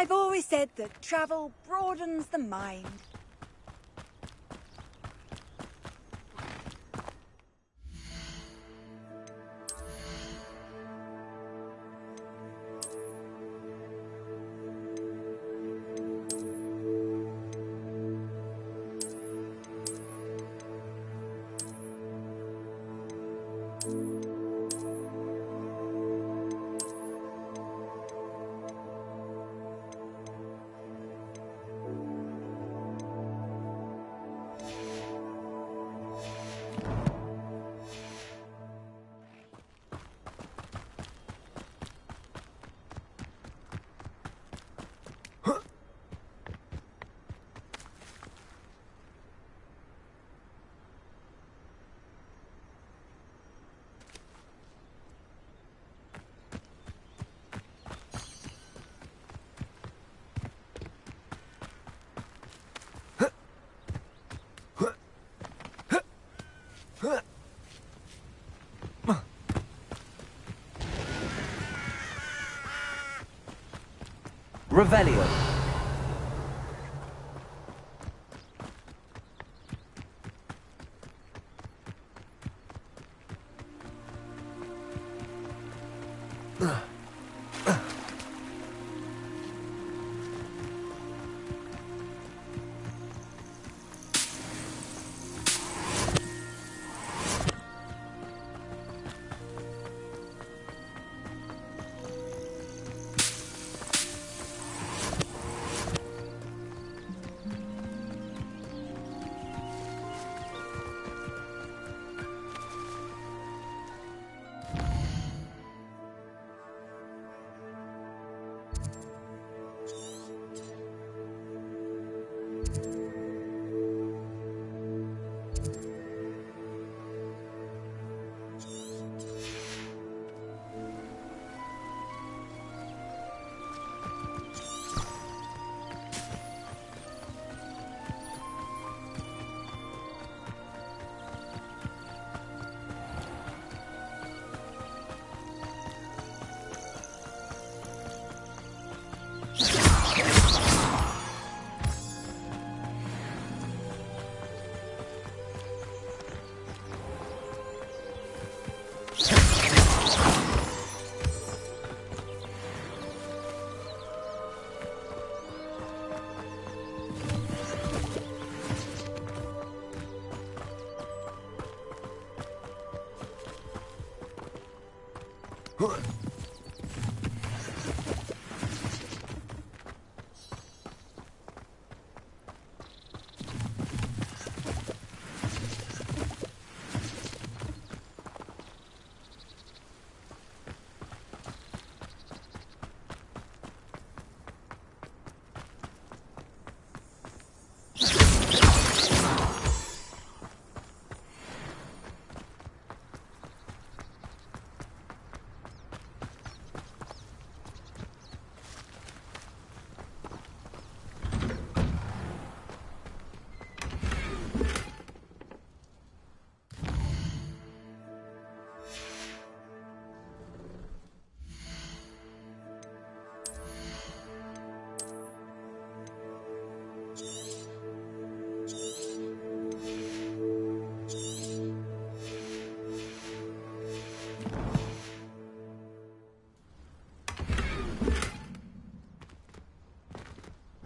I've always said that travel broadens the mind. Revelio.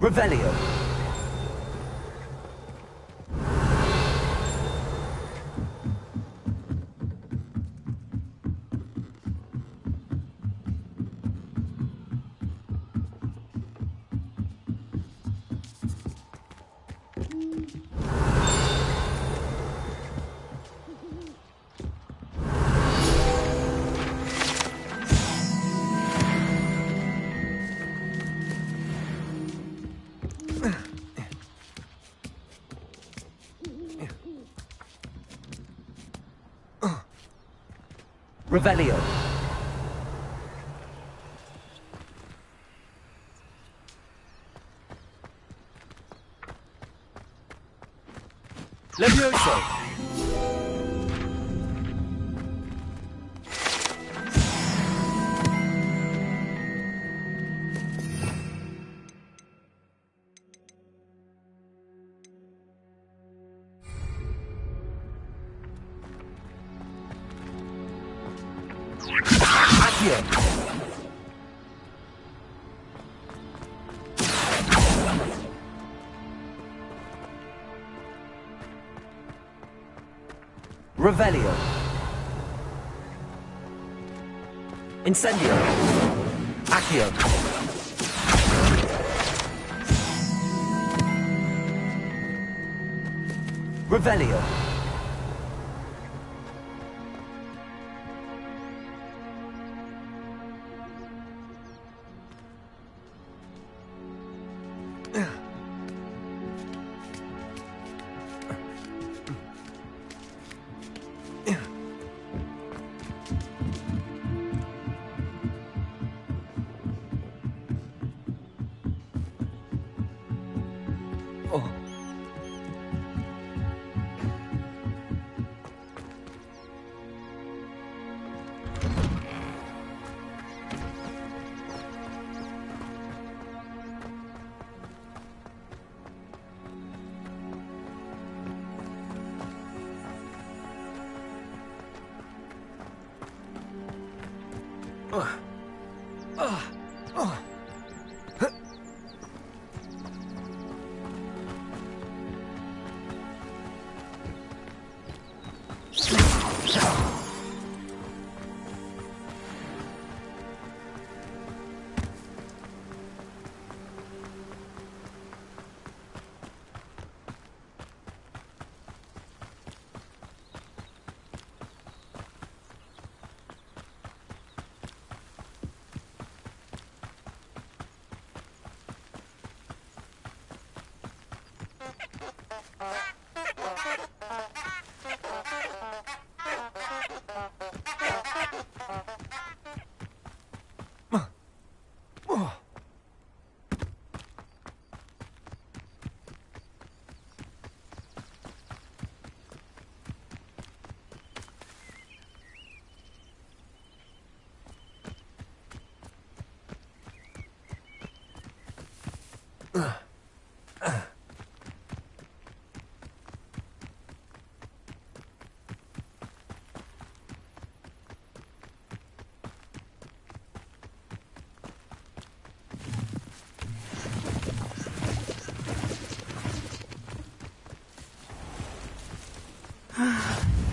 Revelio. Revelio. Levioso. Revelio. Incendio. Accio. Revelio.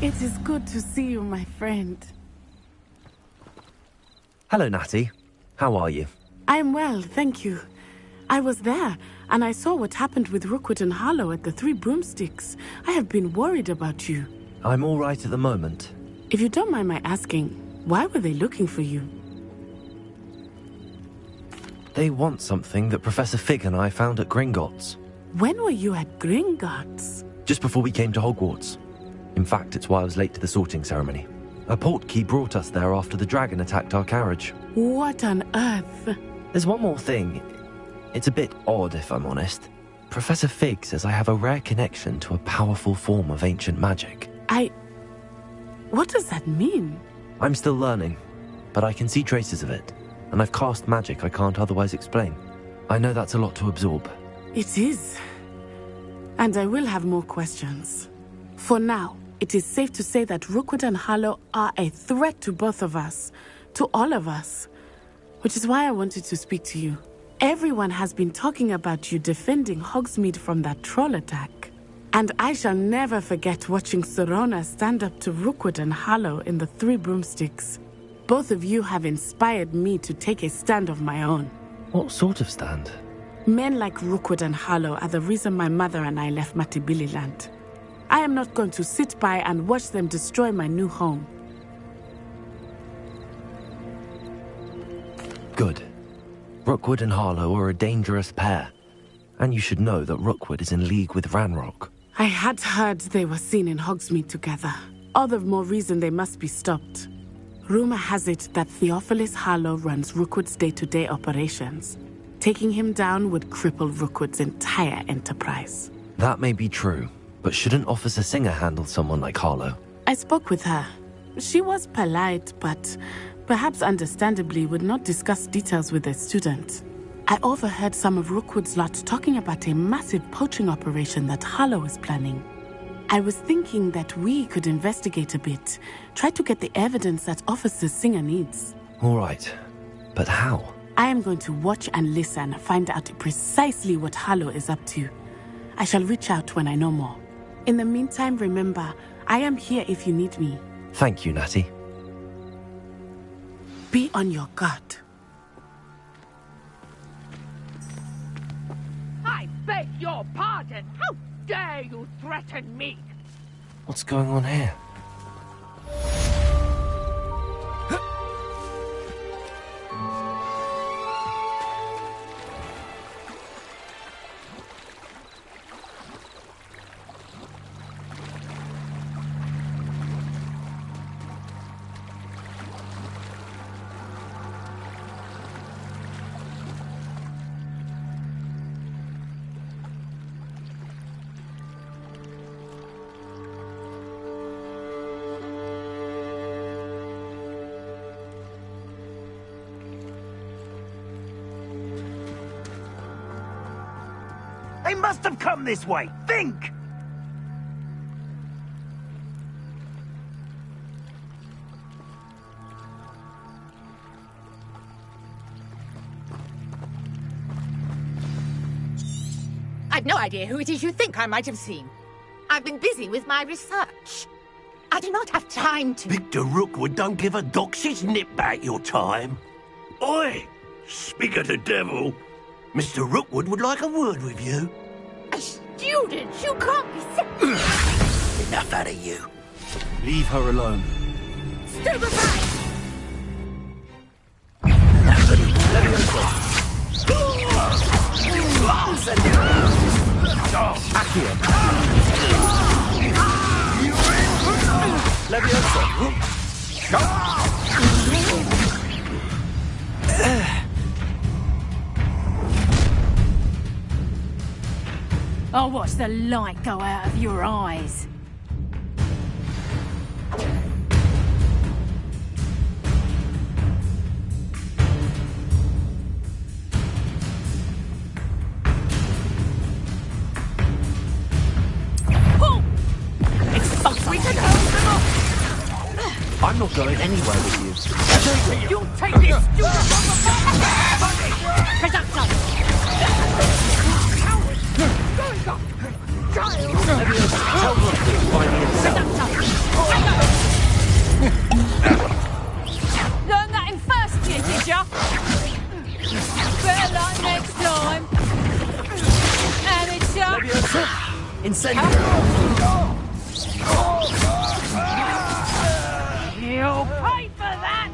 It is good to see you, my friend. Hello, Natty. How are you? I'm well, thank you. I was there, and I saw what happened with Rookwood and Harlow at the Three Broomsticks. I have been worried about you. I'm all right at the moment. If you don't mind my asking, why were they looking for you? They want something that Professor Fig and I found at Gringotts. When were you at Gringotts? Just before we came to Hogwarts. In fact, it's why I was late to the sorting ceremony. A portkey brought us there after the dragon attacked our carriage. What on earth? There's one more thing. It's a bit odd, if I'm honest. Professor Fig says I have a rare connection to a powerful form of ancient magic. What does that mean? I'm still learning, but I can see traces of it, and I've cast magic I can't otherwise explain. I know that's a lot to absorb. It is. And I will have more questions. For now, it is safe to say that Rookwood and Harlow are a threat to both of us, to all of us. Which is why I wanted to speak to you. Everyone has been talking about you defending Hogsmeade from that troll attack. And I shall never forget watching Serona stand up to Rookwood and Harlow in the Three Broomsticks. Both of you have inspired me to take a stand of my own. What sort of stand? Men like Rookwood and Harlow are the reason my mother and I left Matabeleland. I am not going to sit by and watch them destroy my new home. Good. Rookwood and Harlow are a dangerous pair. And you should know that Rookwood is in league with Ranrock. I had heard they were seen in Hogsmeade together. All the more reason they must be stopped. Rumor has it that Theophilus Harlow runs Rookwood's day-to-day operations. Taking him down would cripple Rookwood's entire enterprise. That may be true, but shouldn't Officer Singer handle someone like Harlow? I spoke with her. She was polite, but perhaps understandably would not discuss details with a student. I overheard some of Rookwood's lot talking about a massive poaching operation that Harlow is planning. I was thinking that we could investigate a bit, try to get the evidence that Officer Singer needs. All right, but how? I am going to watch and listen, find out precisely what Harlow is up to. I shall reach out when I know more. In the meantime, remember, I am here if you need me. Thank you, Natty. Be on your guard. I beg your pardon. How dare you threaten me? What's going on here? They must have come this way. Think! I've no idea who it is you think I might have seen. I've been busy with my research. I do not have time to... Victor Rookwood don't give a doxy's nip back your time. Oi! Speak of the devil. Mr. Rookwood would like a word with you. A student? You can't be Enough out of you. Leave her alone. Stupefy! I'll watch the light go out of your eyes. We can hold them off! I'm not going anywhere with you. You'll take this student from the body! Conductor! Going off! Child! Tell Rookwood to find me Learn that in first year, did ya? Better luck next time. Amateur. Incendiary. You'll pay for that.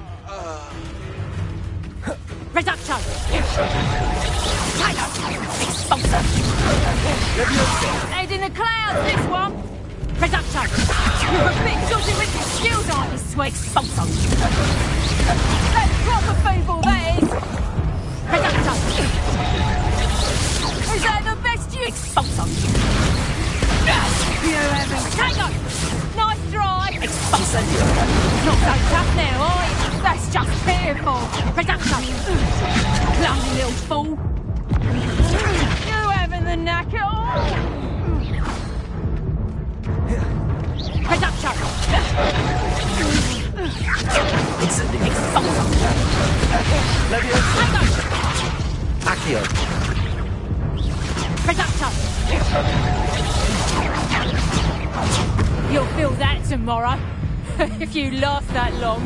Reduction. Expulsor. Head in the clouds, this one. Reduction. You're a bit dodgy with your skills, aren't you, sweet expulsor? That's proper feeble, that is. Reduction. Is that the best you expulsor? You haven't. Tango! Nice try! Expulsor! Not so tough now, are you? That's just fearful! Reduction! Clumsy little fool! You having the knack at all? Reduction! Expulsor! Accio. Reduction! You'll feel that tomorrow, if you last that long.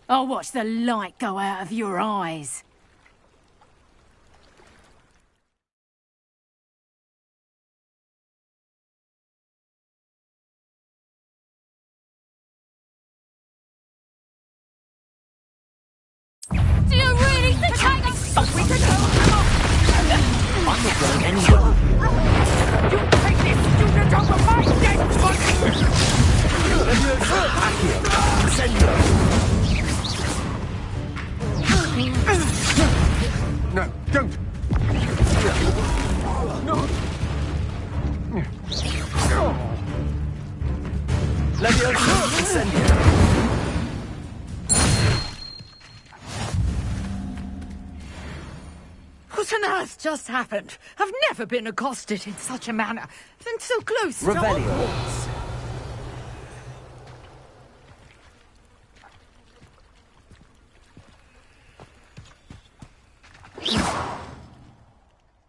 I'll watch the light go out of your eyes. No, don't! Leviosa! Incendio! What on earth just happened? I've never been accosted in such a manner, and so close to Revelio. Hogwarts.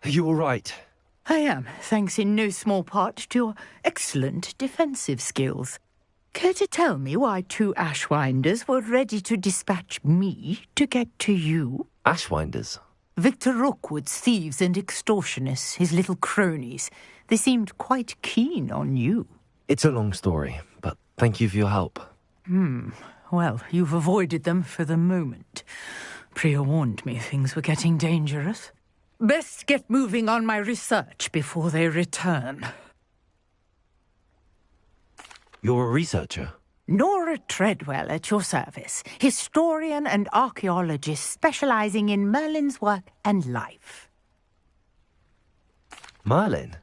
Are you all right? I am, thanks in no small part to your excellent defensive skills. Care to tell me why 2 Ashwinders were ready to dispatch me to get to you? Ashwinders? Victor Rookwood's thieves and extortionists, his little cronies. They seemed quite keen on you. It's a long story, but thank you for your help. Well, you've avoided them for the moment. Priya warned me things were getting dangerous. Best get moving on my research before they return. You're a researcher? Nora Treadwell at your service, historian and archaeologist specializing in Merlin's work and life. Merlin?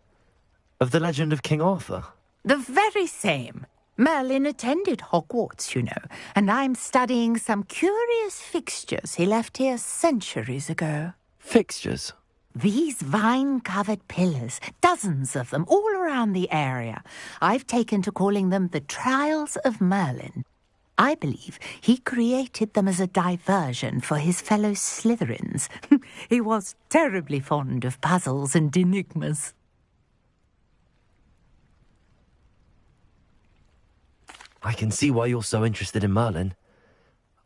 Of the legend of King Arthur? The very same. Merlin attended Hogwarts, you know, and I'm studying some curious fixtures he left here centuries ago. Fixtures? These vine-covered pillars, dozens of them, all around the area. I've taken to calling them the Trials of Merlin. I believe he created them as a diversion for his fellow Slytherins. He was terribly fond of puzzles and enigmas. I can see why you're so interested in Merlin.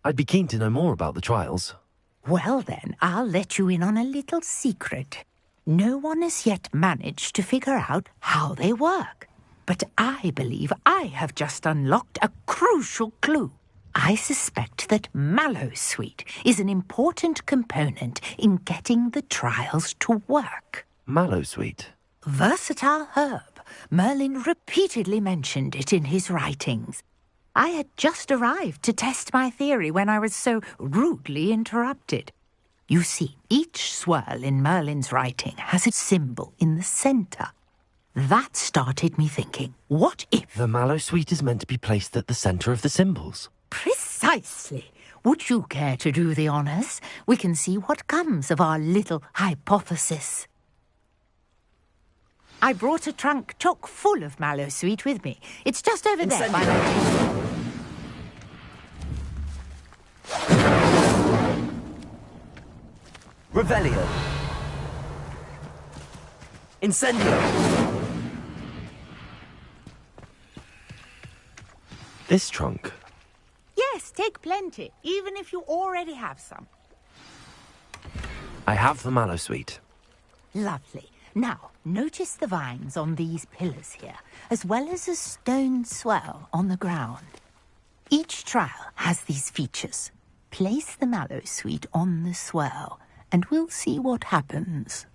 I'd be keen to know more about the trials. Well then, I'll let you in on a little secret. No one has yet managed to figure out how they work. But I believe I have just unlocked a crucial clue. I suspect that Mallowsweet is an important component in getting the trials to work. Mallowsweet? Versatile herb. Merlin repeatedly mentioned it in his writings. I had just arrived to test my theory when I was so rudely interrupted. You see, each swirl in Merlin's writing has a symbol in the centre. That started me thinking, what if... The Mallowsweet is meant to be placed at the centre of the symbols. Precisely. Would you care to do the honours? We can see what comes of our little hypothesis. I brought a trunk chock full of Mallowsweet with me. It's just over there by my... Revelio. Incendio. This trunk? Yes, take plenty, even if you already have some. I have the Mallowsweet. Lovely. Now, notice the vines on these pillars here, as well as a stone swell on the ground. Each trial has these features. Place the Mallowsweet on the swell, and we'll see what happens.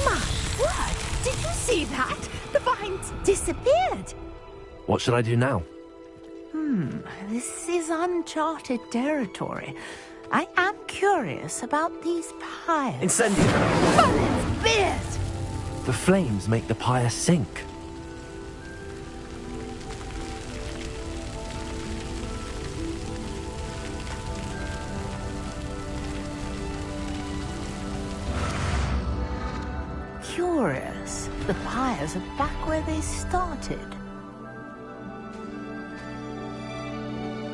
My word! Did you see that? The vines disappeared! What should I do now? This is uncharted territory. I am curious about these pyres. Incendio. Merlin's beard! The flames make the pyre sink. Curious. The pyres are back where they started.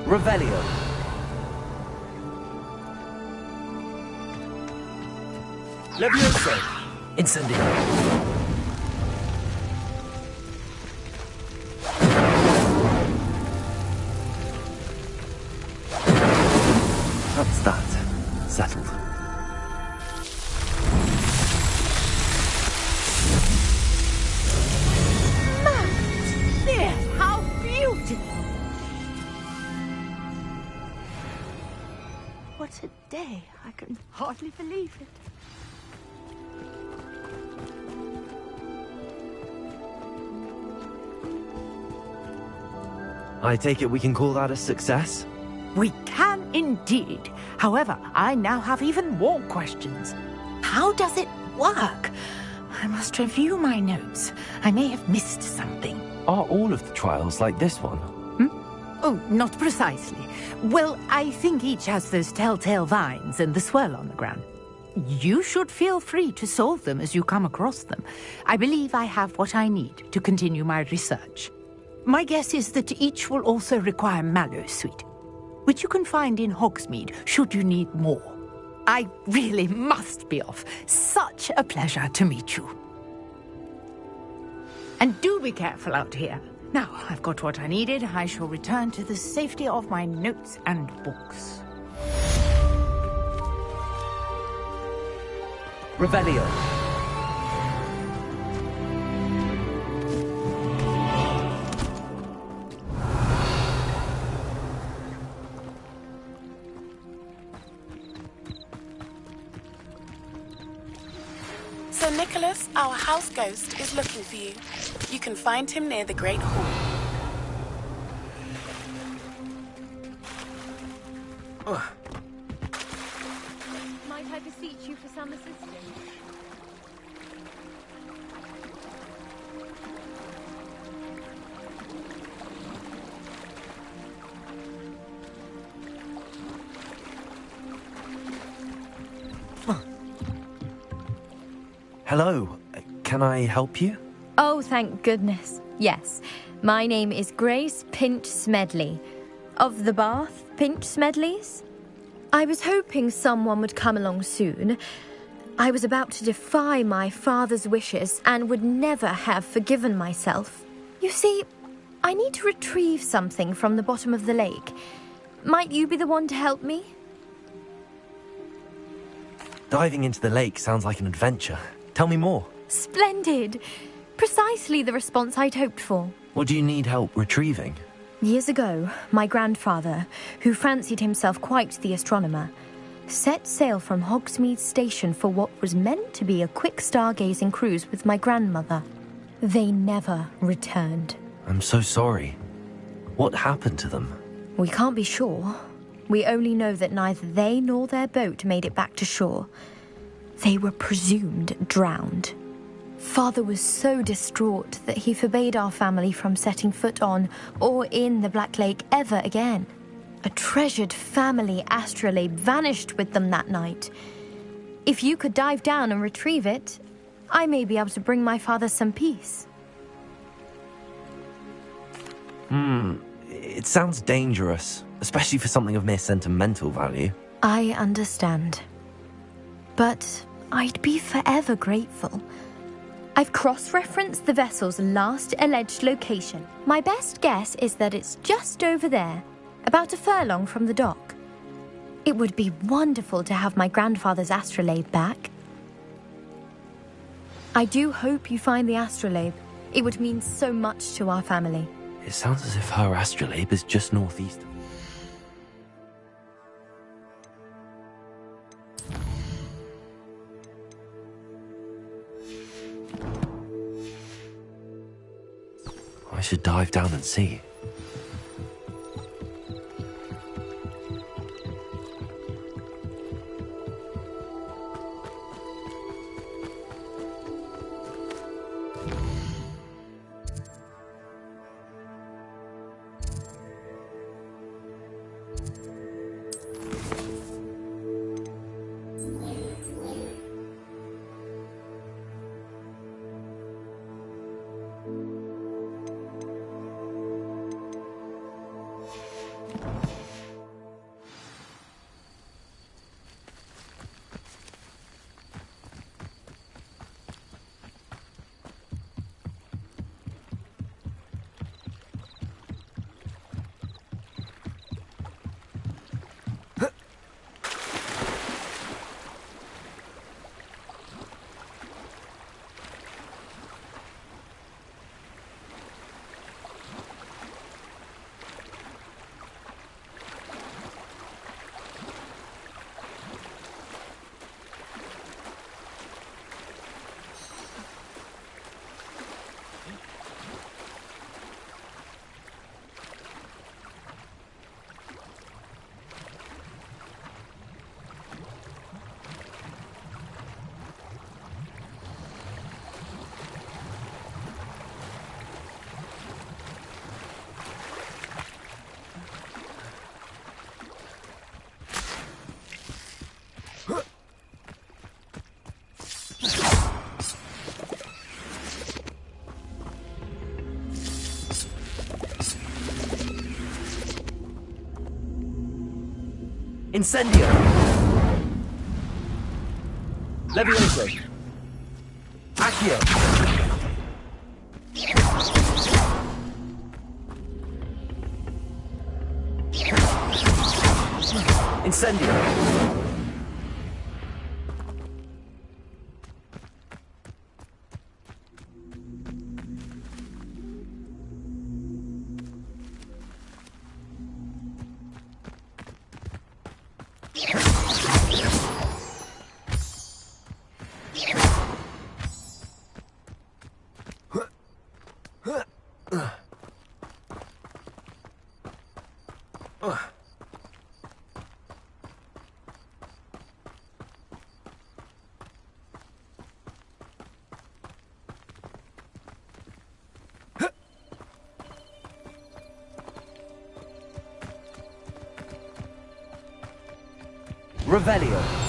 Revelio. Leviosa. Incendio. That's that. Settled. There! How beautiful! What a day. I can hardly believe it. I take it we can call that a success? We can indeed. However, I now have even more questions. How does it work? I must review my notes. I may have missed something. Are all of the trials like this one? Oh, not precisely. Well, I think each has those telltale vines and the swirl on the ground. You should feel free to solve them as you come across them. I believe I have what I need to continue my research. My guess is that each will also require mallow sweet, which you can find in Hogsmeade should you need more. I really must be off. Such a pleasure to meet you. And do be careful out here. Now, I've got what I needed. I shall return to the safety of my notes and books. Revelio. Sir Nicholas, our house ghost, is looking for you. You can find him near the Great Hall. Might I beseech you for some assistance? Hello. Can I help you? Oh, thank goodness. Yes. My name is Grace Pinch Smedley. Of the Bath Pinch Smedleys? I was hoping someone would come along soon. I was about to defy my father's wishes and would never have forgiven myself. You see, I need to retrieve something from the bottom of the lake. Might you be the one to help me? Diving into the lake sounds like an adventure. Tell me more. Splendid. Precisely the response I'd hoped for. What do you need help retrieving? Years ago, my grandfather, who fancied himself quite the astronomer, set sail from Hogsmeade Station for what was meant to be a quick stargazing cruise with my grandmother. They never returned. I'm so sorry. What happened to them? We can't be sure. We only know that neither they nor their boat made it back to shore. They were presumed drowned. Father was so distraught that he forbade our family from setting foot on or in the Black Lake ever again. A treasured family astrolabe vanished with them that night. If you could dive down and retrieve it, I may be able to bring my father some peace. It sounds dangerous, especially for something of mere sentimental value. I understand. But I'd be forever grateful. I've cross-referenced the vessel's last alleged location. My best guess is that it's just over there, about a furlong from the dock. It would be wonderful to have my grandfather's astrolabe back. I do hope you find the astrolabe. It would mean so much to our family. It sounds as if her astrolabe is just northeast of... I should dive down and see. Incendio! Levioso! Accio! Incendio! Revelio.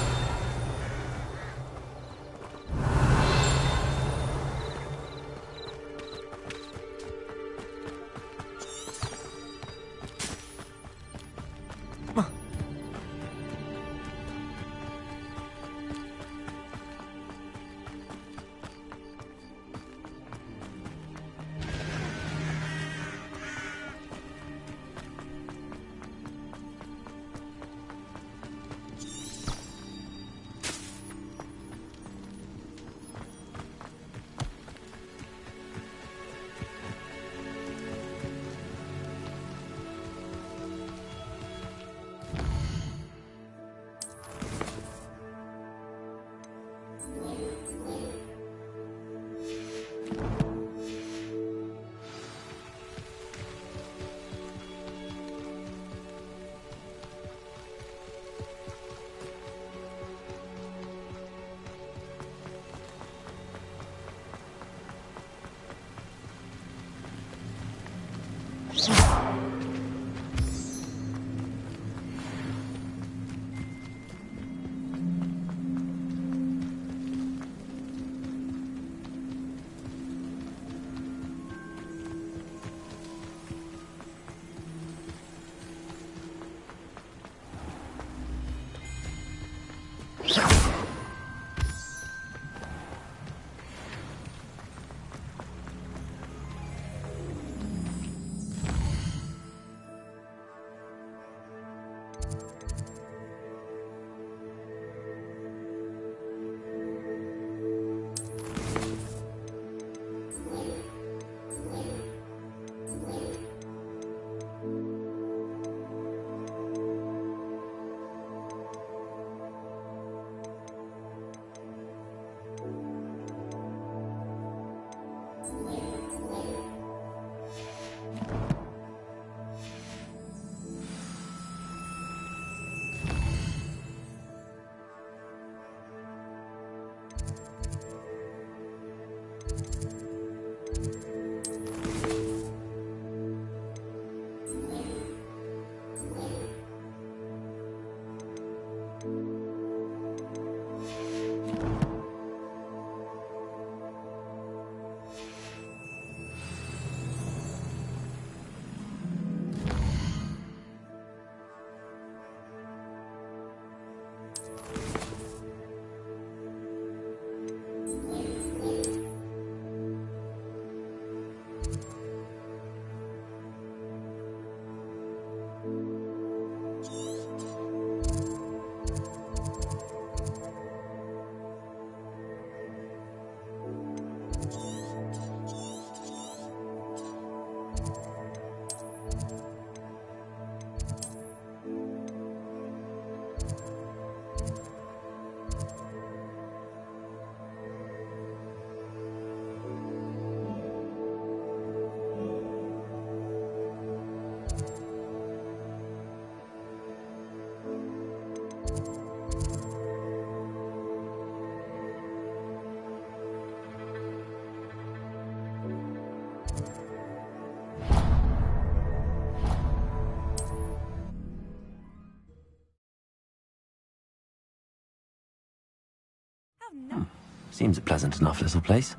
Seems a pleasant enough little place.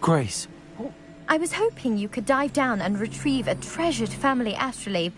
Grace. I was hoping you could dive down and retrieve a treasured family astrolabe.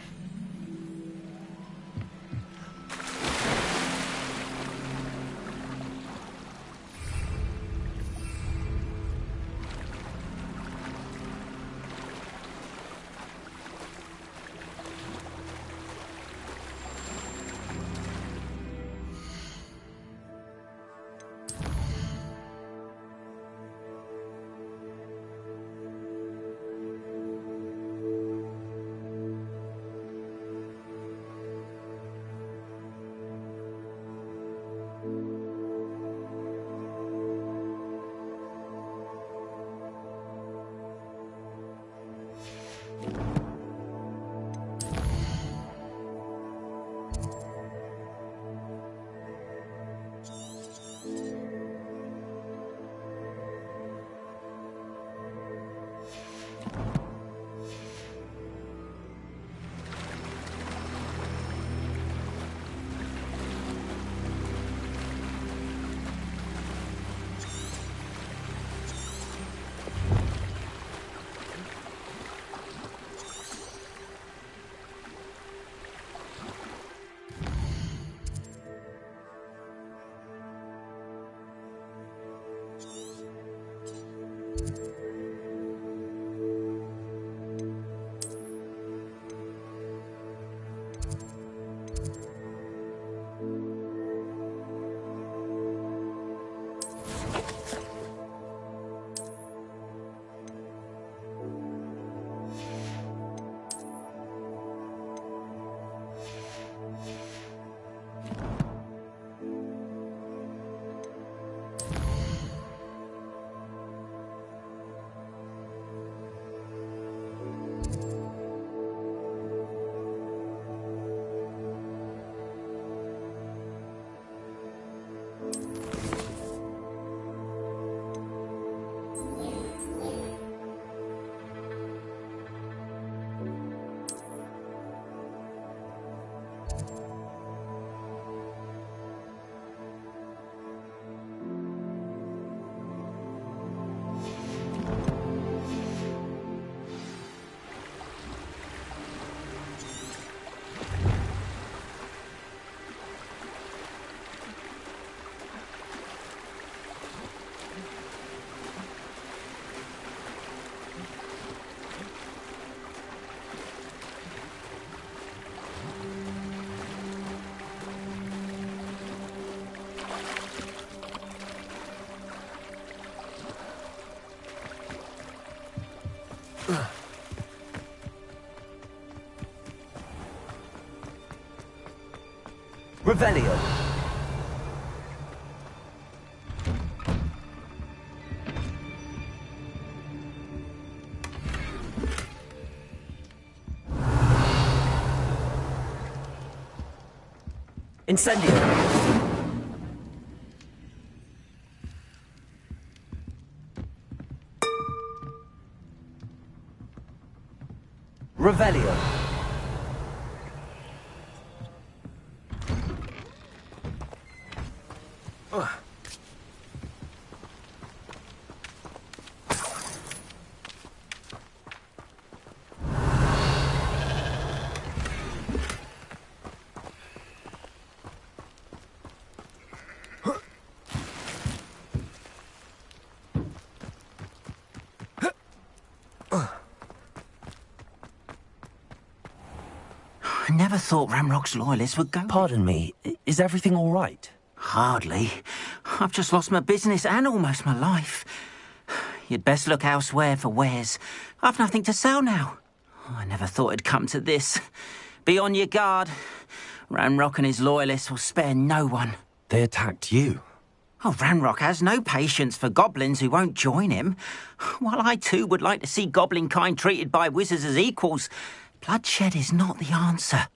Revelio. Incendio. Revelio. I never thought Ramrock's loyalists would go... Pardon me, is everything all right? Hardly. I've just lost my business and almost my life. You'd best look elsewhere for wares. I've nothing to sell now. I never thought it'd come to this. Be on your guard. Ramrock and his loyalists will spare no one. They attacked you? Oh, Ramrock has no patience for goblins who won't join him. While I too would like to see goblin kind treated by wizards as equals, bloodshed is not the answer.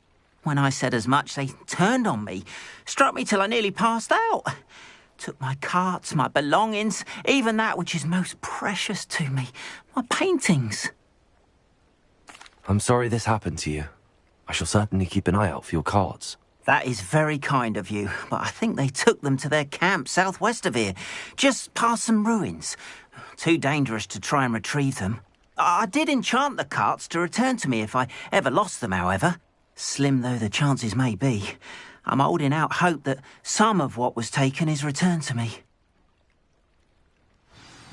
When I said as much, they turned on me, struck me till I nearly passed out. Took my carts, my belongings, even that which is most precious to me, my paintings. I'm sorry this happened to you. I shall certainly keep an eye out for your cards. That is very kind of you, but I think they took them to their camp southwest of here, just past some ruins. Too dangerous to try and retrieve them. I did enchant the carts to return to me if I ever lost them, however. Slim though the chances may be, I'm holding out hope that some of what was taken is returned to me.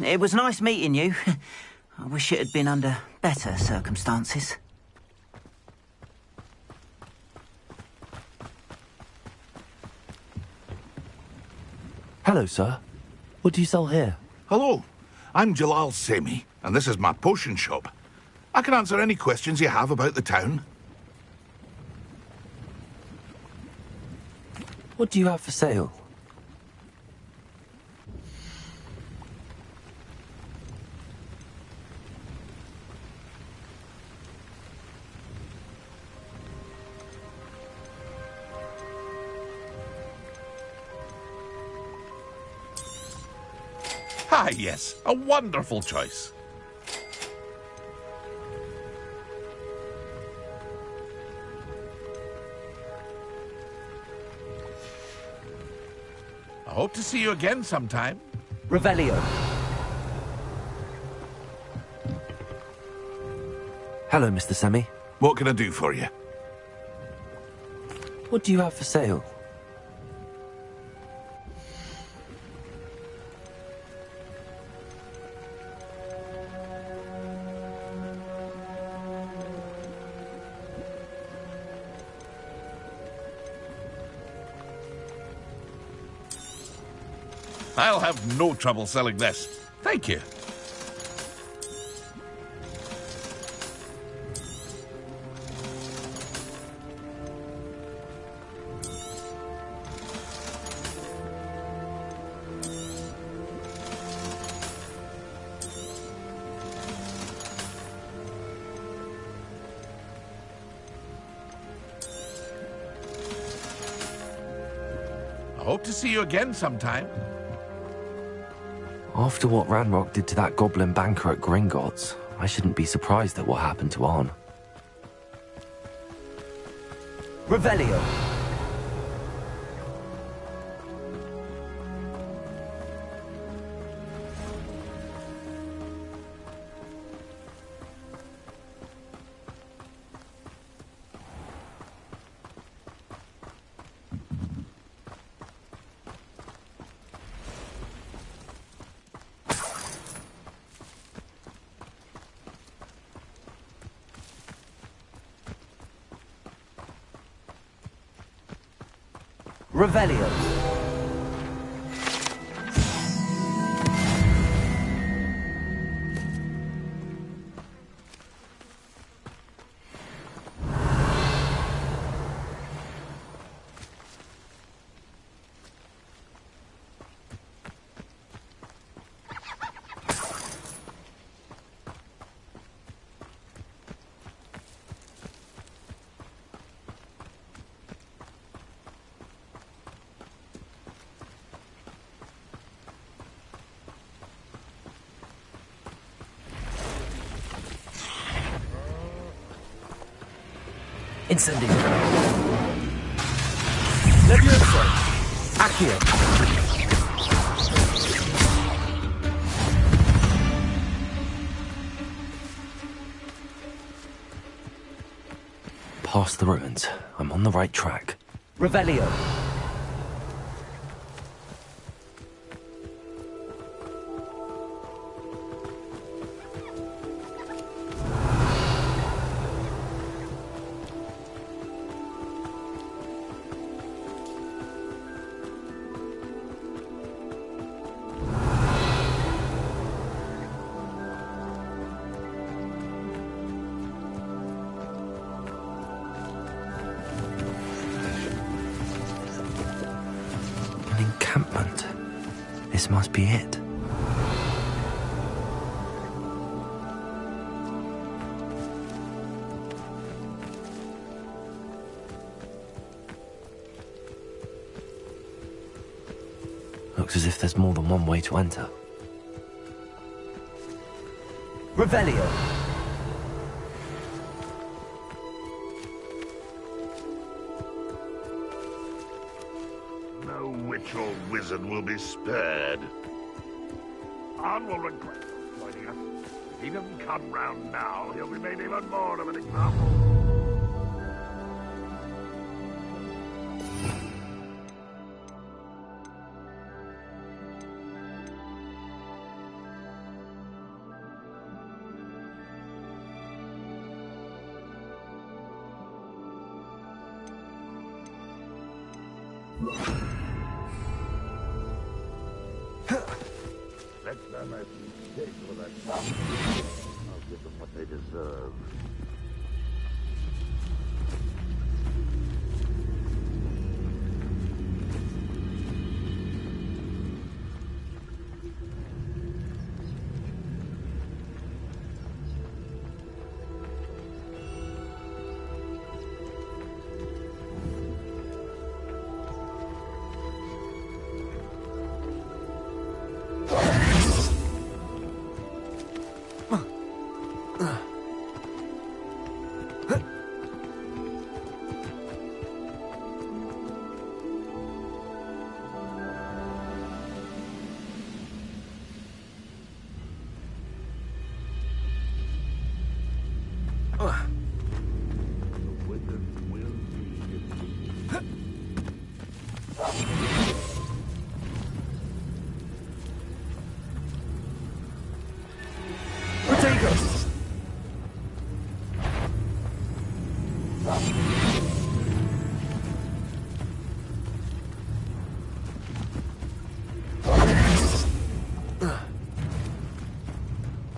It was nice meeting you. I wish it had been under better circumstances. Hello, sir. What do you sell here? Hello, I'm Jalal Semi, and this is my potion shop. I can answer any questions you have about the town. What do you have for sale? Ah, yes, a wonderful choice. I hope to see you again sometime. Revelio. Hello, Mr. Semi. What can I do for you? What do you have for sale? I'll have no trouble selling this. Thank you. I hope to see you again sometime. After what Ranrock did to that goblin banker at Gringotts, I shouldn't be surprised at what happened to Arn. Revelio. Revelio. Incendio. Levioso. Accio. Past the ruins. I'm on the right track. Revelio. Encampment. This must be it. Looks as if there's more than one way to enter. Revelio. ritual wizard will be spared. Arn will regret joining us. If he doesn't come round now, he'll be made even more of an example. Let them as mistake for that. I'll give them what they deserve.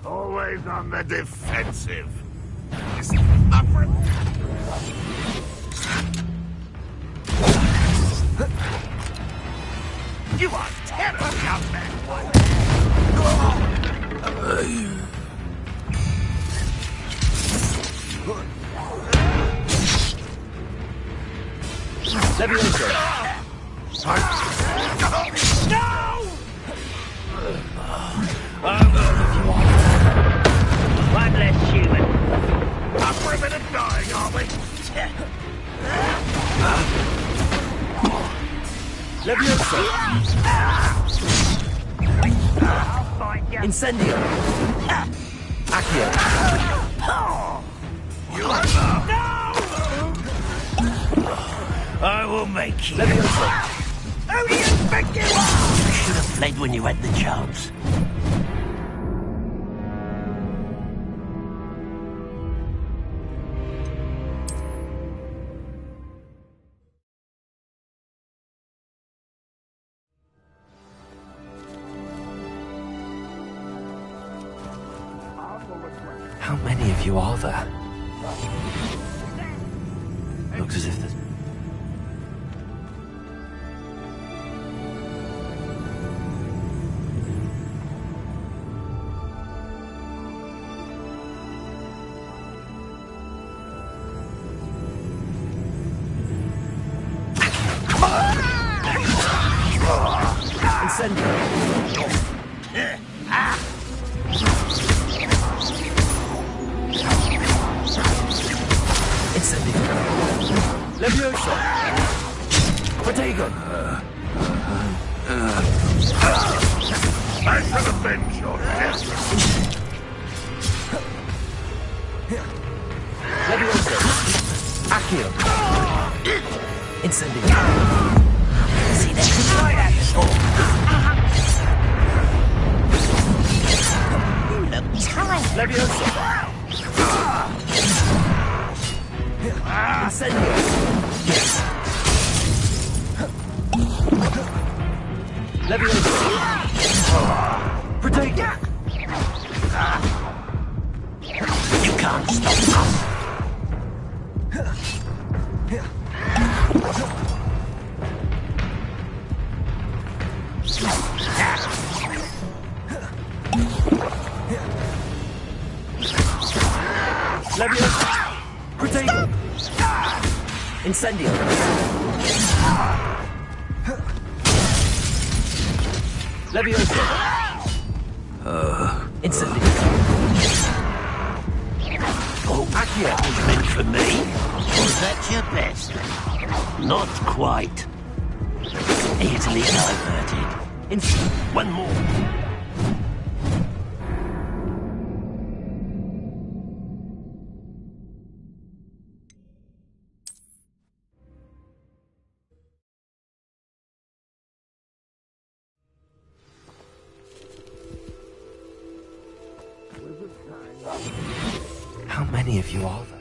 Always on the defensive. You are terror, young man. Levioso. No! One less human. Up for a bit of dying, are we? Levioso. Incendio. Accio. You are not. No! I will make you. Levioso. Who do you think you are? You should have fled when you had the chance. How many of you are there? Looks as if there's... Levioso! Protego! I shall avenge your death. Levioso! Accio! Incendio! See, that's right at you look tired. Levioso! Incendio! Levioso! Protego! You can't stop us. Levioso! Protego! Incendio! Levioso! Incendio! Oh, Accio! that was meant for me. Was that your best? Not quite. Easily diverted. One more. How many of you are there?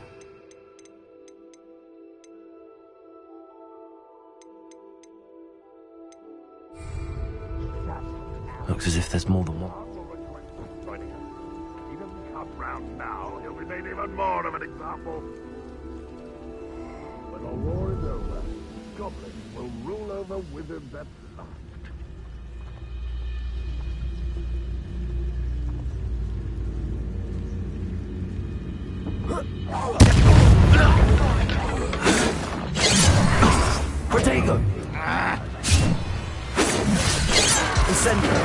Looks as if there's more than one. He doesn't come round now, he'll be made even more of an example. When the war is over, goblins will rule over wizards at last. Protego! Incendio!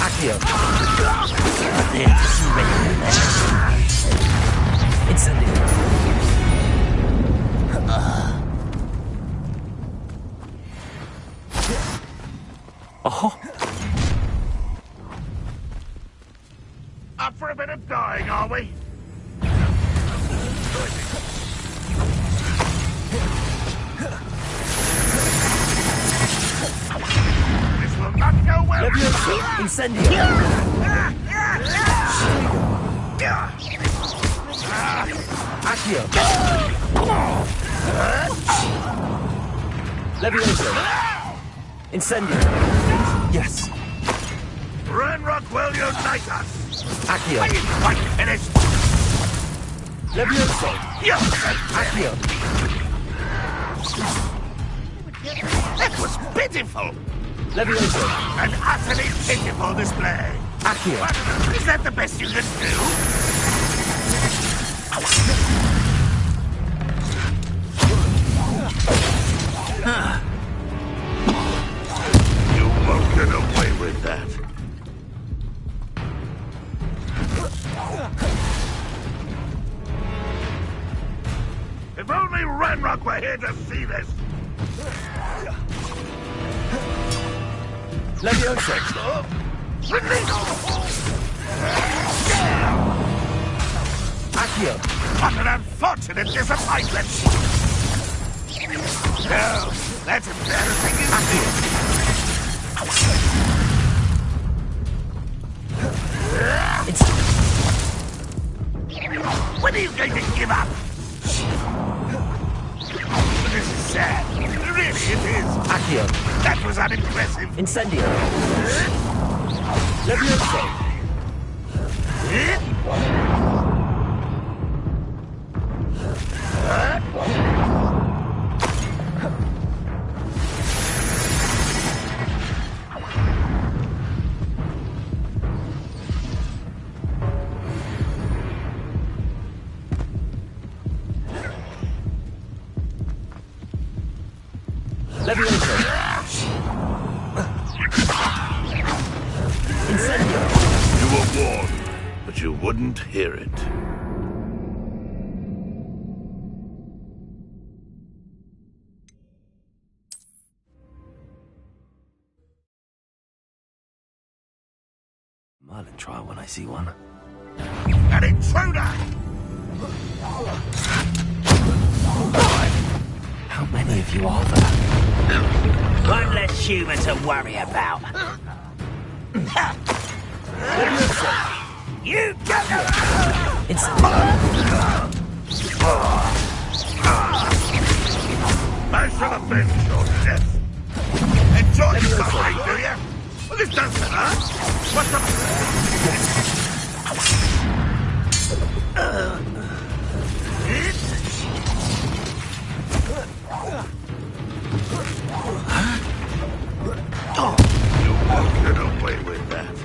Accio! Incendio! Oh! Up for a bit of dying, are we? This will not go well. Levioso! Incendio! Accio! Levioso! Incendio! Yes! Ranrock will unite us! Accio! Are you quite finished? Levioso! Accio! That was pitiful! Levioso! An utterly pitiful display! Accio! But is that the best you can do? You won't get away with that. If only Ranrock were here to see this! Levioso! Accio! What an unfortunate disappointment! No, that's embarrassing, When are you going to give up? This is sad. Really, it is. Accio! That was unimpressive. Incendio! Levioso! Levioso! Incendio! You were warned, but you wouldn't hear it. Merlin trial when I see one. An intruder! How many of you are there? One less human to worry about. You go! I shall avenge your death. Enjoy suffering, do you? Well, this doesn't hurt. What's the... You won't get away with that.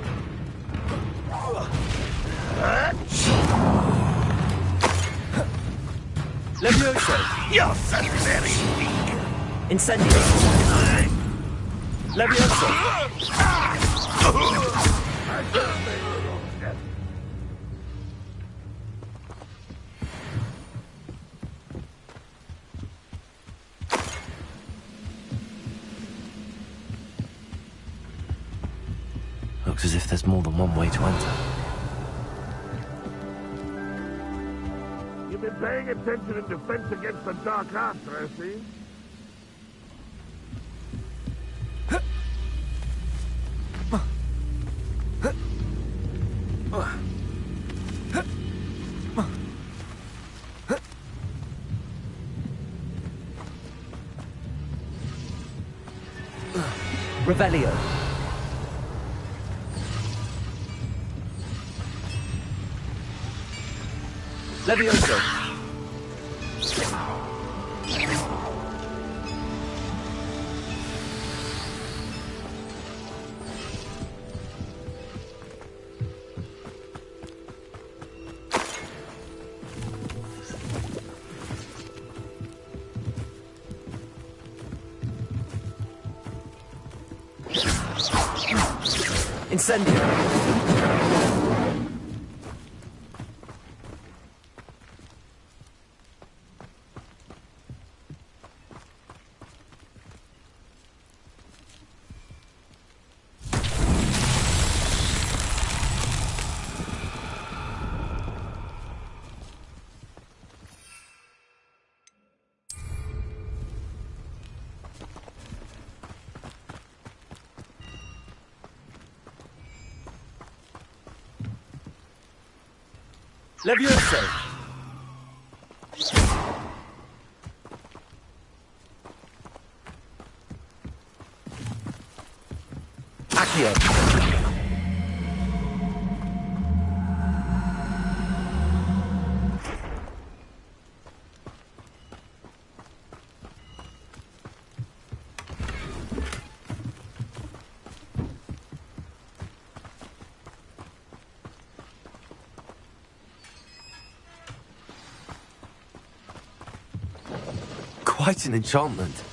Levioso! You're so very weak. Incendio! Levioso! looks as if there's more than one way to enter. You've been paying attention in defense against the dark arts, I see. Revelio. Levioso. Incendio. Levioso. Accio. Quite an enchantment.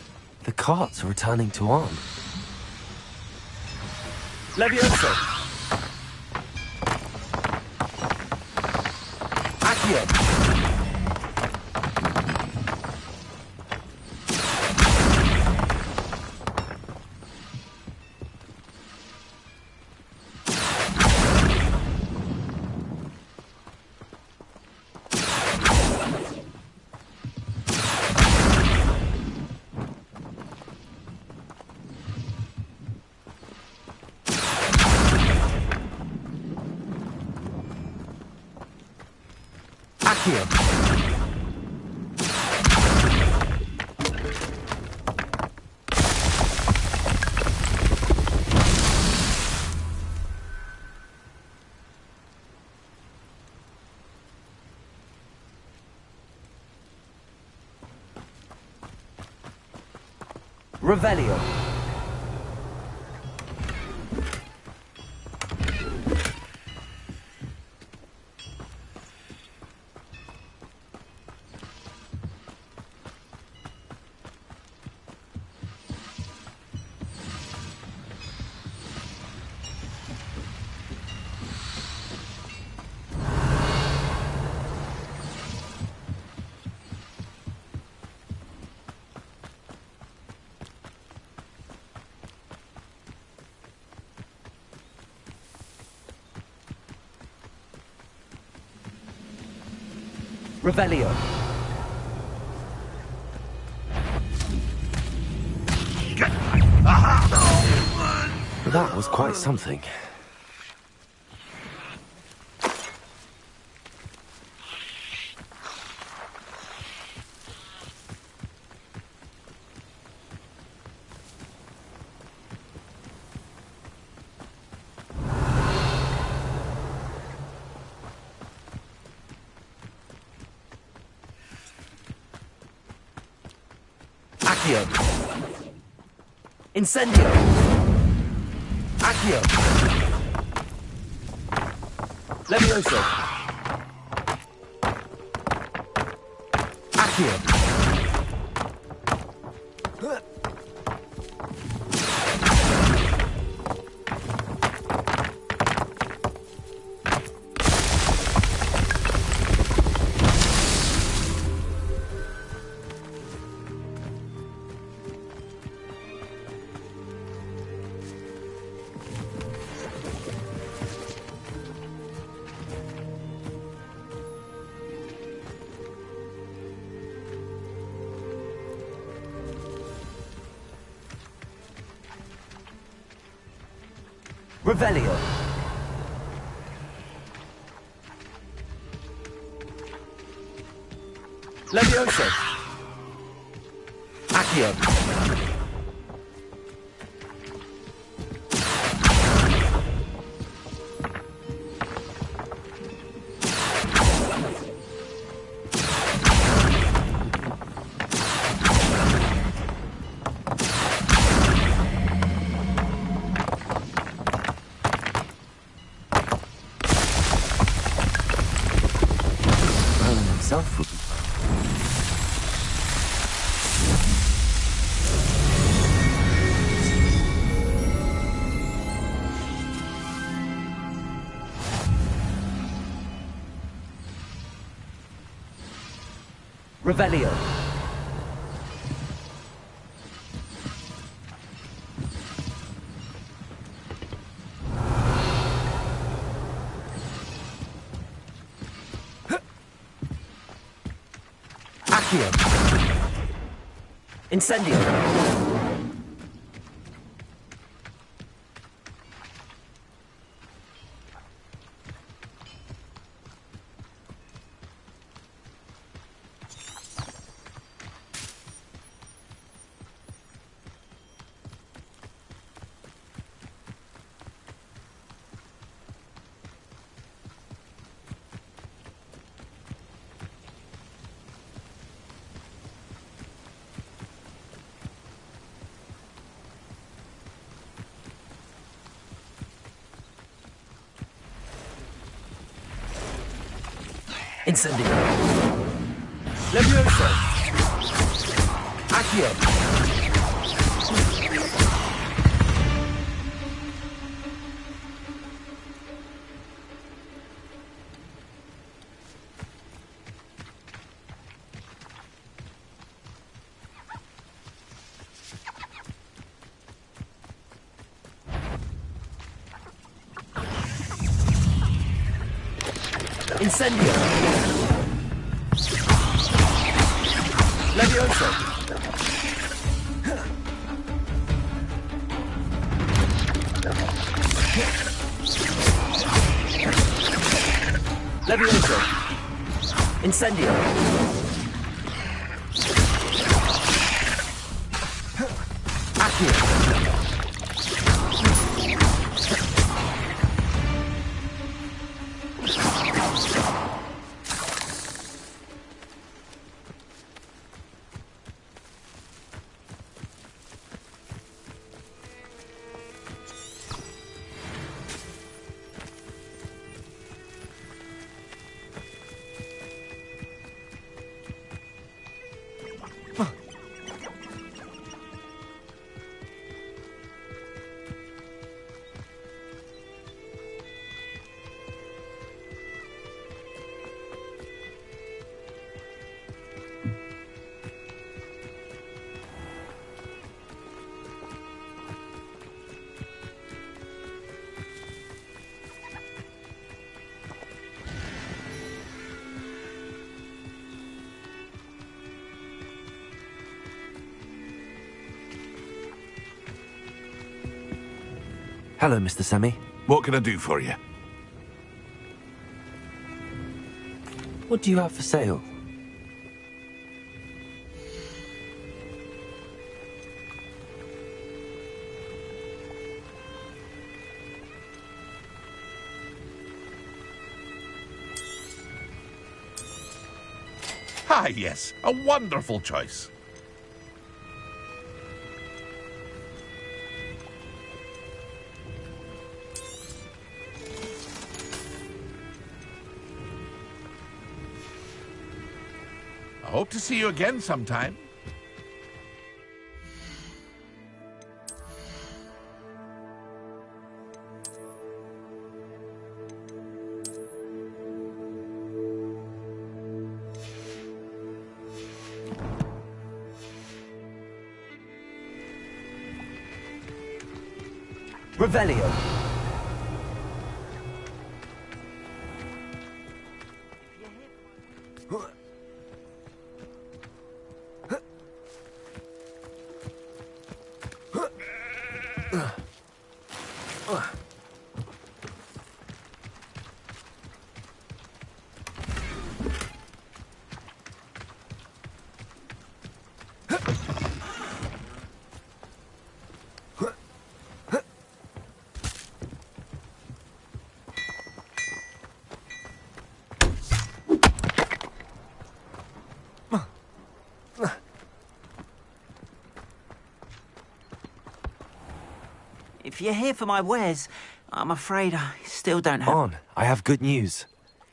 The carts are returning to arm. Levioso. Accio. Accio. Revelio. Revelio. That was quite something. Accio. Incendio. Accio. Levioso. Accio. Revelio. Levioso. Accio. Merlin himself would be... Revelio. Accio. Incendio. Incendio. Levioso. Accio. Incendio. Levioso. Levioso. Incendio. Accio. Hello, Mr. Semi. What can I do for you? What do you have for sale? Ah, yes. A wonderful choice. I hope to see you again sometime. Revelio. If you're here for my wares, I'm afraid I still don't have... On, I have good news.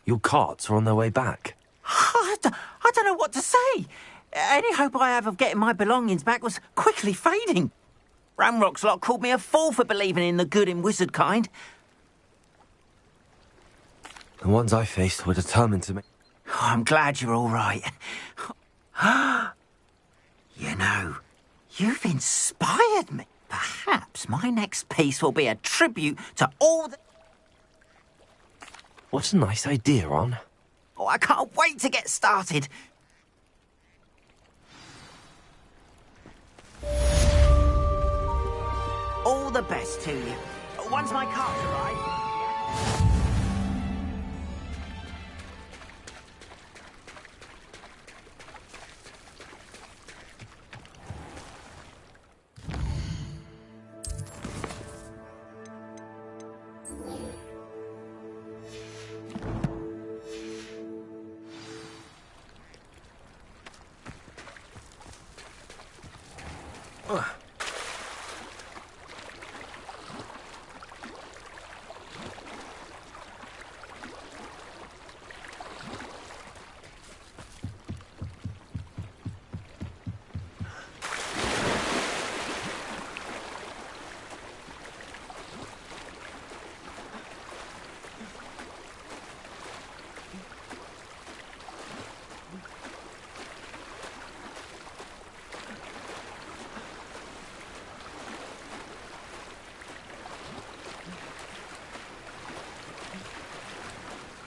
Your carts are on their way back. I don't know what to say. Any hope I have of getting my belongings back was quickly fading. Ramrock's lot called me a fool for believing in the good in wizard kind. The ones I faced were determined to make... Oh, I'm glad you're all right. You know, you've inspired me. Perhaps my next piece will be a tribute to all the... What a nice idea, On. Oh, I can't wait to get started. All the best to you. Once my carts arrive...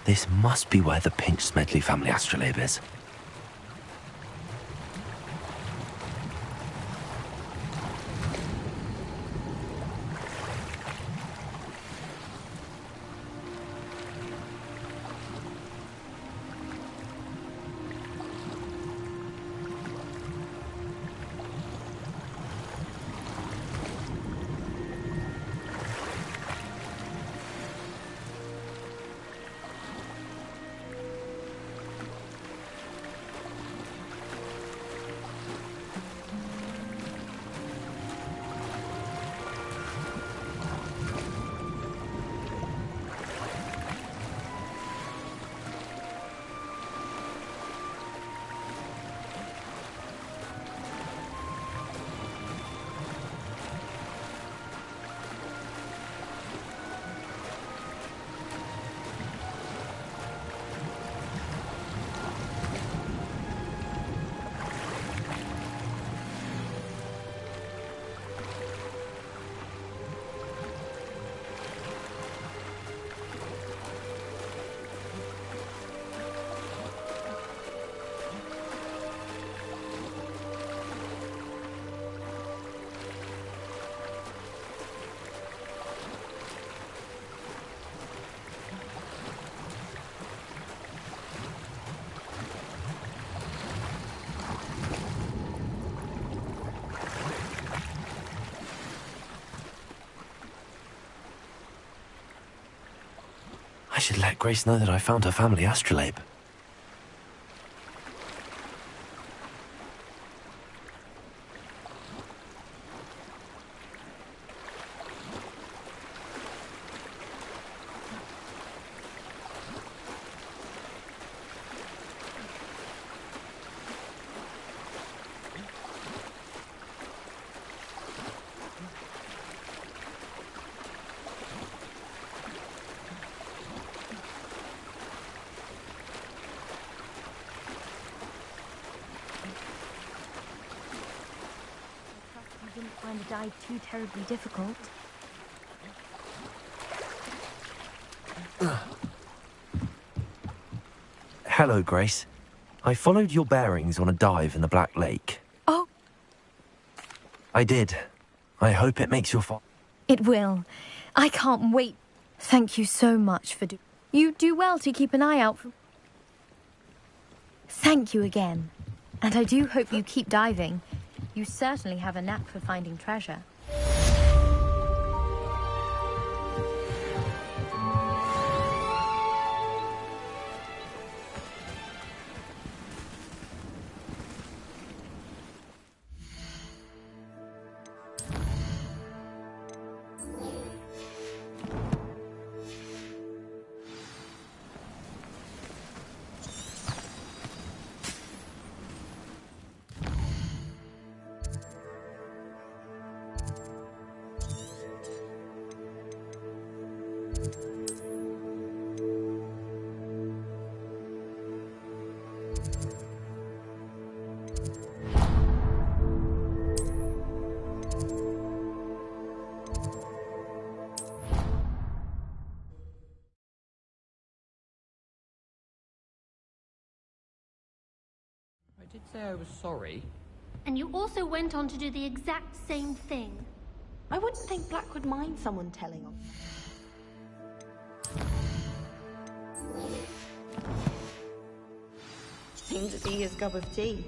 This must be where the Pinch Smedley family astrolabe is. I should let Grace know that I found her family astrolabe. Find the dive too terribly difficult. Hello, Grace. I followed your bearings on a dive in the Black Lake. Oh. I did. I hope it makes your It will. I can't wait. Thank you so much for You do well to keep an eye out for... Thank you again. And I do hope you keep diving. You certainly have a knack for finding treasure. did say I was sorry. And you also went on to do the exact same thing. I wouldn't think Black would mind someone telling on. Seems to be his cup of tea.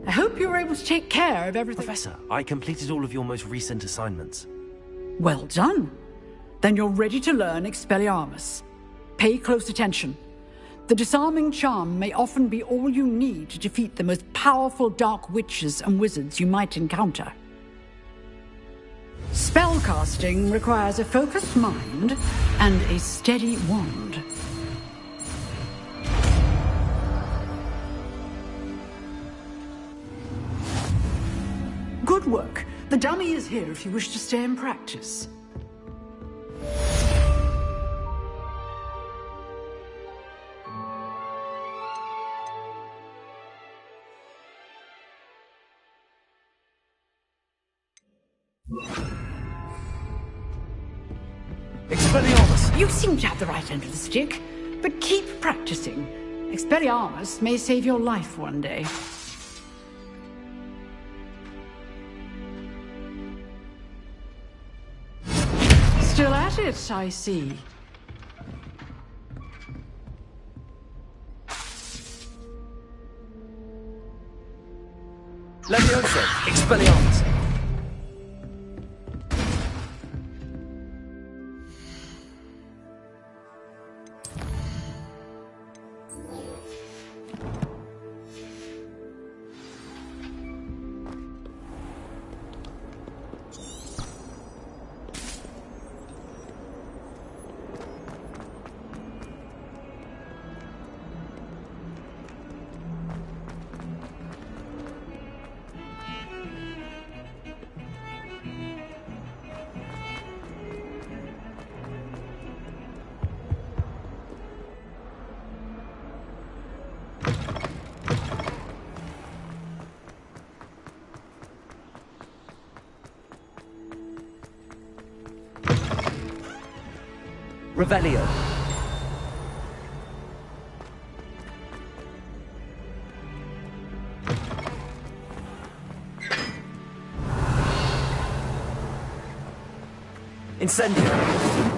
I hope you were able to take care of everything. Professor, I completed all of your most recent assignments. Well done. Then you're ready to learn Expelliarmus. Pay close attention. The disarming charm may often be all you need to defeat the most powerful dark witches and wizards you might encounter. Spellcasting requires a focused mind and a steady wand. Good work. The dummy is here if you wish to stay and practice. Expelliarmus! You seem to have the right end of the stick, but keep practicing. Expelliarmus may save your life one day. Still at it, I see. Levioso! Expelliarmus! Revelio. Incendio.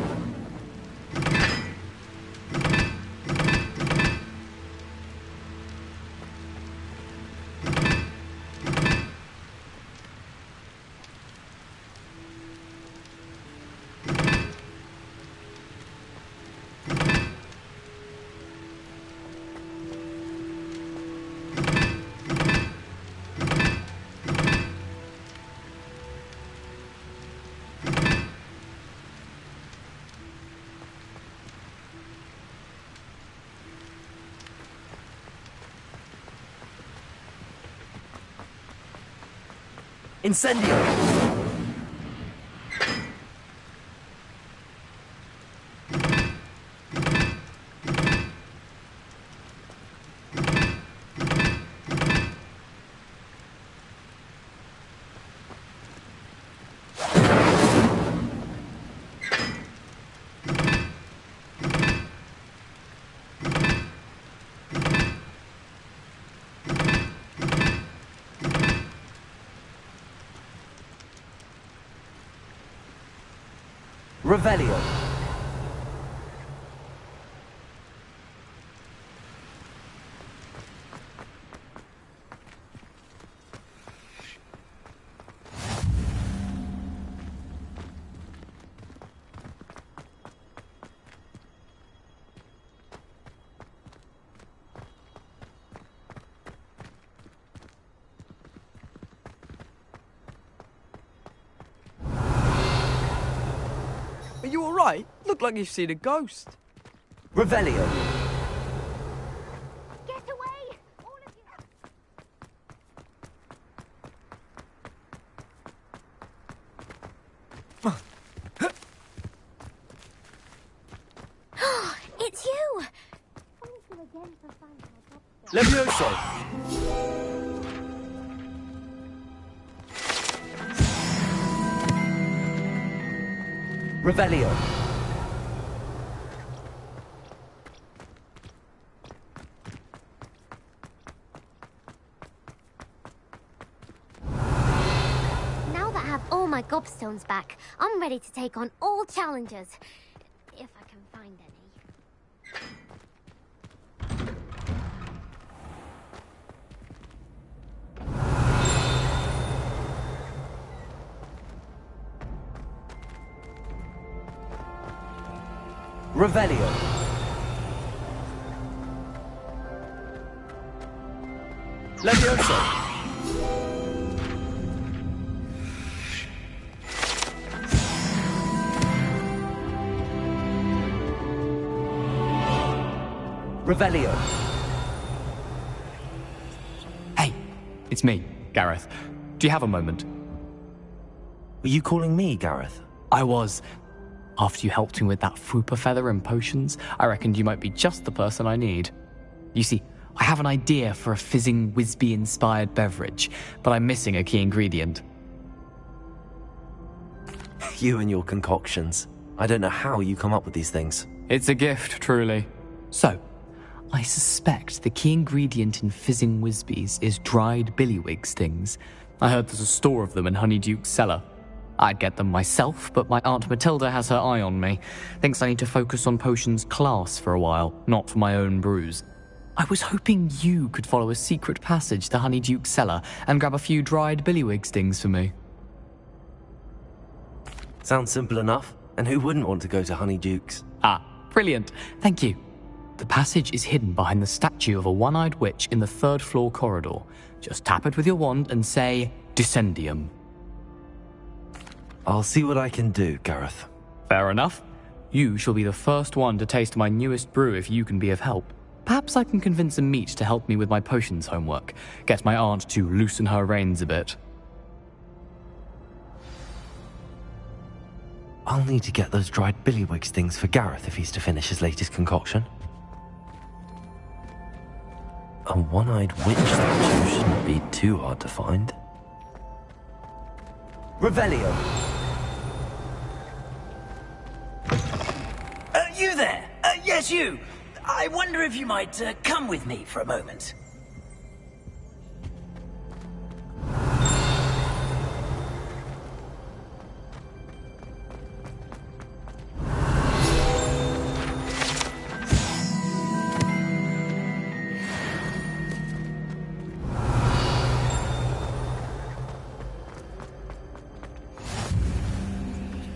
Incendio! Revelio. you alright? Look like you've seen a ghost. Revelio. Get away! All of you! It's you! Thank you again for finding my Levioso. Revelio. Now that I have all my gobstones back, I'm ready to take on all challenges. If I can find any. Revelio. Levioso. Revelio. Hey, it's me, Gareth. Do you have a moment? Were you calling me, Gareth? I was. After you helped me with that Fupa feather and potions, I reckoned you might be just the person I need. You see, I have an idea for a fizzing Wisby-inspired beverage, but I'm missing a key ingredient. You and your concoctions. I don't know how you come up with these things. It's a gift, truly. So, I suspect the key ingredient in fizzing Wisbies is dried billywig stings. I heard there's a store of them in Honeyduke's cellar. I'd get them myself, but my Aunt Matilda has her eye on me. Thinks I need to focus on potions class for a while, not for my own brews. I was hoping you could follow a secret passage to Honeyduke's cellar and grab a few dried billywig stings for me. Sounds simple enough. And who wouldn't want to go to Honeyduke's? Ah, brilliant. Thank you. The passage is hidden behind the statue of a one-eyed witch in the third-floor corridor. Just tap it with your wand and say, Descendium. I'll see what I can do, Gareth. Fair enough. You shall be the first one to taste my newest brew if you can be of help. Perhaps I can convince a meat to help me with my potions homework. Get my aunt to loosen her reins a bit. I'll need to get those dried billywig stings for Gareth if he's to finish his latest concoction. A one-eyed witch statue shouldn't be too hard to find. Revelio. You there? Yes, you. I wonder if you might come with me for a moment.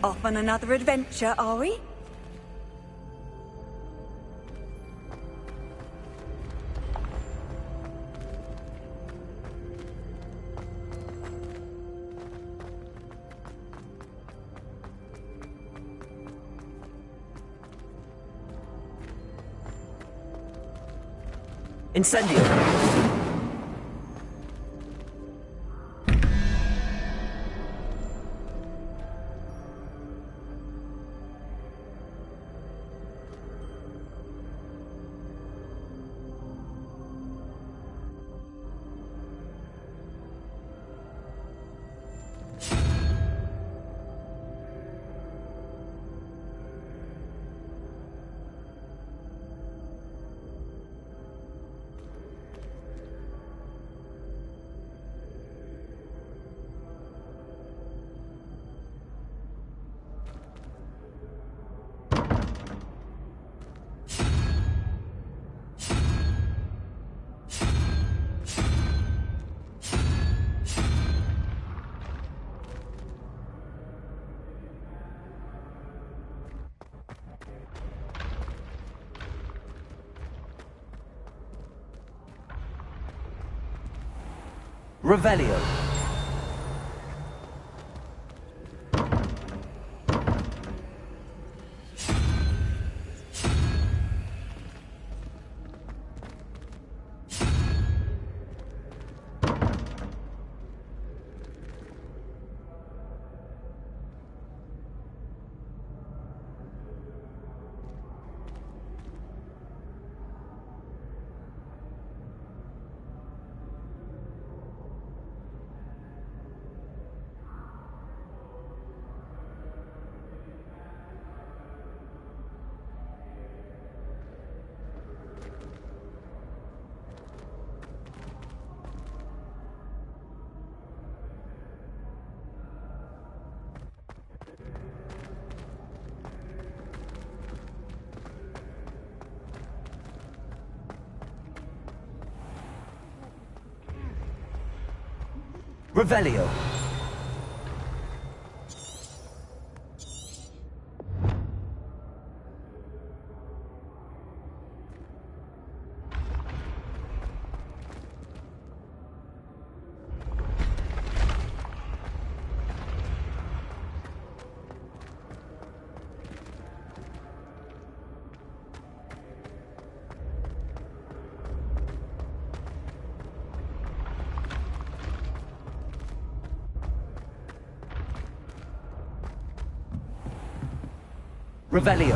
Off on another adventure, are we? Incendio. Revelio. Revelio. Revelio.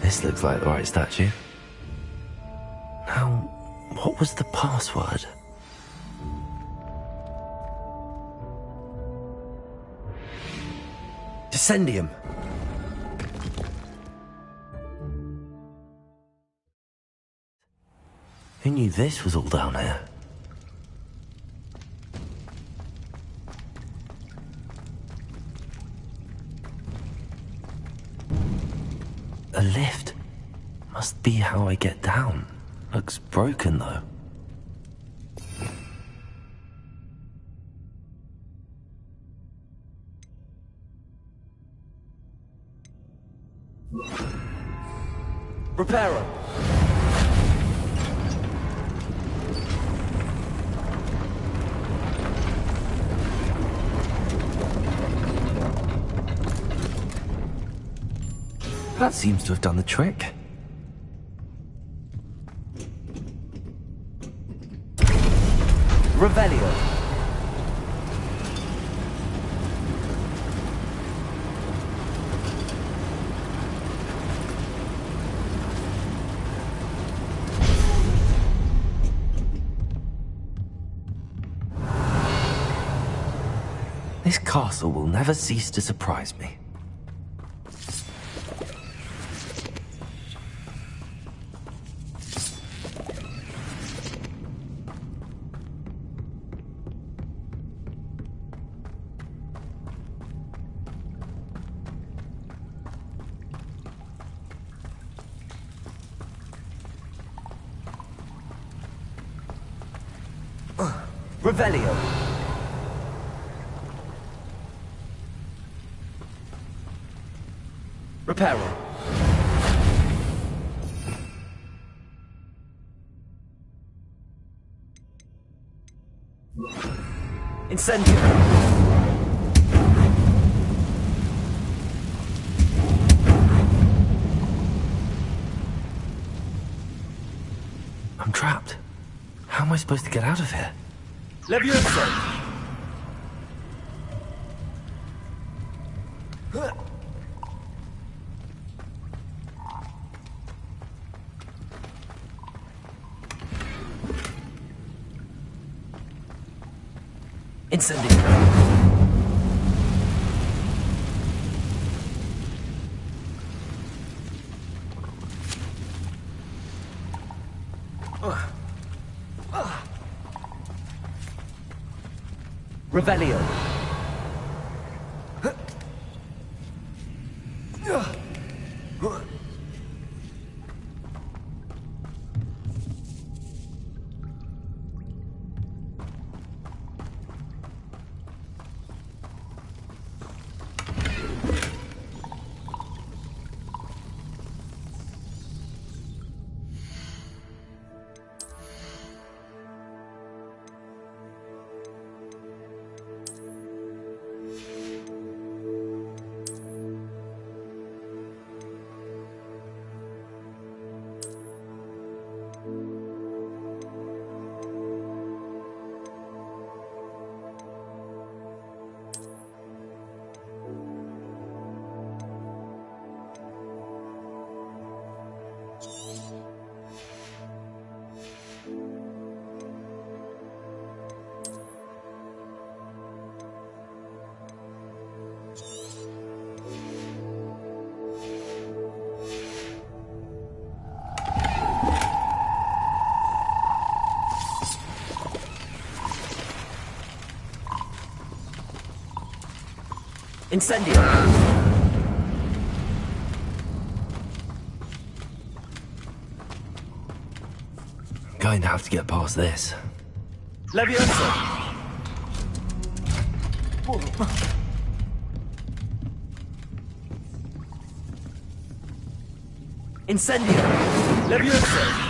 This looks like the right statue. Now, what was the password? Descendium. Who knew this was all down here? A lift. Must be how I get down. Looks broken, though. Reparo. That seems to have done the trick. Revelio. This castle will never cease to surprise me. Revelio. Reparo. Incendio. I'm trapped. How am I supposed to get out of here? Leviosa! Incendio. Revelio. Incendio! Going to have to get past this. Leviosa! Incendio! Leviosa!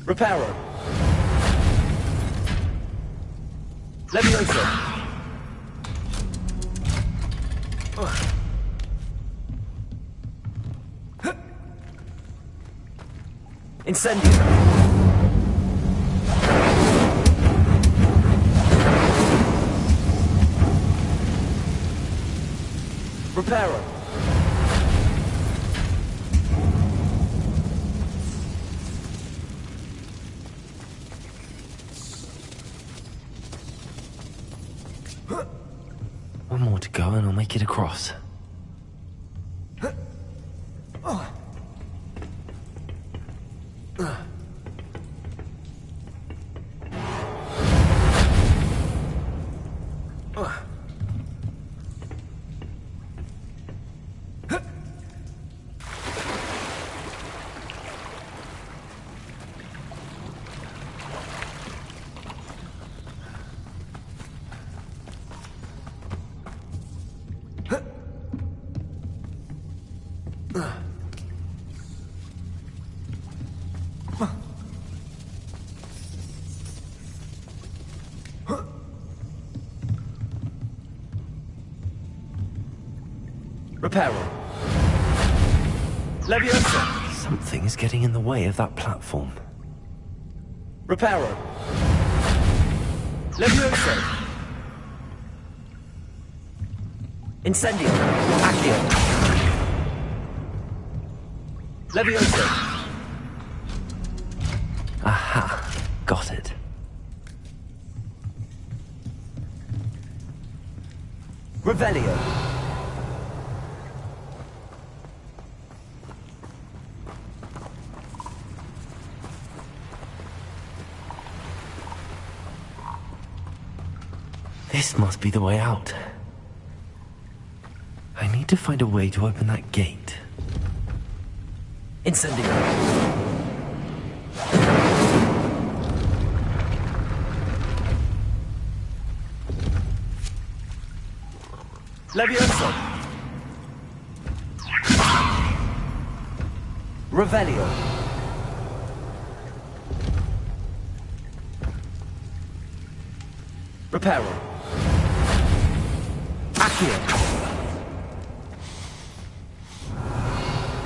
Reparo. Leviosa. Incendio. Reparo. One more to go and I'll make it across. Reparo. Leviosa. Something is getting in the way of that platform. Reparo. Leviosa. Incendio. Accio. Leviosa. Aha. Got it. Revelio. This must be the way out. I need to find a way to open that gate. Incendio. Leviosa. Revelio. Reparo. Accio.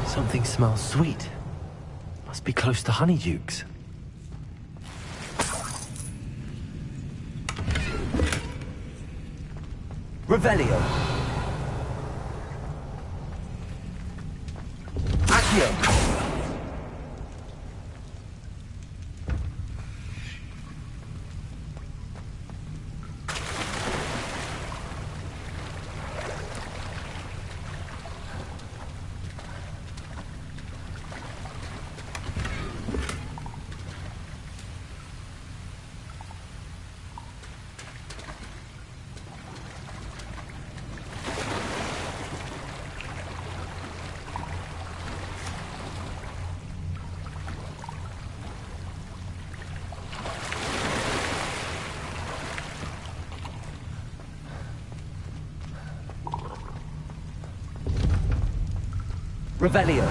Something smells sweet. Must be close to Honeydukes. Revelio. Accio. Revelio.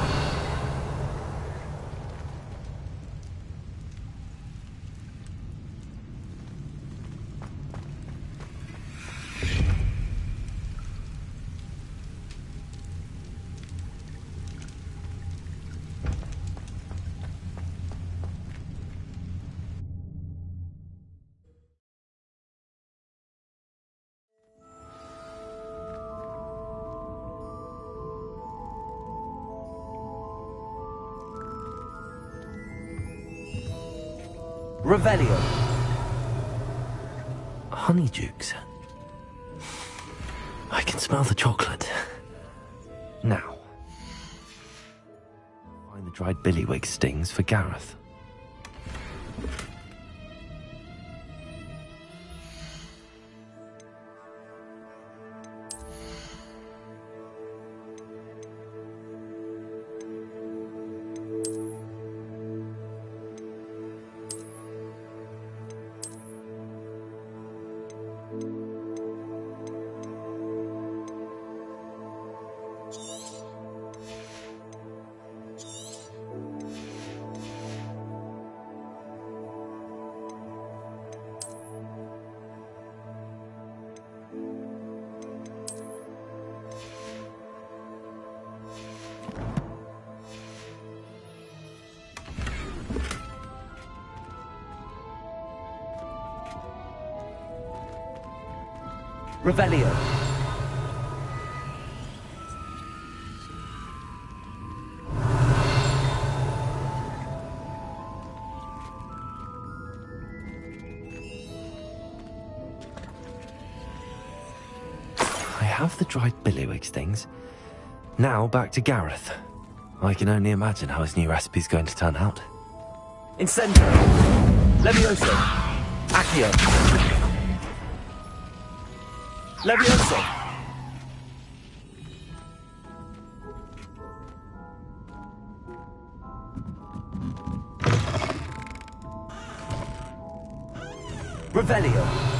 Revelio. Honeydukes. I can smell the chocolate. Now, find the dried billywig stings for Gareth. Revelio. I have the dried billywig stings. Now back to Gareth. I can only imagine how his new recipe's going to turn out. Incendio! Levioso! Accio! Levioso! Revelio!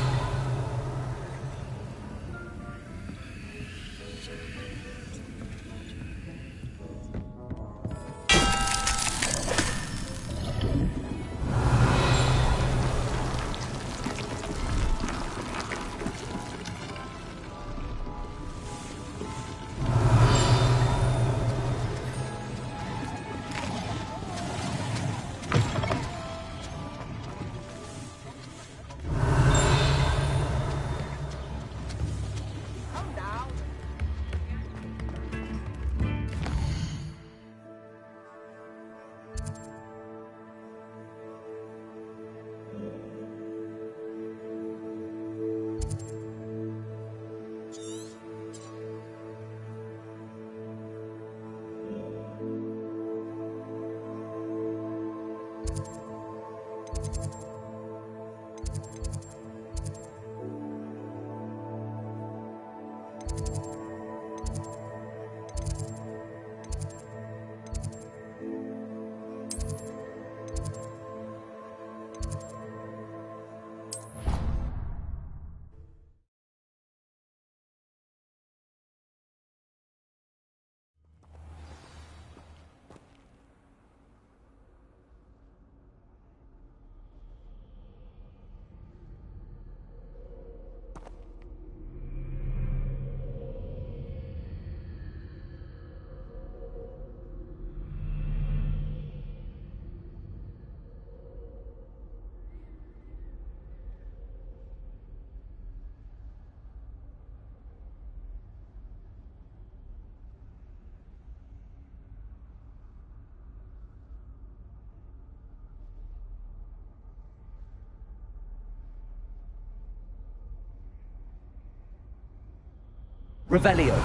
Revelio.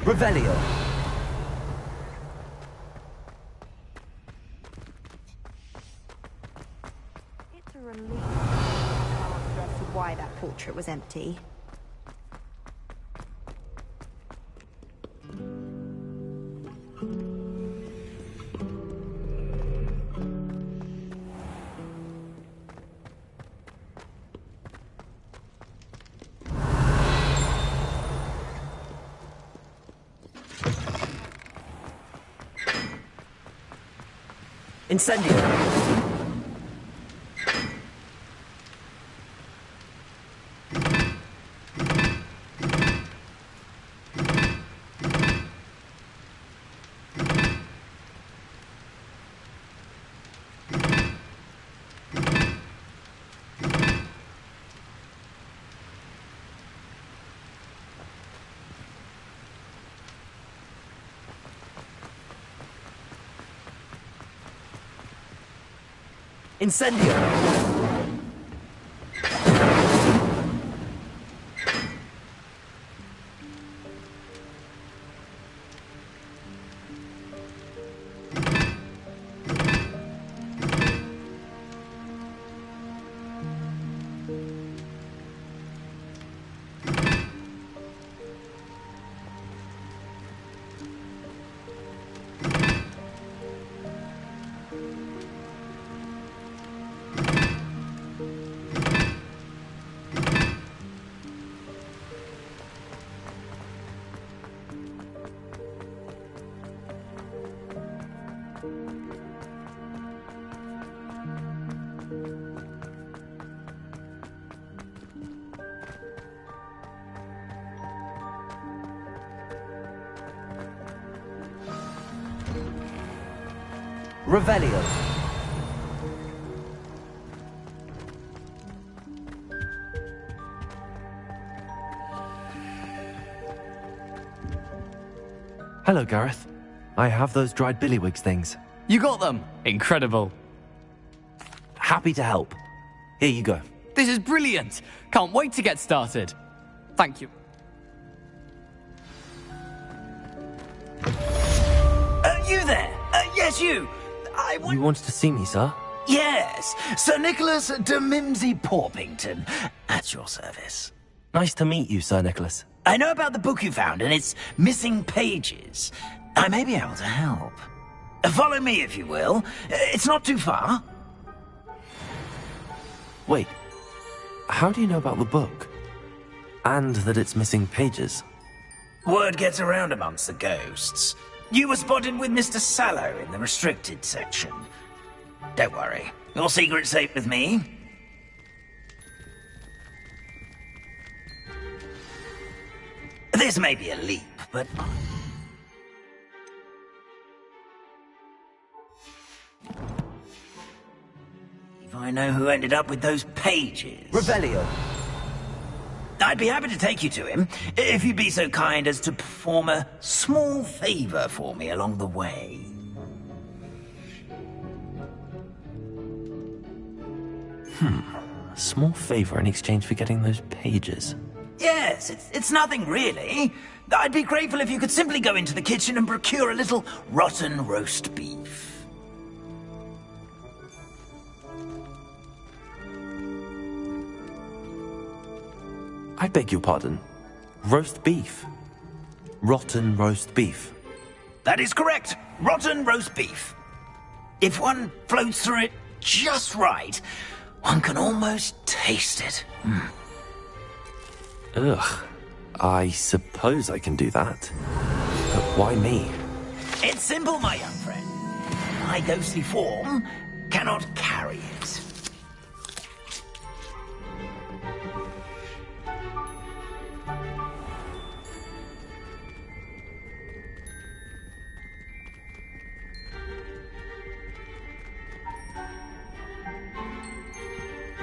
Revelio. It's a relief as to why that portrait was empty. Incendio! Incendio! Revelio. Hello, Gareth. I have those dried billywigs things. You got them! Incredible. Happy to help. Here you go. This is brilliant! Can't wait to get started. Thank you. You there? Yes, you. You wanted to see me, sir? Yes, Sir Nicholas de Mimsy Porpington, at your service. Nice to meet you, Sir Nicholas. I know about the book you found and its missing pages. I may be able to help. Follow me, if you will. It's not too far. Wait, how do you know about the book? And that it's missing pages? Word gets around amongst the ghosts. You were spotted with Mr. Sallow in the restricted section. Don't worry, your secret's safe with me. This may be a leap, but... if I know who ended up with those pages... Revelio. I'd be happy to take you to him, if you'd be so kind as to perform a small favor for me along the way. A small favor in exchange for getting those pages. Yes, it's nothing really. I'd be grateful if you could simply go into the kitchen and procure a little rotten roast beef. I beg your pardon. Roast beef. Rotten roast beef. That is correct. Rotten roast beef. If one floats through it just right, one can almost taste it. Ugh. I suppose I can do that. But why me? It's simple, my young friend. My ghostly form cannot carry it.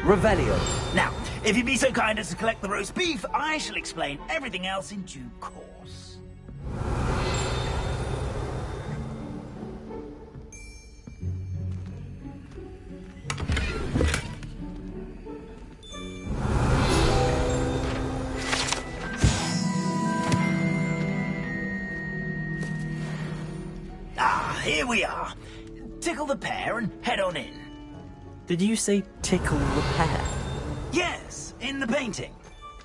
Revelio. Now, if you'd be so kind as to collect the roast beef, I shall explain everything else in due course. Ah, here we are. Tickle the pear and head on in. Did you say tickle the pear? Yes, in the painting.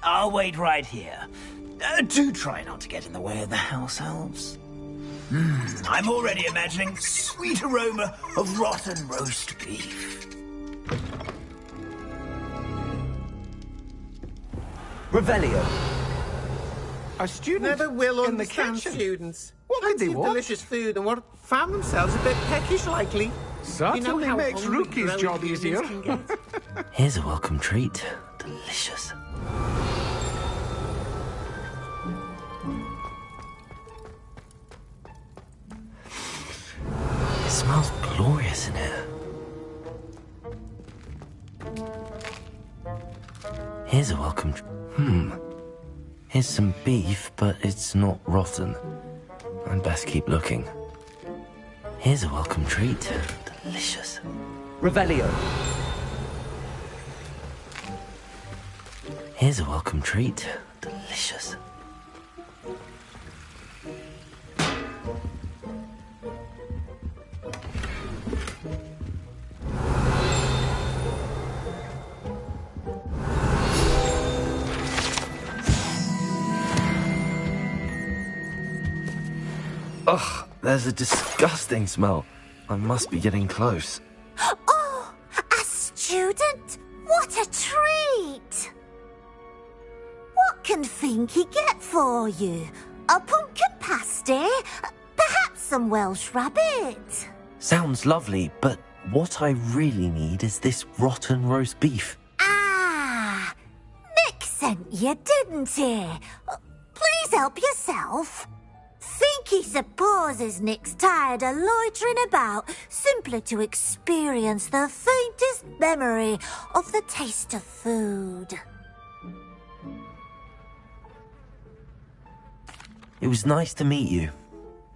I'll wait right here. Do try not to get in the way of the house elves. I'm already imagining sweet aroma of rotten roast beef. Revelio. Our students never will understand students. What could they want? Delicious food and found themselves a bit peckish likely. Certainly makes Rookie's job easier. Here's a welcome treat. Delicious. It smells glorious in here. Here's a welcome... Here's some beef, but it's not rotten. I'd best keep looking. Here's a welcome treat. Delicious. Revelio. Here's a welcome treat. Delicious. Ugh, there's a disgusting smell. I must be getting close. Oh, a student? What a treat! What can Finky get for you? A pumpkin pasty? Perhaps some Welsh rabbit? Sounds lovely, but what I really need is this rotten roast beef. Ah, Nick sent you, didn't he? Please help yourself. Finky supposes Nick's tired of loitering about simply to experience the faintest memory of the taste of food. It was nice to meet you.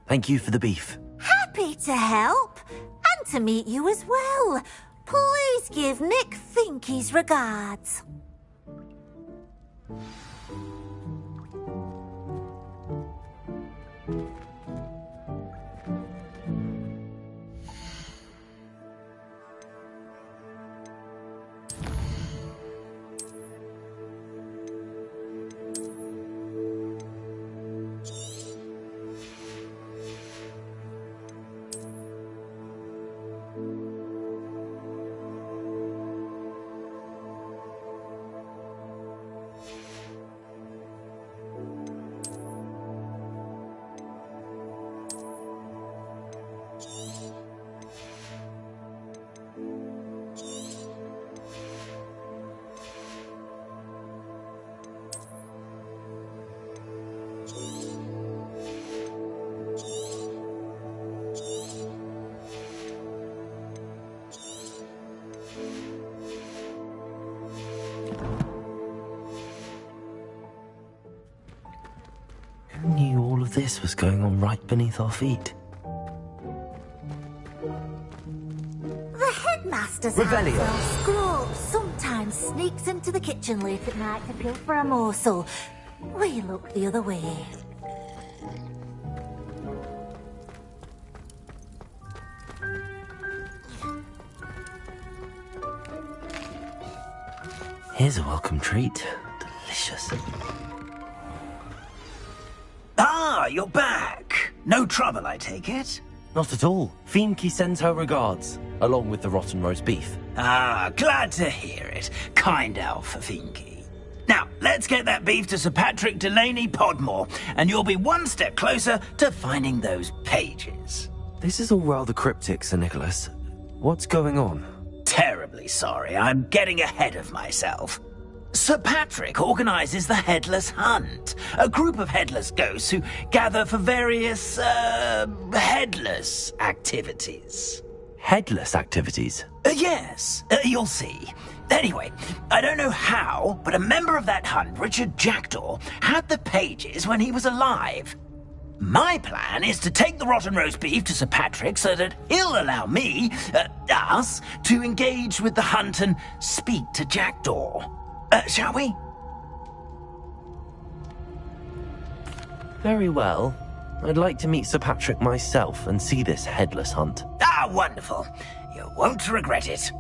Thank you for the beef. Happy to help, and to meet you as well. Please give Nick Finky's regards. Who knew all of this was going on right beneath our feet? The headmaster's Revelio. house, Scrooge, sometimes sneaks into the kitchen late at night to pill for a morsel. We look the other way. Here's a welcome treat. Delicious. Ah, you're back. No trouble, I take it? Not at all. Fienke sends her regards, along with the rotten roast beef. Ah, glad to hear it. Kind elf for Finky. Now, let's get that beef to Sir Patrick Delaney Podmore, and you'll be one step closer to finding those pages. This is all rather cryptic, Sir Nicholas. What's going on? Terribly sorry, I'm getting ahead of myself. Sir Patrick organises the Headless Hunt, a group of headless ghosts who gather for various, headless activities. Headless activities? Yes, you'll see. Anyway, I don't know how, but a member of that hunt, Richard Jackdaw, had the pages when he was alive. My plan is to take the rotten roast beef to Sir Patrick so that he'll allow me, us, to engage with the hunt and speak to Jackdaw. Shall we? Very well. I'd like to meet Sir Patrick myself and see this headless hunt. Ah, wonderful. You won't regret it.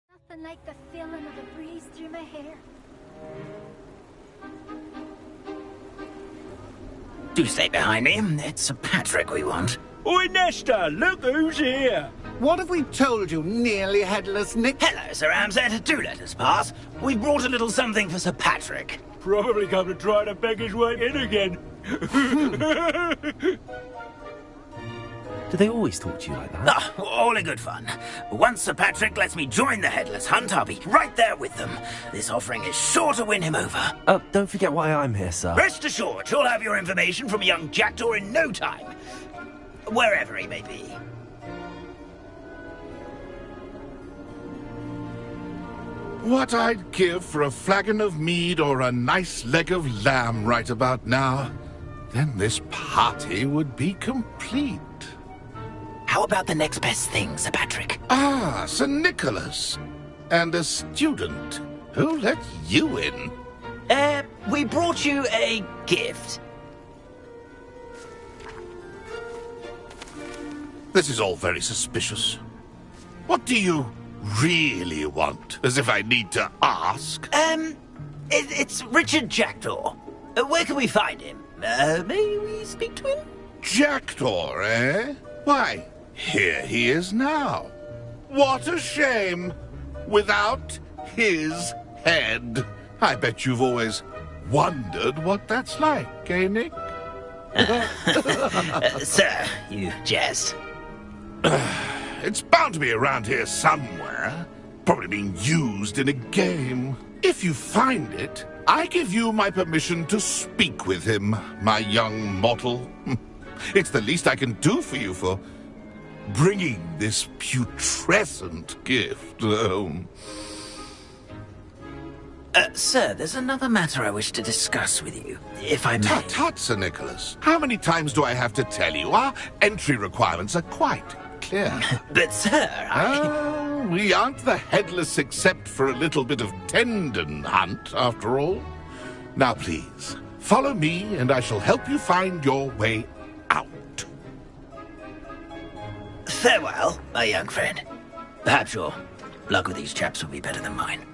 Nothing like the feeling of a breeze through my hair. Do stay behind me. It's Sir Patrick we want. Oi, Nesta, look who's here. What have we told you, nearly headless Nick? Hello, Sir Amset. Do let us pass. We've brought a little something for Sir Patrick. Probably come to try to beg his way in again. Do they always talk to you like that? Ah, all in good fun. Once Sir Patrick lets me join the Headless Hunt, I'll be right there with them. This offering is sure to win him over. Don't forget why I'm here, sir. Rest assured, you'll have your information from a young jackdaw in no time. Wherever he may be. What I'd give for a flagon of mead or a nice leg of lamb right about now. Then this party would be complete. How about the next best thing, Sir Patrick? Ah, Sir Nicholas. And a student. Who let you in? We brought you a gift. This is all very suspicious. What do you really want? As if I need to ask. It's Richard Jackdaw. Where can we find him? May we speak to him? Jackdaw, eh? Why, here he is now. What a shame. Without his head. I bet you've always wondered what that's like, eh, Nick? Sir, you jest. It's bound to be around here somewhere. Probably being used in a game. If you find it, I give you my permission to speak with him, my young mortal. It's the least I can do for you for bringing this putrescent gift home. Sir, there's another matter I wish to discuss with you, if I may. Tut, tut, Sir Nicholas. How many times do I have to tell you? Our entry requirements are quite clear. But, sir, we aren't the Headless except for a little bit of tendon hunt, after all. Now, please, follow me, and I shall help you find your way out. Farewell, my young friend. Perhaps your luck with these chaps will be better than mine.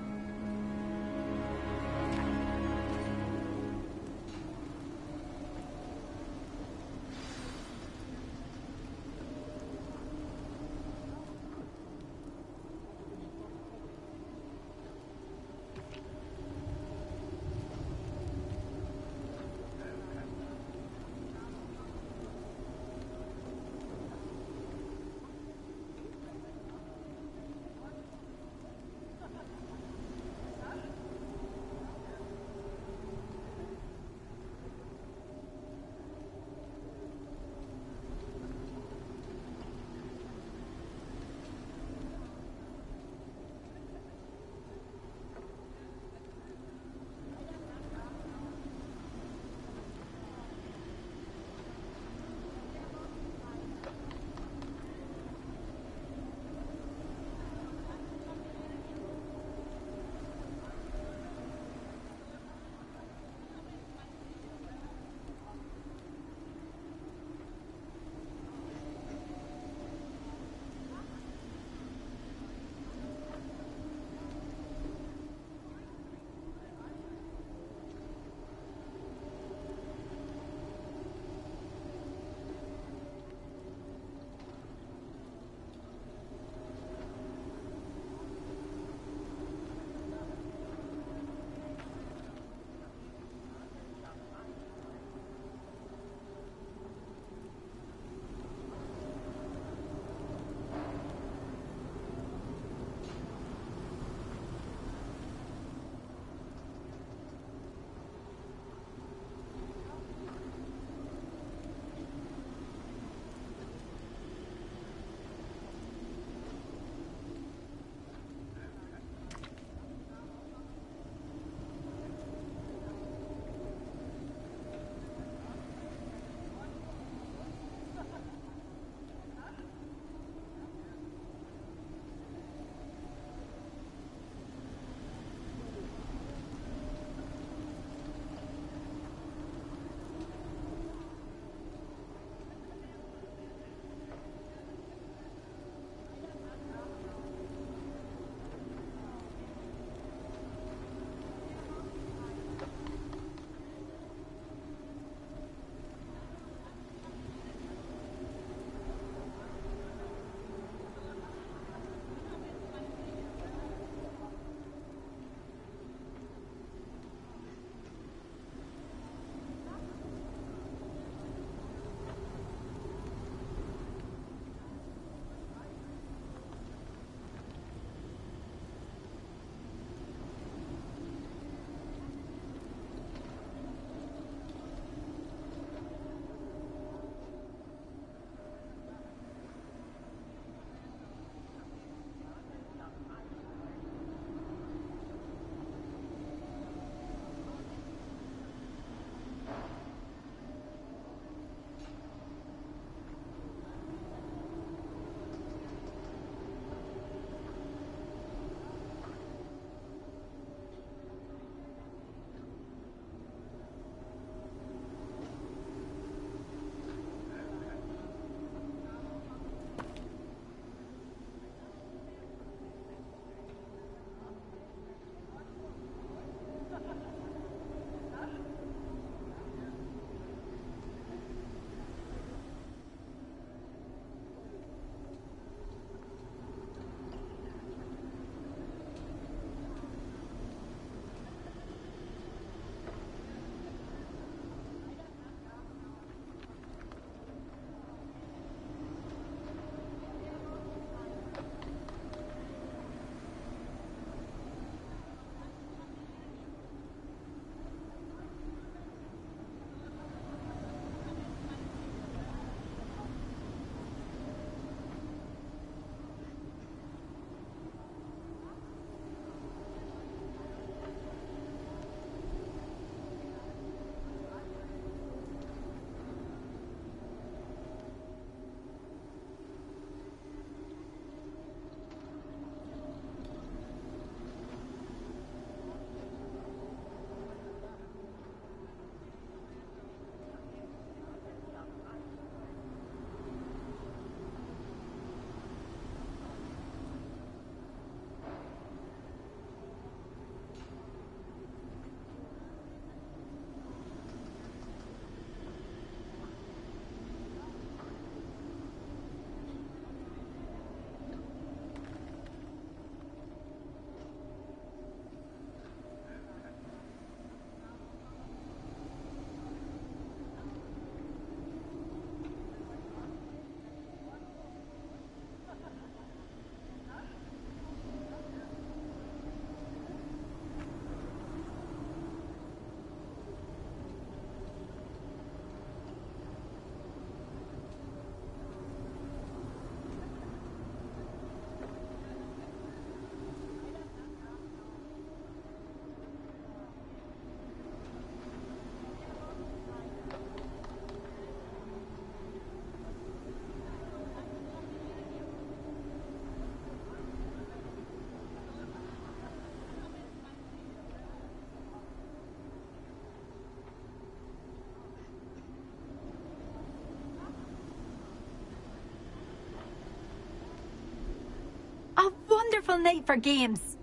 wonderful night for games.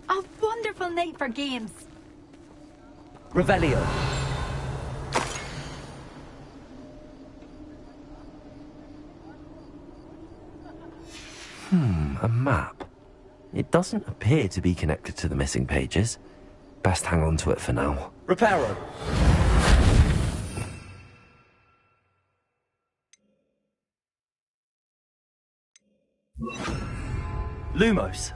A wonderful night for games. Revelio. A map. It doesn't appear to be connected to the missing pages. Best hang on to it for now. Reparo. Lumos.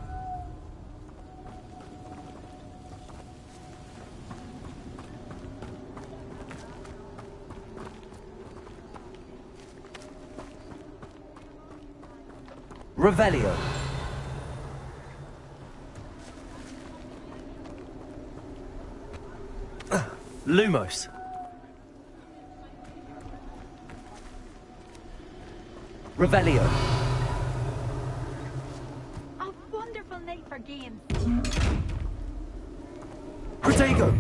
Revelio. Lumos. Revelio. A wonderful night for games. Protego.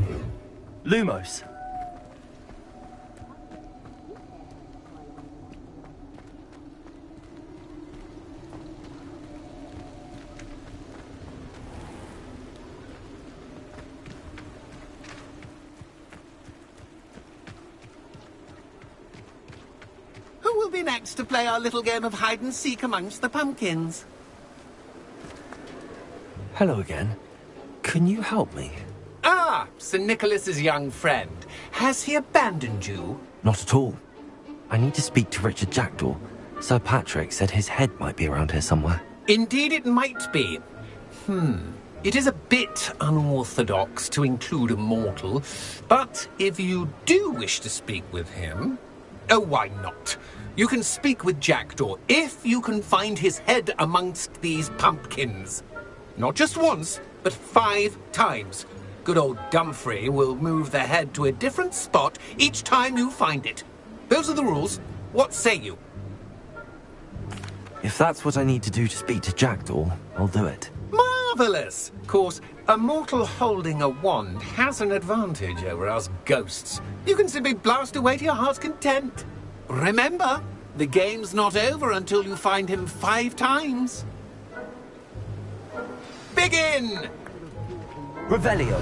Lumos. Who will be next to play our little game of hide-and-seek amongst the pumpkins? Hello again. Can you help me? Ah, Sir Nicholas's young friend. Has he abandoned you? Not at all. I need to speak to Richard Jackdaw. Sir Patrick said his head might be around here somewhere. Indeed it might be. It is a bit unorthodox to include a mortal, but if you do wish to speak with him... Oh, why not? You can speak with Jackdaw if you can find his head amongst these pumpkins. Not just once, but 5 times. Good old Dumfrey will move the head to a different spot each time you find it. Those are the rules. What say you? If that's what I need to do to speak to Jackdaw, I'll do it. Marvellous! Of course, a mortal holding a wand has an advantage over us ghosts. You can simply blast away to your heart's content. Remember, the game's not over until you find him 5 times. Begin! Revelio.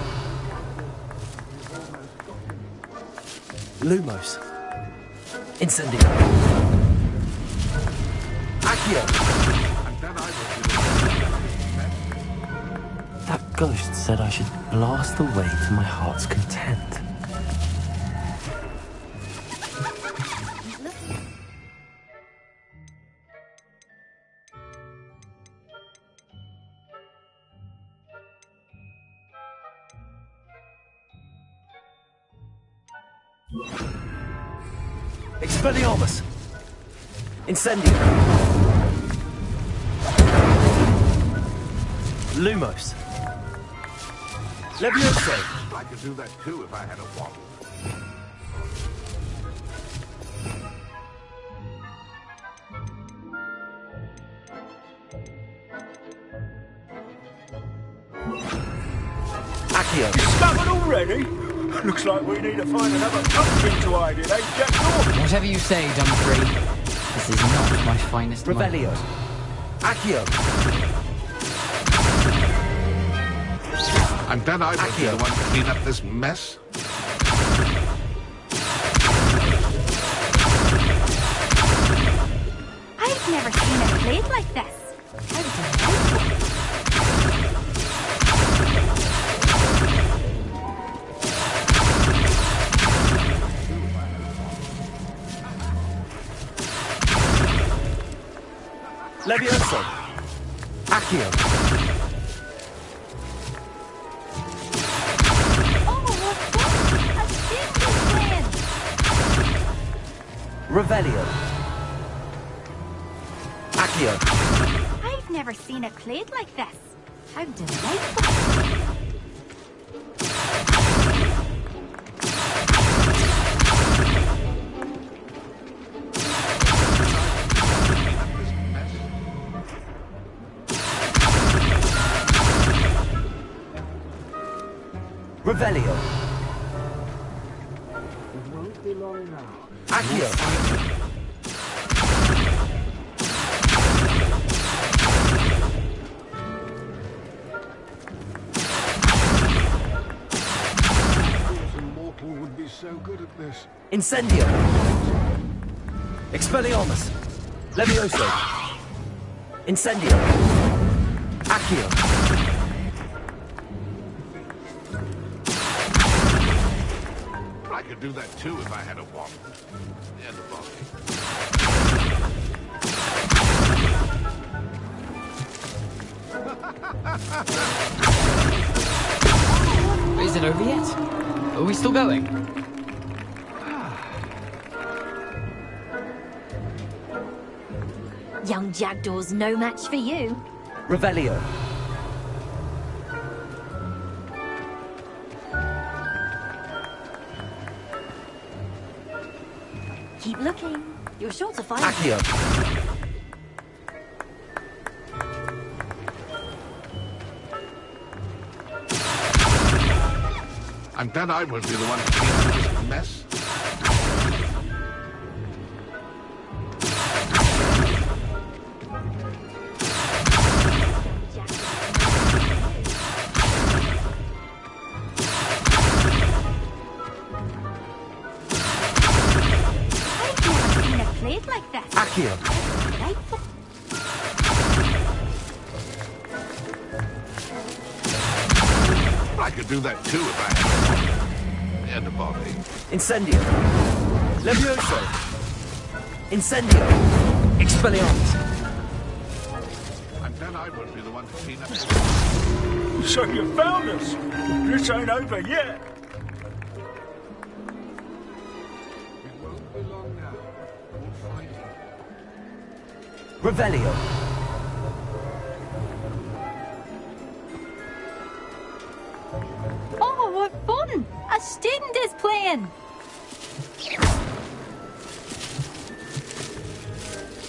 Lumos. Incendio. Accio! And then I will That ghost said I should blast away to my heart's content. Expelliarmus! Incendio! Lumos! Levioso! I could do that too if I had a wand. Accio! Discovered already? Looks like we need to find another pumpkin to hide in, eh, Jackdaw? Whatever you say, Dumfrey. This is not my finest Revelio! Accio! And then I will be Accio. the one to clean up this mess. I've never seen it played like this. How delightful. Levioso! Accio! Revelio! Accio! I've never seen it played like this. How delightful. Revelio! It won't be long now. Accio! A mortal would be so good at this. Incendio! Expelliarmus! Levioso! Incendio! Accio! I could do that too if I had a wand. And a body. Is it over yet? Are we still going? Young Jackdaw's no match for you. Revelio! Keep looking. You're sure to find Accio! And then I will be the one to clean up this mess. played like that. Accio! Delightful. I could do that too if I had a wand. And a body. Incendio! Levioso! Incendio! Expelliarmus! And then I will be the one to clean up. So you found us! This ain't over yet! It won't be long now. We'll find him. Revelio! Oh, what fun! A student is playing.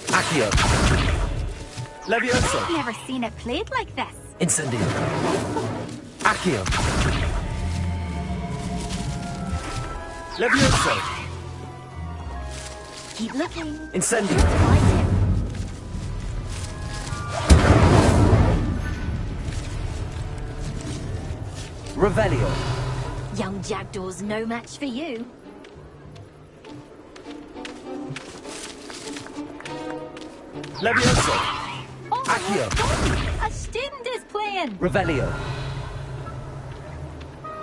Accio! Levioso! I've never seen it played like this. Incendio! Accio! Levioso! Keep looking. Incendio! Find him. Revelio! Young Jackdaw's no match for you. Levioso! Accio! A student is playing! Revelio!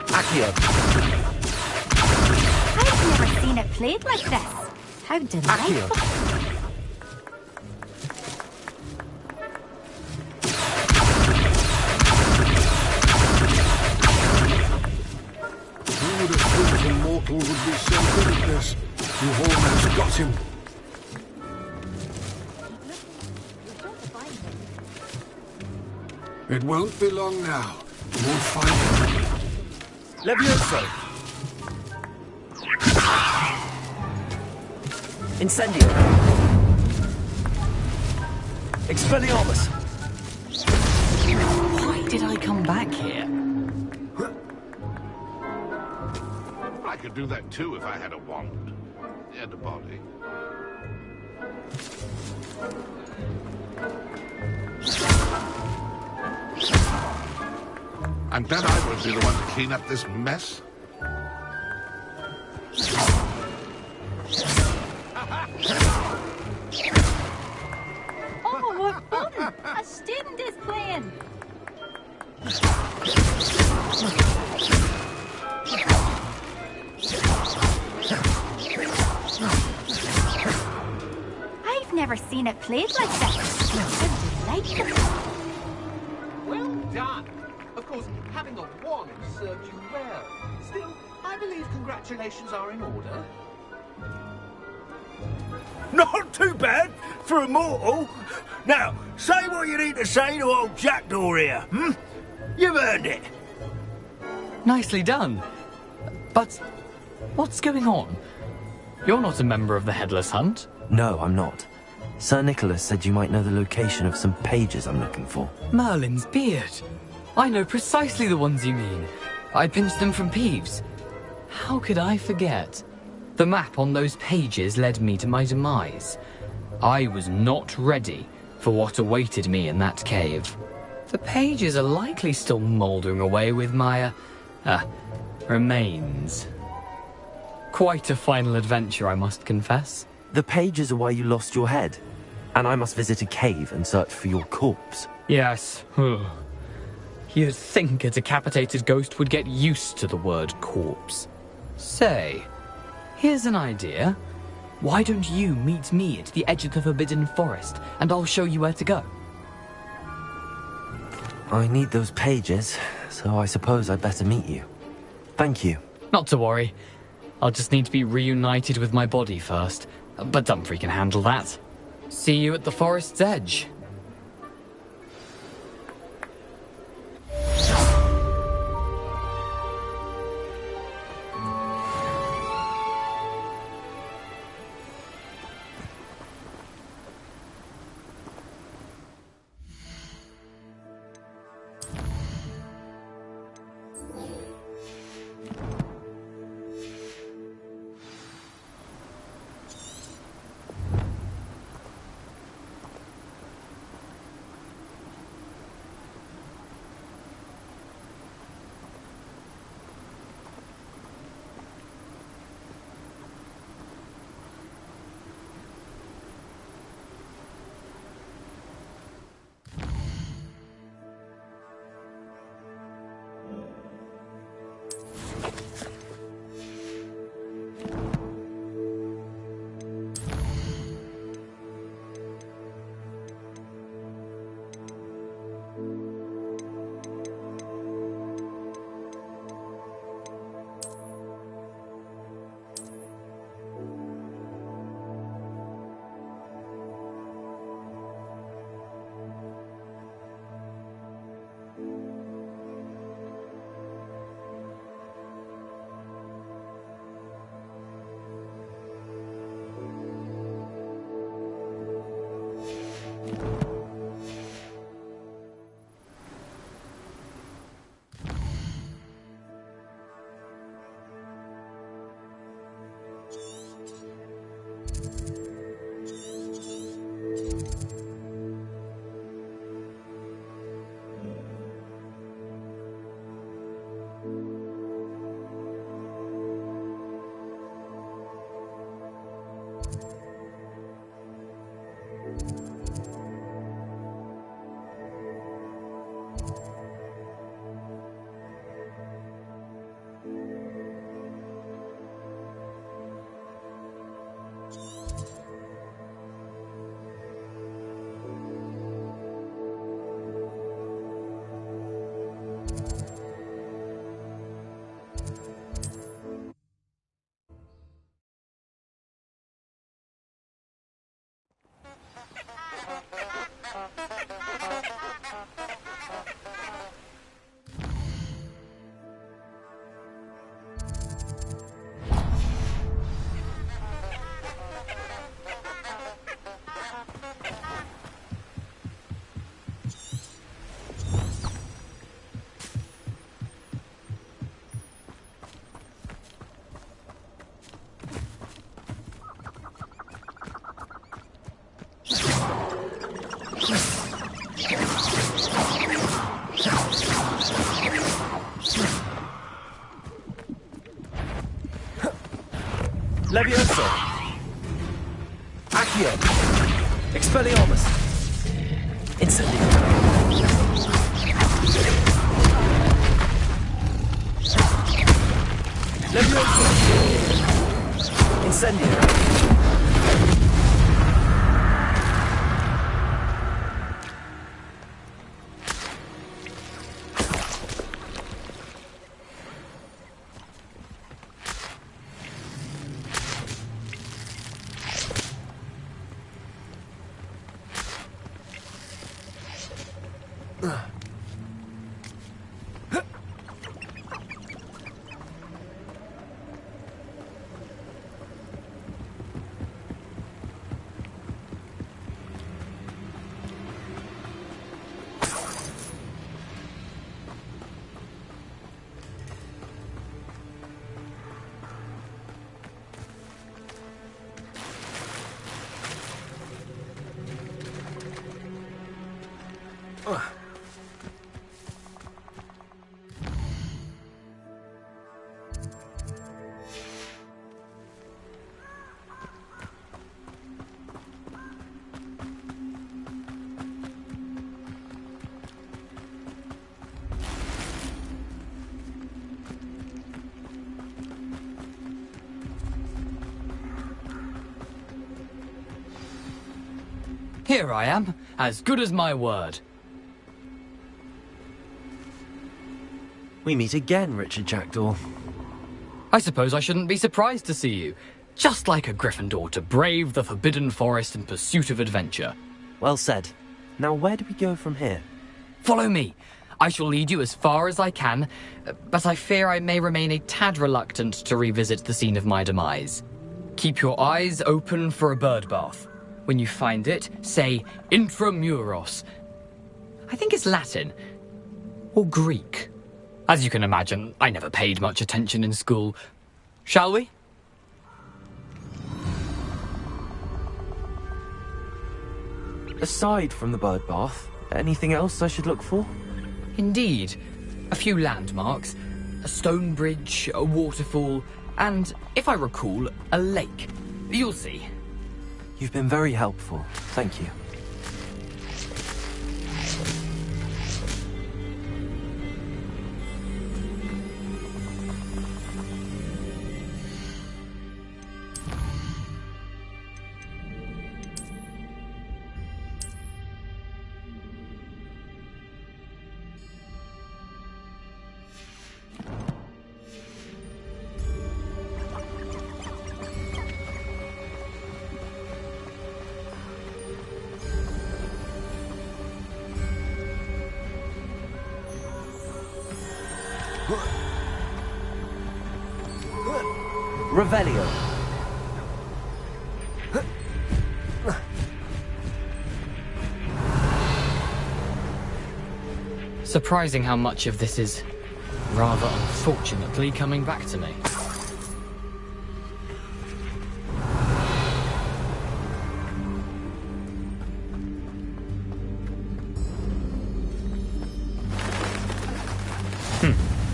Accio! I've never seen it played like this. How delightful. Who would have thought a mortal would be so good at this? You've almost got him. It won't be long now. You won't find him. Levioso! Incendio! Expelliarmus! Why did I come back here? I could do that too if I had a wand and a body. And then I won't be the one to clean up this mess. Oh, what fun! A student is playing! I've never seen it played like this. How delightful. Well done. Of course, having a wand served you well. Still, I believe congratulations are in order. Not too bad for a mortal. Now, say what you need to say to old Jackdaw here, hmm? You've earned it. Nicely done. But what's going on? You're not a member of the Headless Hunt. No, I'm not. Sir Nicholas said you might know the location of some pages I'm looking for. Merlin's beard. I know precisely the ones you mean. I pinched them from Peeves. How could I forget? The map on those pages led me to my demise. I was not ready for what awaited me in that cave. The pages are likely still mouldering away with my, remains. Quite a final adventure, I must confess. The pages are why you lost your head, and I must visit a cave and search for your corpse. Yes. You'd think a decapitated ghost would get used to the word corpse. Say, here's an idea. Why don't you meet me at the edge of the Forbidden Forest, and I'll show you where to go? I need those pages, so I suppose I'd better meet you. Thank you. Not to worry. I'll just need to be reunited with my body first. But Dumfries can handle that. See you at the forest's edge. Levioso! Accio! Expelliarmus! Incendio! Levioso! Incendio! Here I am, as good as my word. We meet again, Richard Jackdaw. I suppose I shouldn't be surprised to see you. Just like a Gryffindor to brave the Forbidden Forest in pursuit of adventure. Well said. Now where do we go from here? Follow me. I shall lead you as far as I can, but I fear I may remain a tad reluctant to revisit the scene of my demise. Keep your eyes open for a bird bath. When you find it, say Intramuros. I think it's Latin. Or Greek. As you can imagine, I never paid much attention in school. Shall we? Aside from the bird bath, anything else I should look for? Indeed. A few landmarks. A stone bridge, a waterfall, and, if I recall, a lake. You'll see. You've been very helpful. Thank you. Revelio. Surprising how much of this is, rather unfortunately, coming back to me.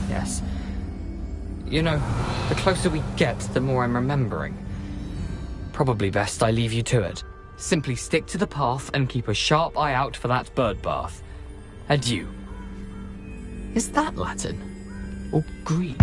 Yes. You know, the closer we get, the more I'm remembering. Probably best I leave you to it. Simply stick to the path and keep a sharp eye out for that bird bath. Adieu. Is that Latin? Or Greek?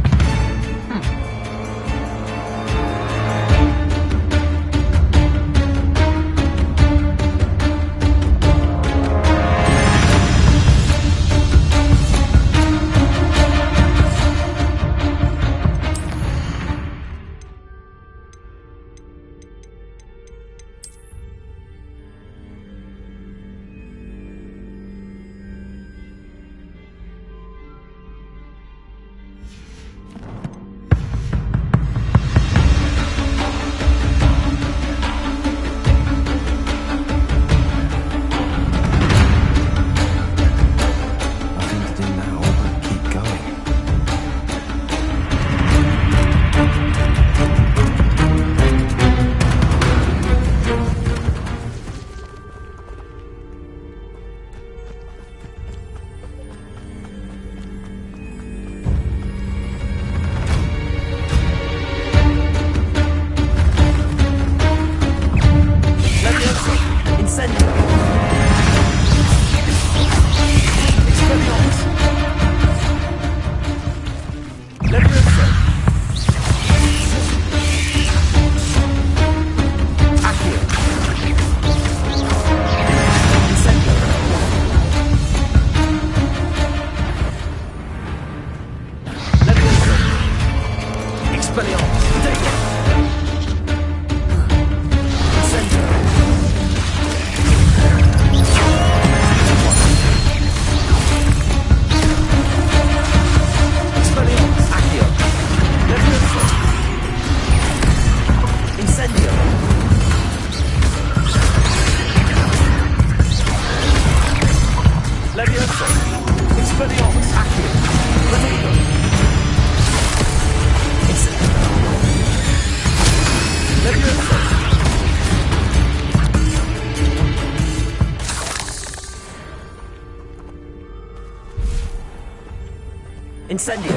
Incendio!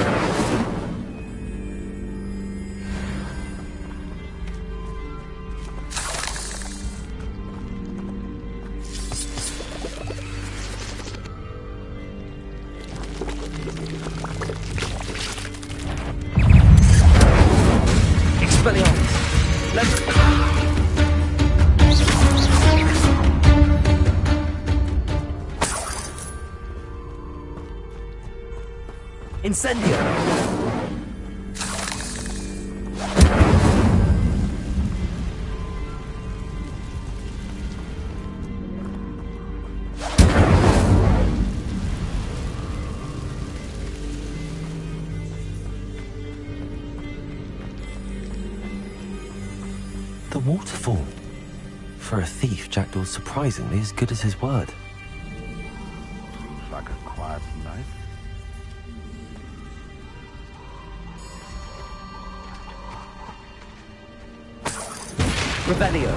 Expelliarmus! Let's... Incendio! The waterfall. For a thief, Jackdaw's surprisingly as good as his word. Looks like a quiet night. Revelio.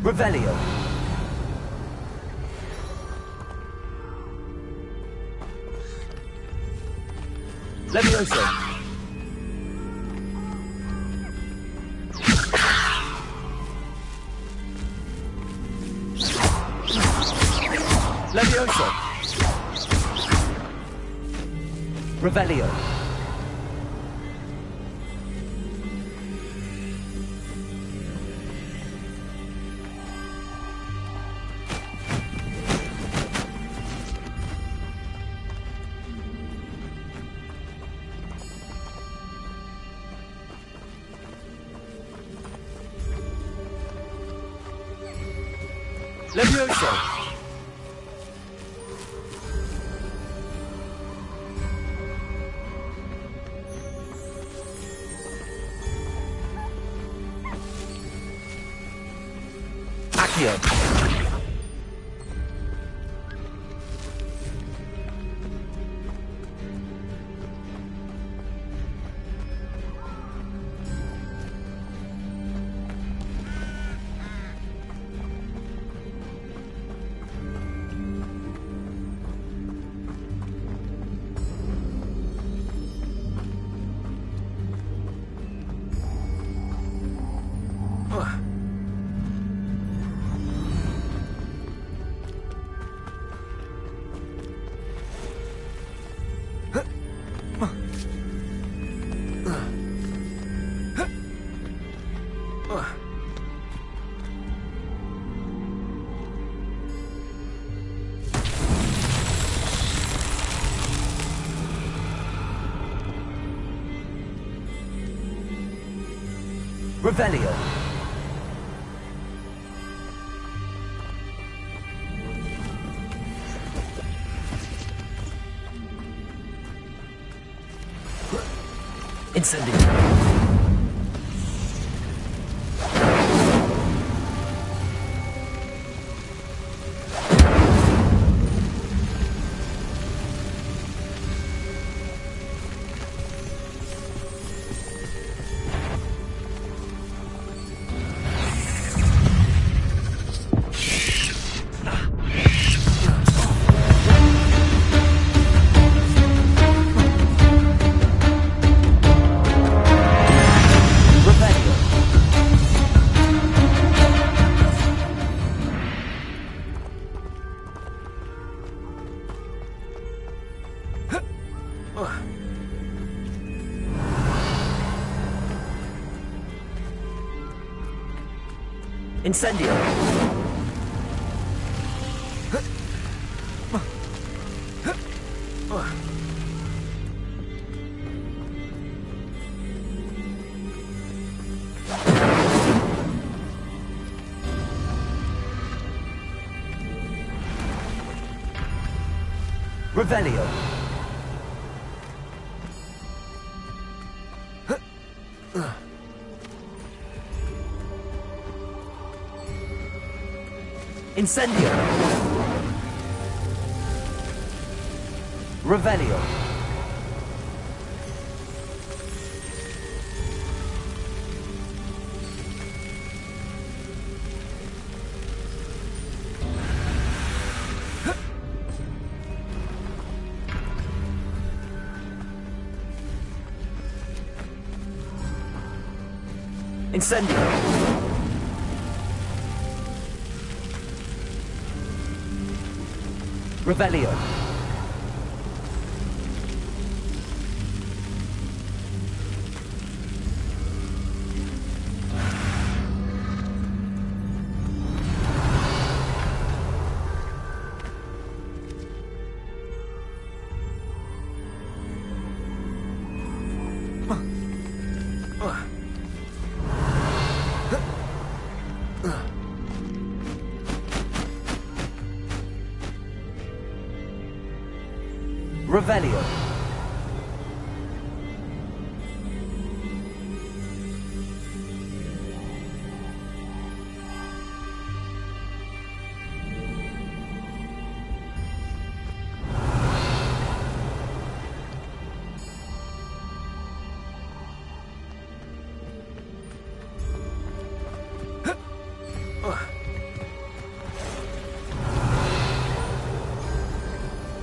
Revelio. Levioso. Levioso. Revelio. Levioso. Accio. Revelio. Incendio. Incendio. Revelio. Incendio. Revelio. Incendio. Revelio. Revelio.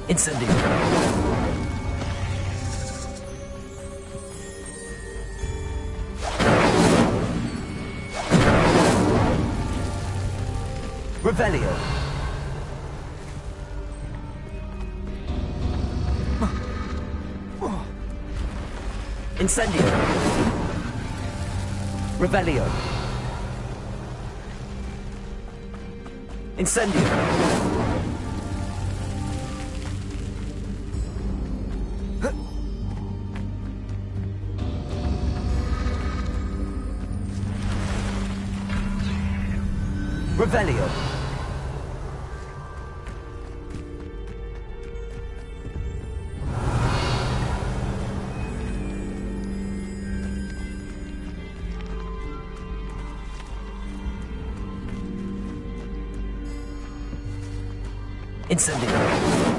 Incendio. Revelio. Incendio. Revelio. Incendio. Revelio. Incendio.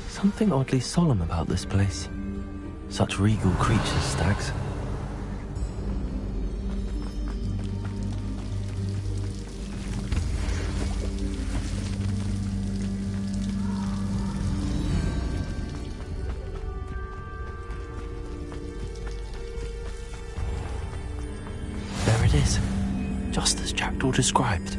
Something oddly solemn about this place. Such regal creatures, stags. There it is, just as Jackdaw described.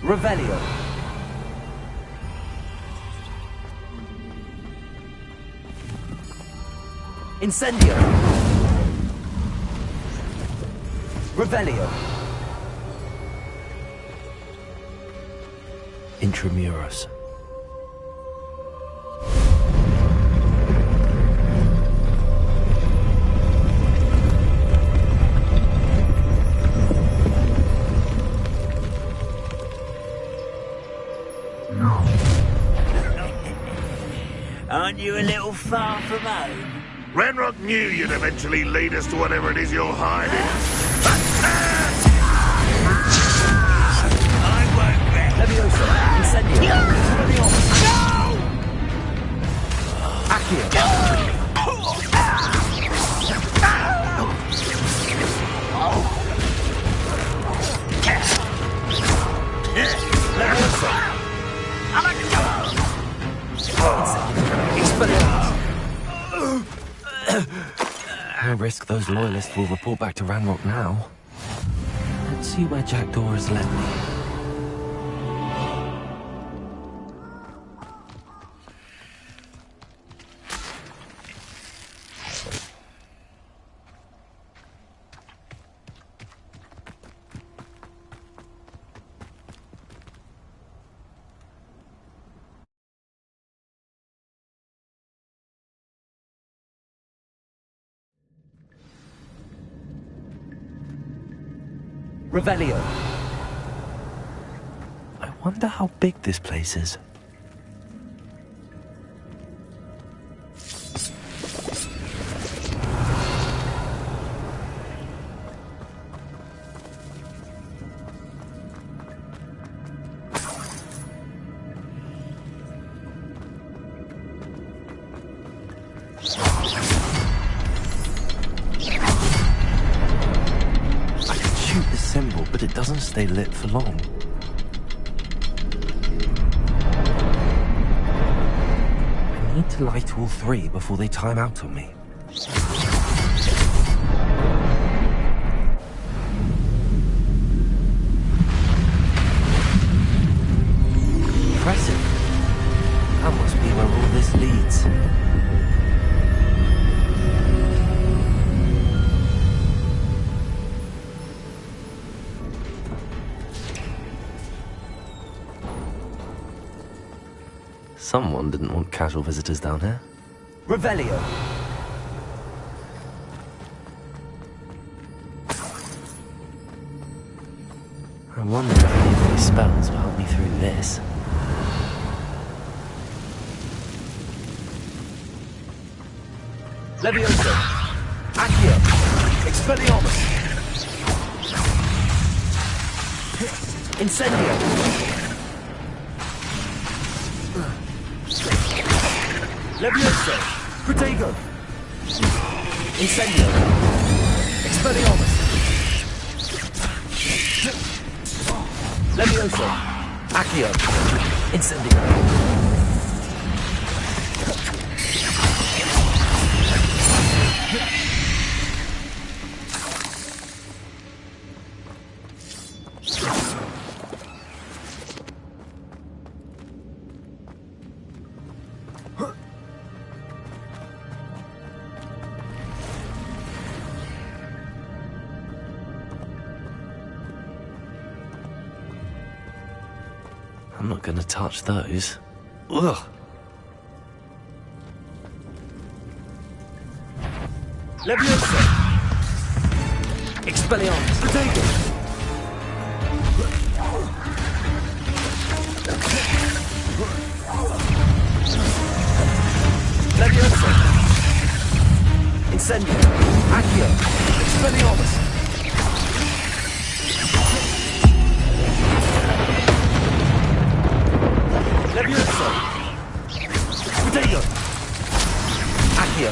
Revelio. Incendio. Revelio. Intramuros. Aren't you a little far from home? Ranrock knew you'd eventually lead us to whatever it is you're hiding. I won't rest. Leviosa, incendio. No risk those loyalists will report back to Ranrock now. Let's see where Jackdaw has led me. Revelio. I wonder how big this place is. But it doesn't stay lit for long. I need to light all three before they time out on me. Impressive. That must be where all this leads. Someone didn't want casual visitors down here. Revelio. I wonder if any of these spells will help me through this. Levioso. Accio. Expelliarmus. Incendio. Levioso! Protego! Incendio! Expelliarmus! Levioso! Accio! Incendio! I'm not going to touch those. Ugh. Leviosa! Expelliarmus! Protego! Leviosa! Incendio! Accio! Expelliarmus! Levioso! Protego! Accio!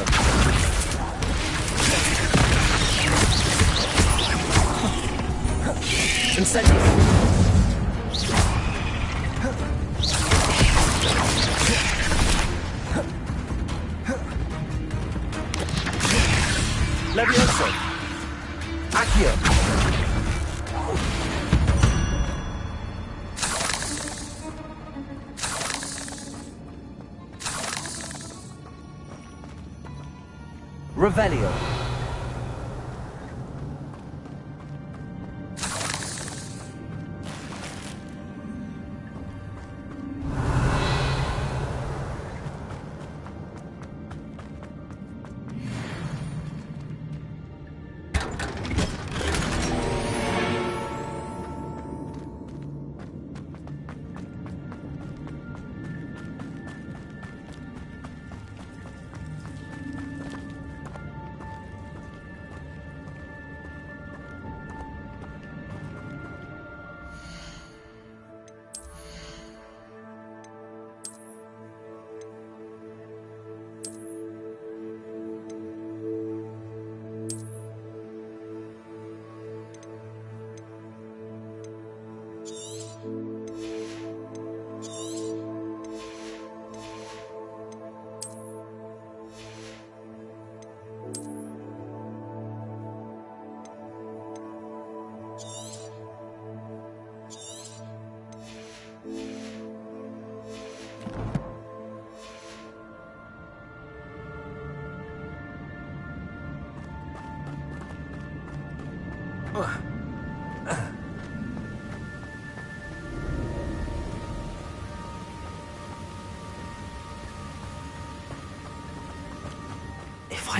Incendio! Levioso! Accio! Revelio.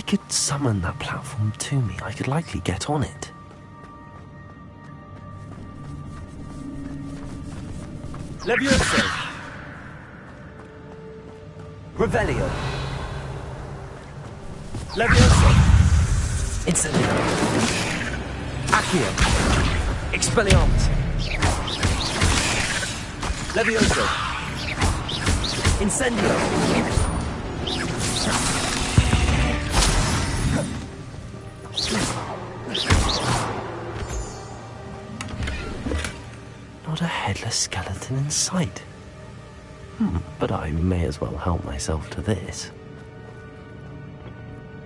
could summon that platform to me, I could likely get on it. Levioso! Revelio! Levioso! Incendio! Accio! Expelliarmus! Levioso! Incendio! Not a headless skeleton in sight. But I may as well help myself to this.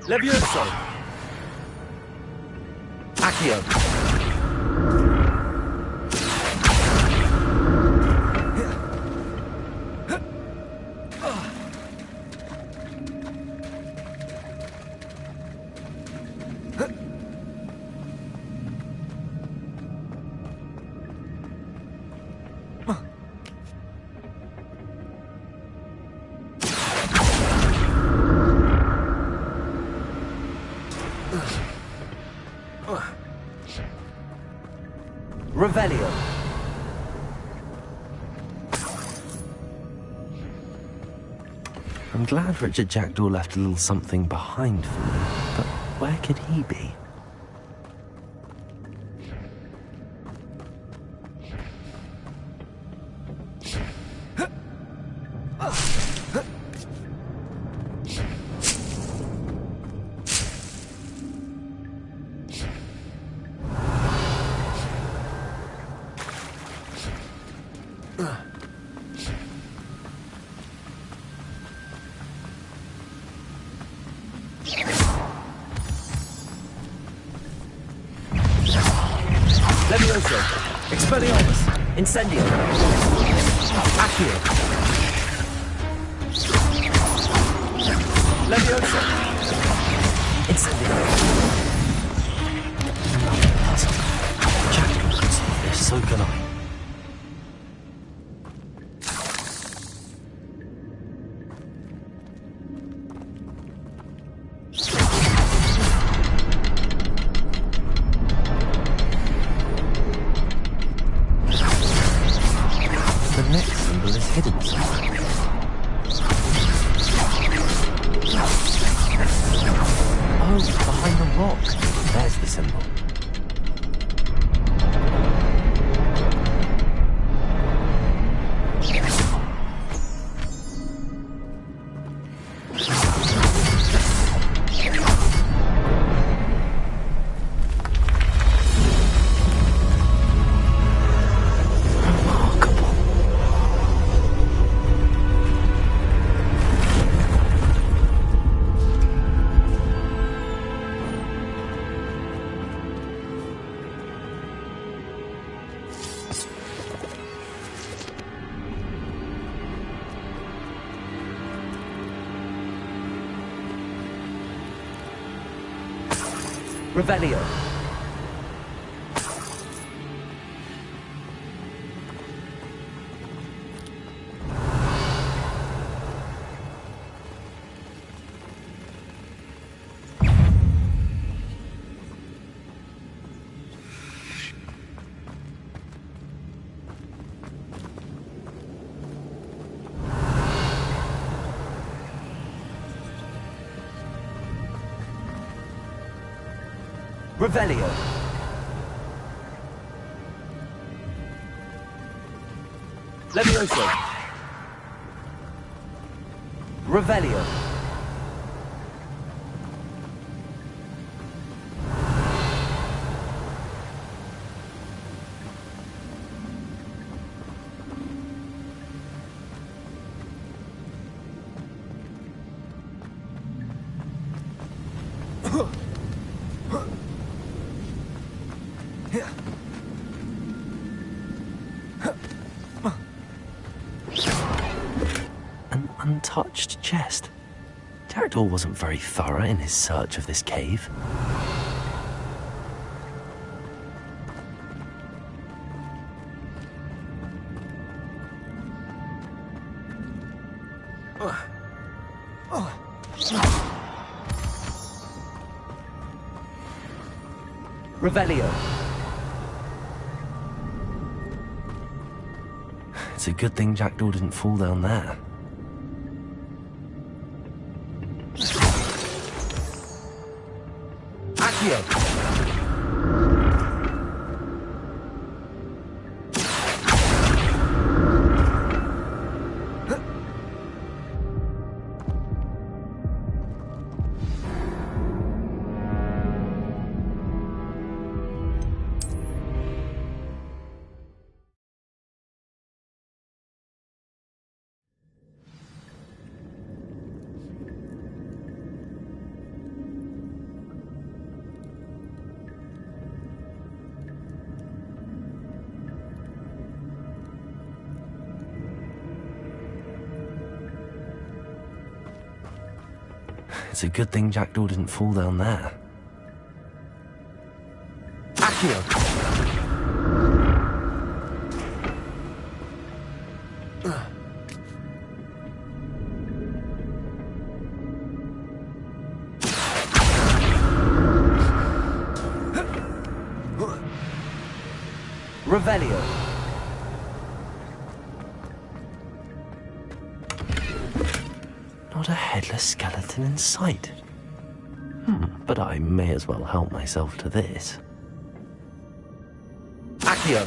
Levioso! Accio! Revelio. I'm glad Richard Jackdaw left a little something behind for me, but where could he be? Levioso! Expelliarmus! Incendio! Accio! Levioso! Incendio! Jackdaw can solve this, so can I. The next symbol is hidden somewhere. Oh, behind the rock. There's the symbol. Revelio. Revelio. Levioso. Revelio. An untouched chest. Jackdaw wasn't very thorough in his search of this cave. Revelio. It's a good thing Jackdaw didn't fall down there. Accio. It's a good thing Jackdaw didn't fall down there. Accio! Revelio. Not a headless skeleton in sight. But I may as well help myself to this. Accio!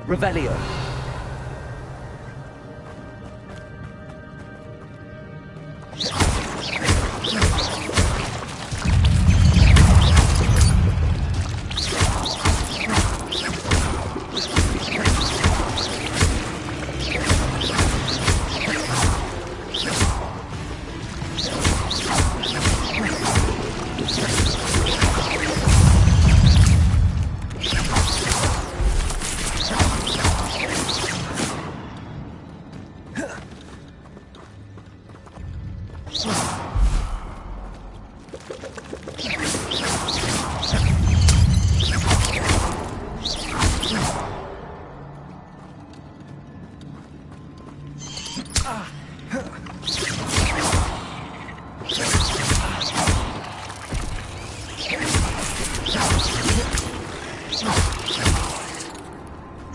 Revelio.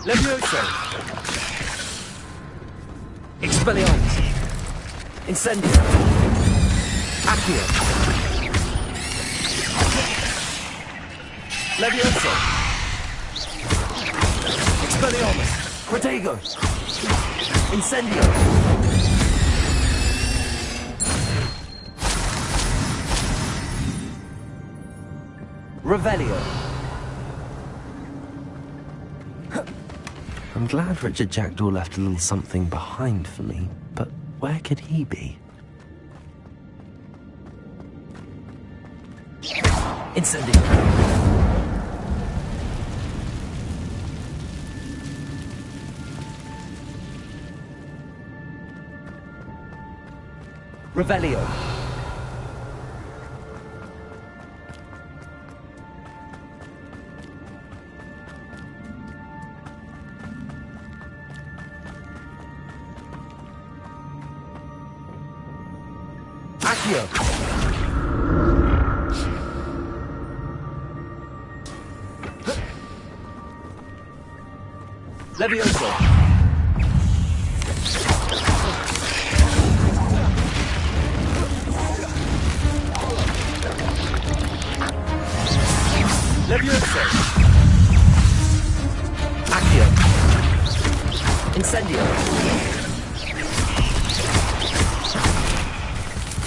Levioso. Expelliarmus. Incendio. Accio. Levioso. Expelliarmus. Protego. Incendio. Revelio. I'm glad Richard Jackdaw left a little something behind for me, but where could he be? Incendio. Revelio. Accio. Levioso. Levioso. Accio. Incendio.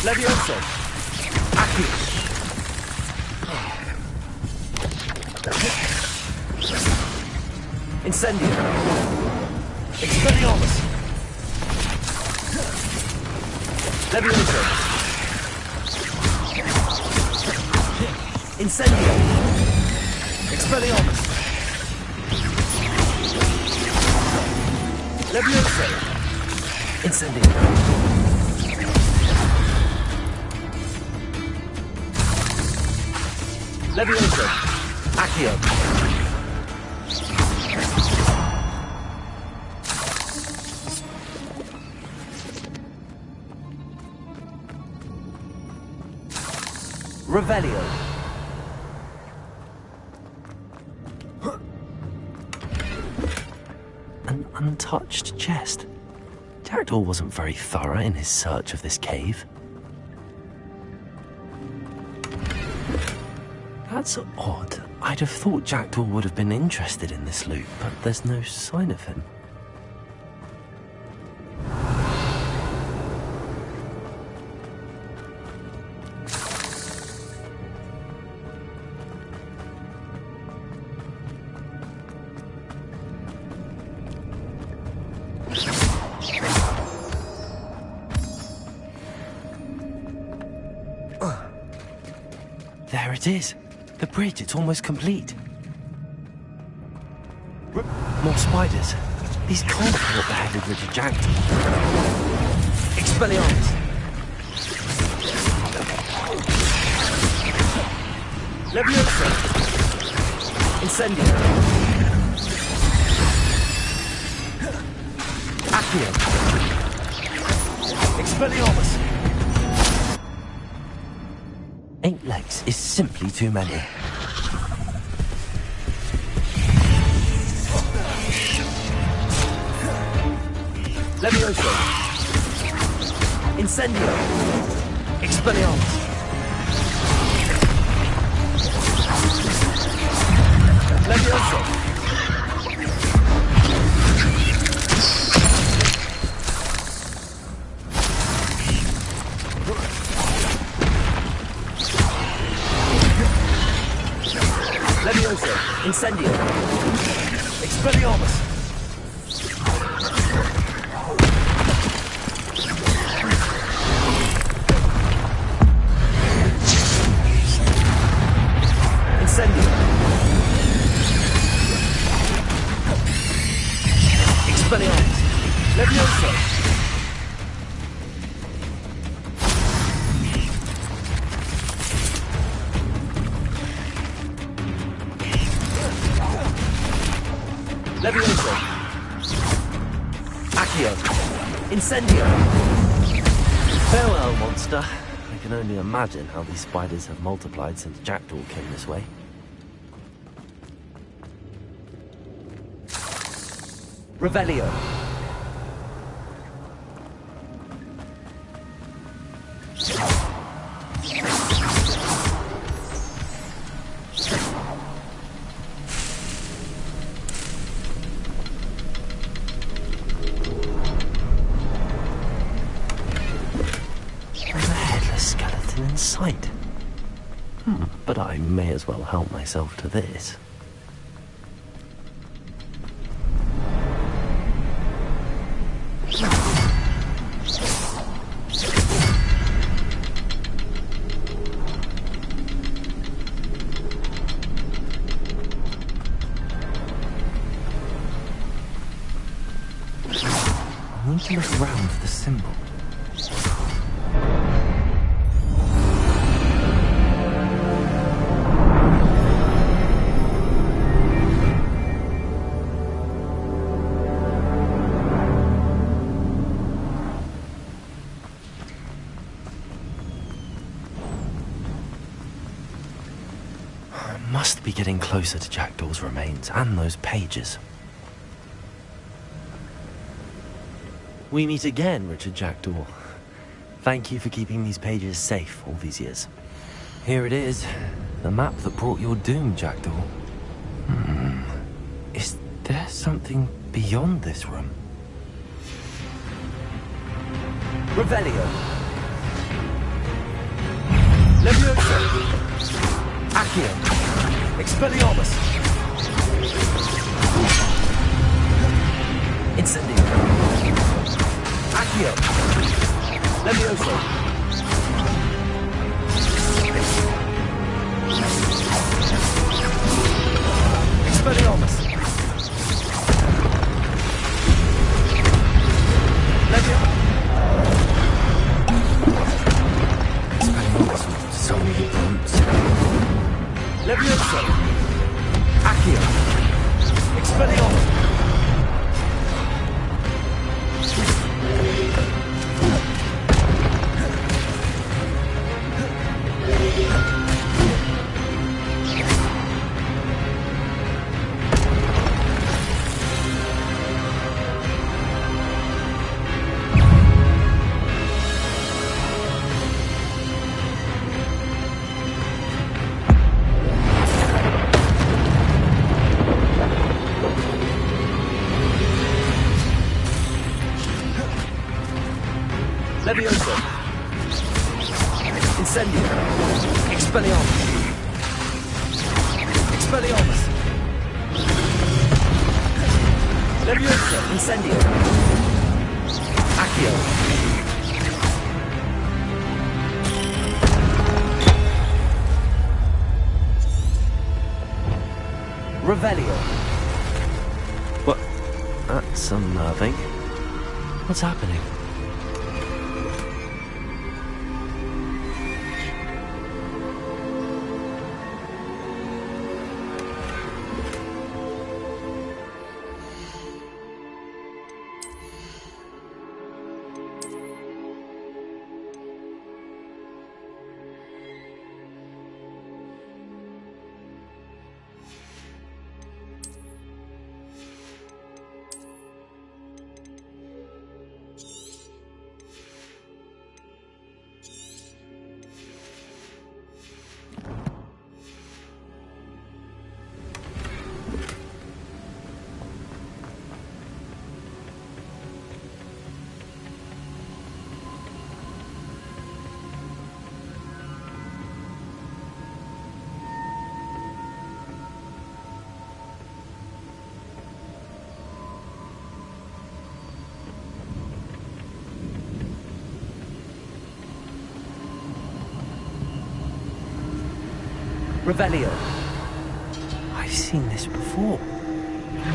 Levioso. Accio. Incendio. Expelliarmus! Levioso! Incendio! Expelliarmus! Levioso! Incendio! Levioso! Accio! Revelio. An untouched chest. Jackdaw wasn't very thorough in his search of this cave. That's odd. I'd have thought Jackdaw would have been interested in this loot, but there's no sign of him. There it is. The bridge, it's almost complete. More spiders. These can't be what beheaded Richard Jackdaw. Expelliarmus! Leviosa! Incendio! Accio! Expelliarmus! 8 legs is simply too many. Levioso! Incendio! Expelliarmus! Levioso! Levioso! Incendio! Expelliarmus! Incendio! Expelliarmus! Levioso! Levioso! Accio! Incendio! Farewell, monster. I can only imagine how these spiders have multiplied since Jackdaw came this way. Revelio! In sight. But I may as well help myself to this. I need to look around for the symbol. Must be getting closer to Jackdaw's remains and those pages. We meet again, Richard Jackdaw. Thank you for keeping these pages safe all these years. Here it is, the map that brought your doom, Jackdaw. Is there something beyond this room? Revelio! Levioso! Accio! Expelliarmus! Incendio! Accio. Levioso. Expelliarmus. Expelliarmus with so many brutes. Levioso. Accio. Expelliarmus. Levioso. Incendio. Expelliarmus. Expelliarmus. Levioso. Incendio. Accio. Revelio. What? That's unnerving. What's happening? Revelio. I've seen this before.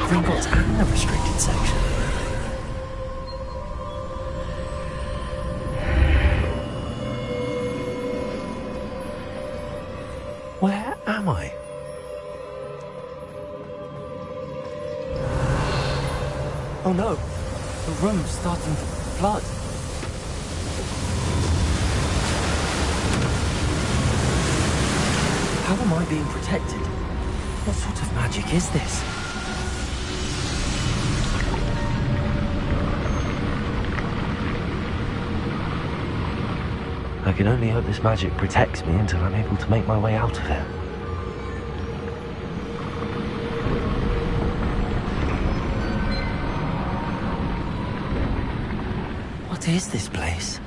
Gringotts and the restricted section. Where am I? Oh no, the room's starting to flood. How am I being protected? What sort of magic is this? I can only hope this magic protects me until I'm able to make my way out of here. What is this place?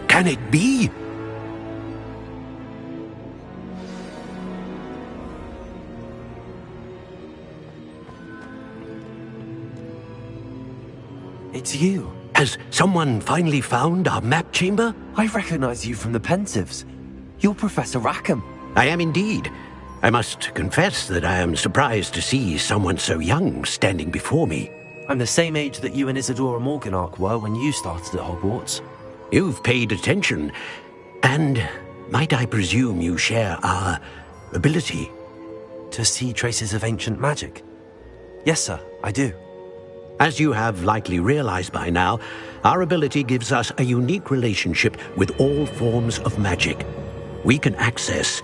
Can it be? It's you. Has someone finally found our map chamber? I recognize you from the Pensives. You're Professor Rackham. I am indeed. I must confess that I am surprised to see someone so young standing before me. I'm the same age that you and Isadora Morganach were when you started at Hogwarts. You've paid attention. And might I presume you share our ability? To see traces of ancient magic? Yes, sir, I do. As you have likely realized by now, our ability gives us a unique relationship with all forms of magic. We can access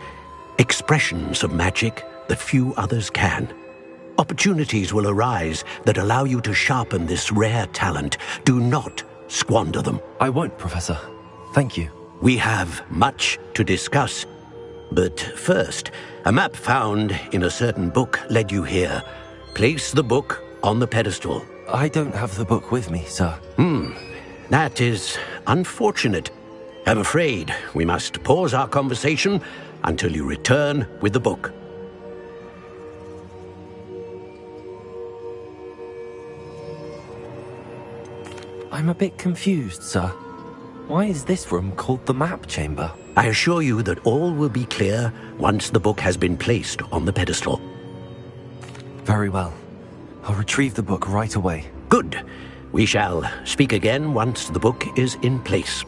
expressions of magic that few others can. Opportunities will arise that allow you to sharpen this rare talent. Do not squander them. I won't, Professor. Thank you. We have much to discuss. But first, a map found in a certain book led you here. Place the book on the pedestal. I don't have the book with me, sir. That is unfortunate. I'm afraid we must pause our conversation until you return with the book. I'm a bit confused, sir. Why is this room called the map chamber? I assure you that all will be clear once the book has been placed on the pedestal. Very well. I'll retrieve the book right away. Good. We shall speak again once the book is in place.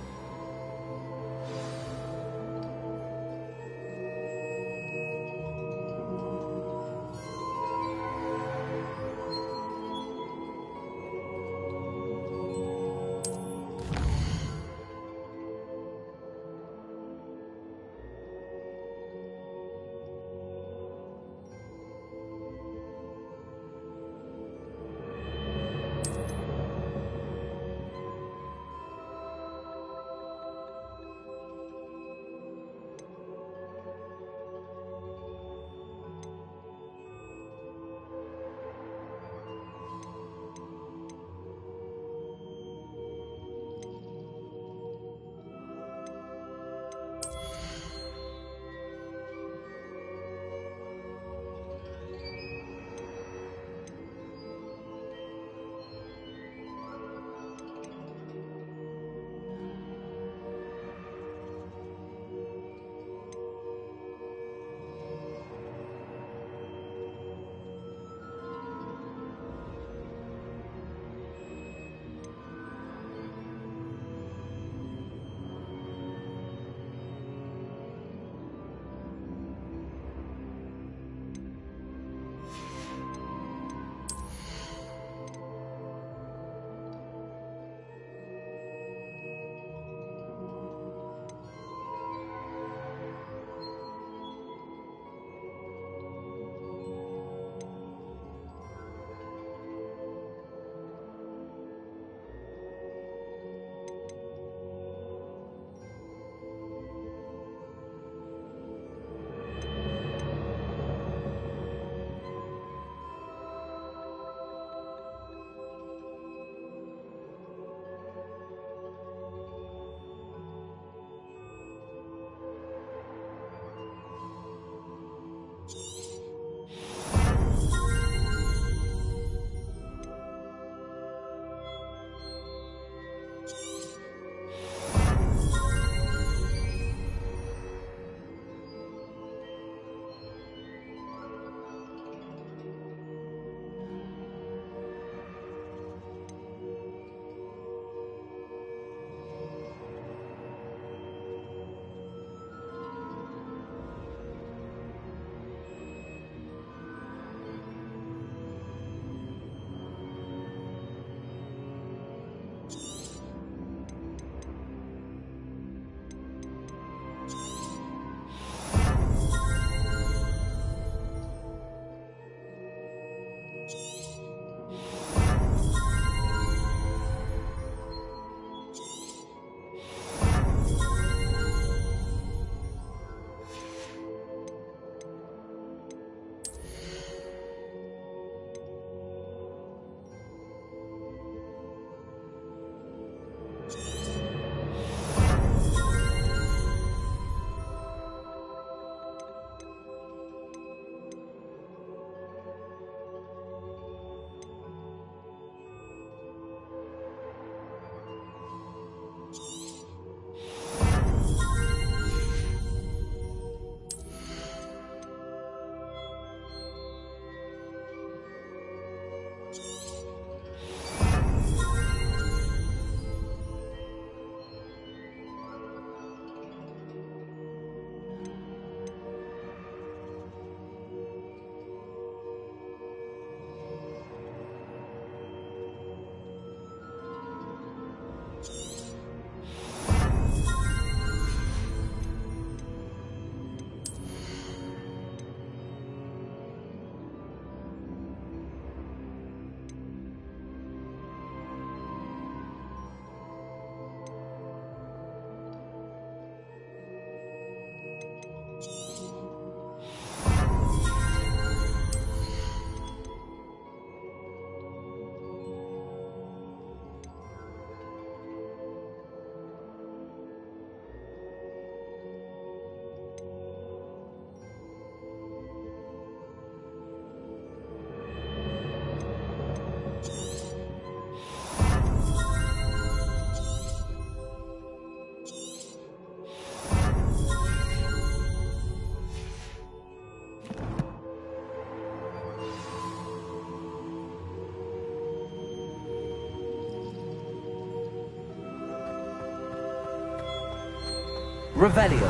Revelio.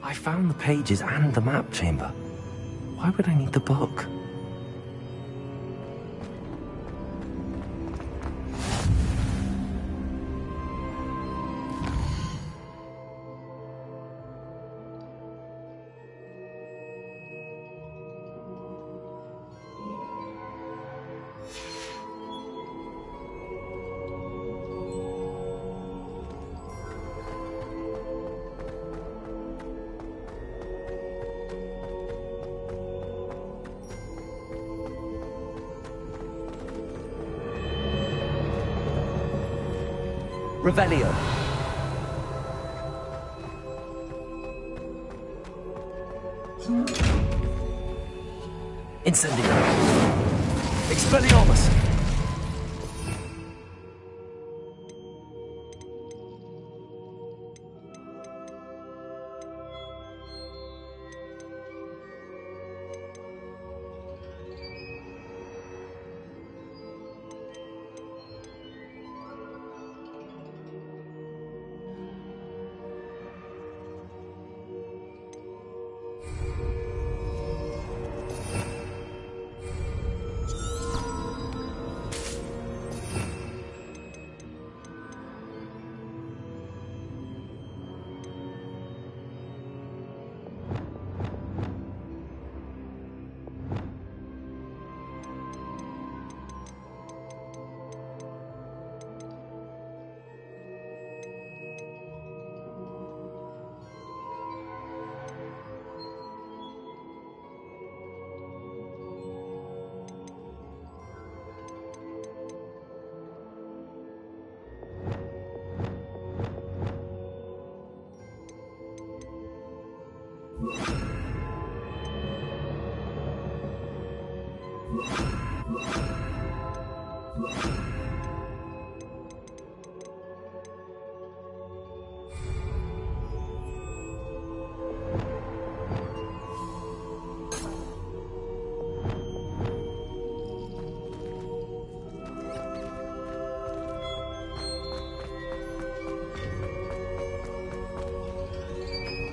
I found the pages and the map chamber. Why would I need the book? Revelio. Incendio. Expelliarmus.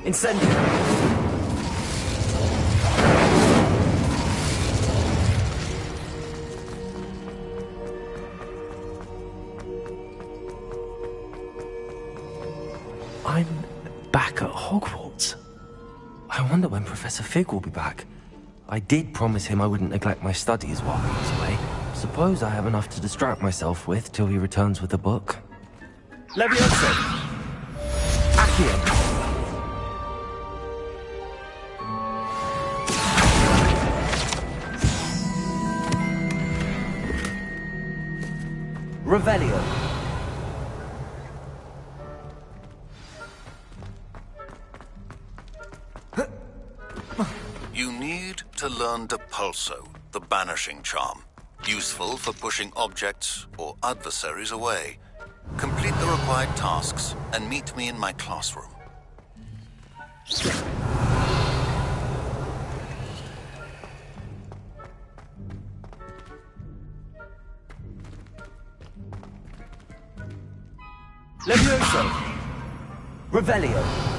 Incendio. I'm back at Hogwarts. I wonder when Professor Fig will be back. I did promise him I wouldn't neglect my studies while he was away. Suppose I have enough to distract myself with till he returns with the book. Levioso! Accio! Revelio. You need to learn Depulso, the banishing charm. Useful for pushing objects or adversaries away. Complete the required tasks and meet me in my classroom. Levioso! Revelio!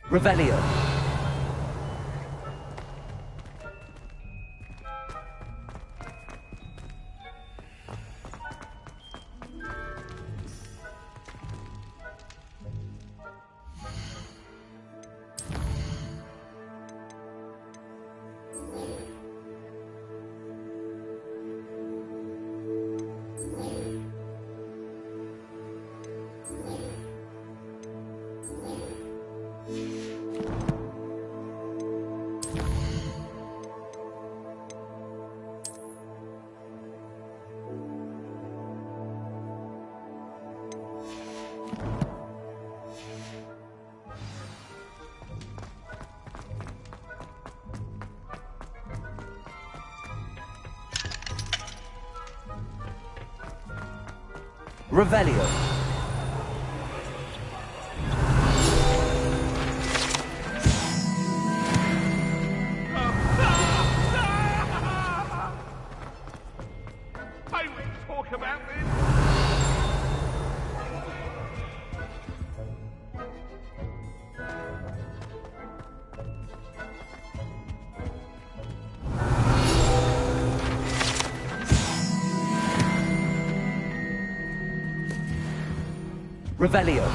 Revelio. Revelio. I will talk about this. Revelio.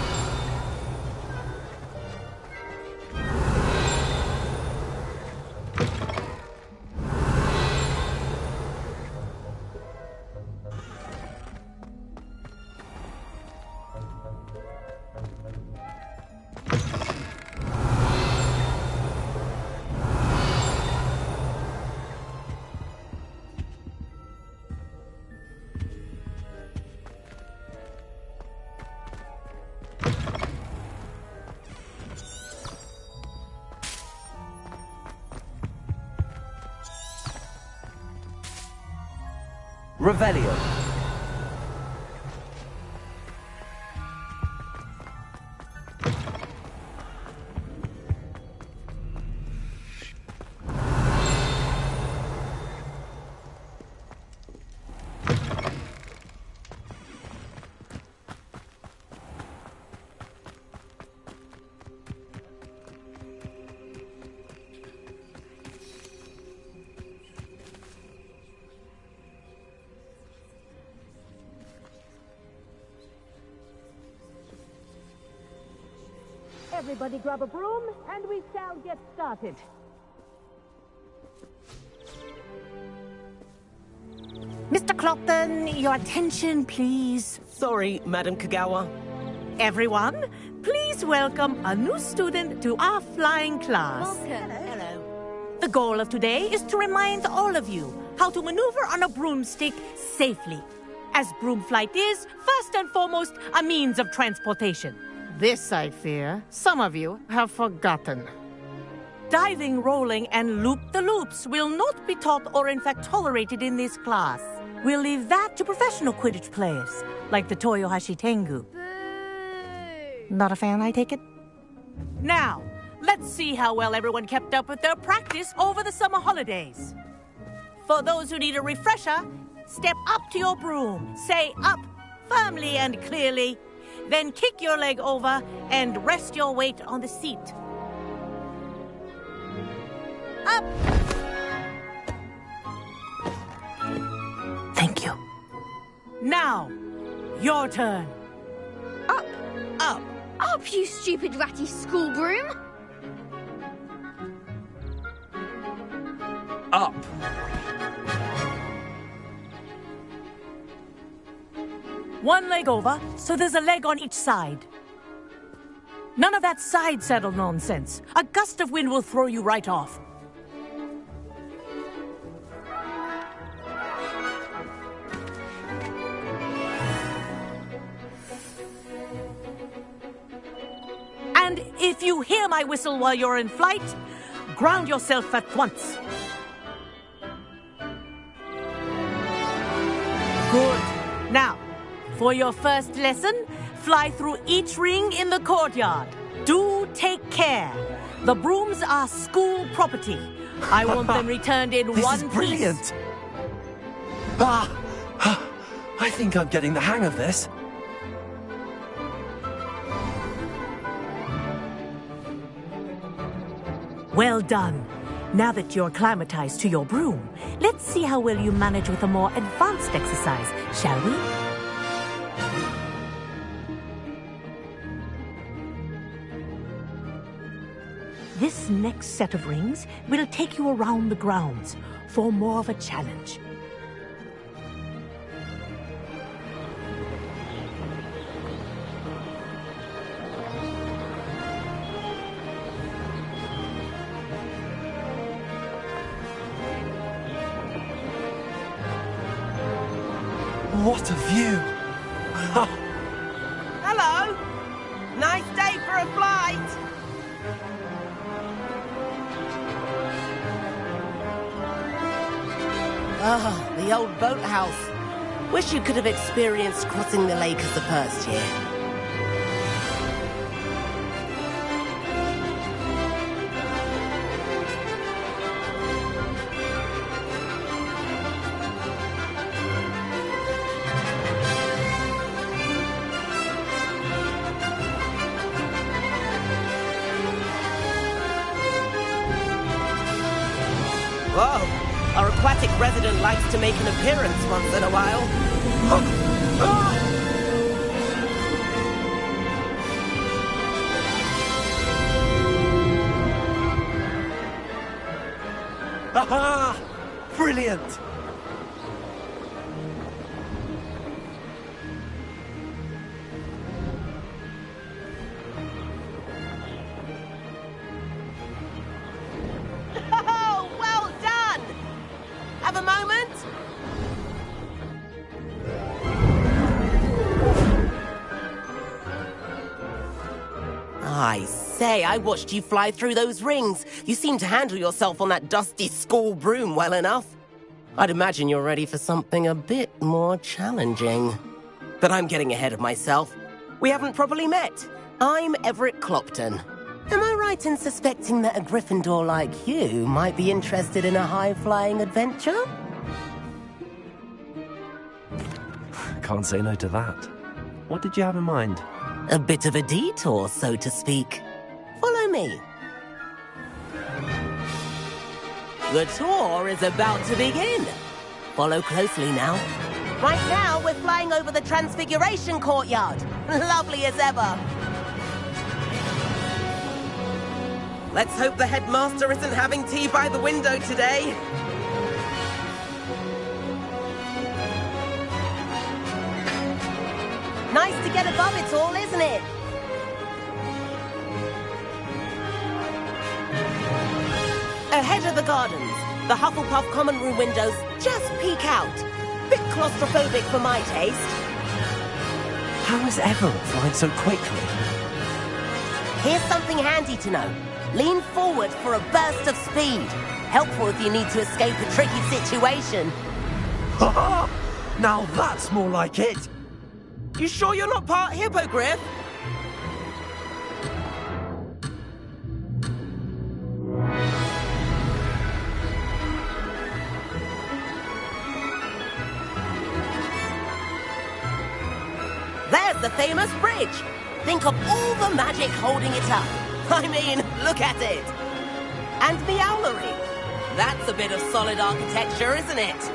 Revelio. Everybody grab a broom, and we shall get started. Mr. Clopton, your attention, please. Sorry, Madam Kagawa. Everyone, please welcome a new student to our flying class. Welcome. Hello. The goal of today is to remind all of you how to maneuver on a broomstick safely, as broom flight is, first and foremost, a means of transportation. This, I fear, some of you have forgotten. Diving, rolling, and loop-the-loops will not be taught or in fact tolerated in this class. We'll leave that to professional Quidditch players, like the Toyohashi Tengu. Not a fan, I take it? Now, let's see how well everyone kept up with their practice over the summer holidays. For those who need a refresher, step up to your broom, say up firmly and clearly, then kick your leg over and rest your weight on the seat. Up! Thank you. Now, your turn. Up! Up! Up, you stupid ratty school broom! Up. One leg over, so there's a leg on each side. None of that side saddle nonsense. A gust of wind will throw you right off. And if you hear my whistle while you're in flight, ground yourself at once. Good. Now, for your first lesson, fly through each ring in the courtyard. Do take care. The brooms are school property. I want them returned in This one is piece. brilliant. I think I'm getting the hang of this. Well done. Now that you're acclimatized to your broom, let's see how well you manage with a more advanced exercise, shall we? This next set of rings will take you around the grounds for more of a challenge. What a view! Hello. Nice day for a flight. Ah, the old boathouse. Wish you could have experienced crossing the lake as the first year. Whoa! Our aquatic resident likes to make an appearance once in a while. Aha! Brilliant! Oh, well done! Have a moment? I say, I watched you fly through those rings. You seem to handle yourself on that dusty school broom well enough. I'd imagine you're ready for something a bit more challenging. But I'm getting ahead of myself. We haven't properly met. I'm Everett Clopton. Am I right in suspecting that a Gryffindor like you might be interested in a high-flying adventure? Can't say no to that. What did you have in mind? A bit of a detour, so to speak. Follow me. The tour is about to begin. Follow closely now. Right now, we're flying over the Transfiguration Courtyard. Lovely as ever. Let's hope the headmaster isn't having tea by the window today. Nice to get above it all, isn't it? Ahead of the gardens, the Hufflepuff common room windows just peek out. Bit claustrophobic for my taste. How is Everett flying so quickly? Here's something handy to know. Lean forward for a burst of speed. Helpful if you need to escape a tricky situation. Now that's more like it! You sure you're not part hippogriff? There's the famous bridge. Think of all the magic holding it up. I mean, look at it. And Meowlery. That's a bit of solid architecture, isn't it?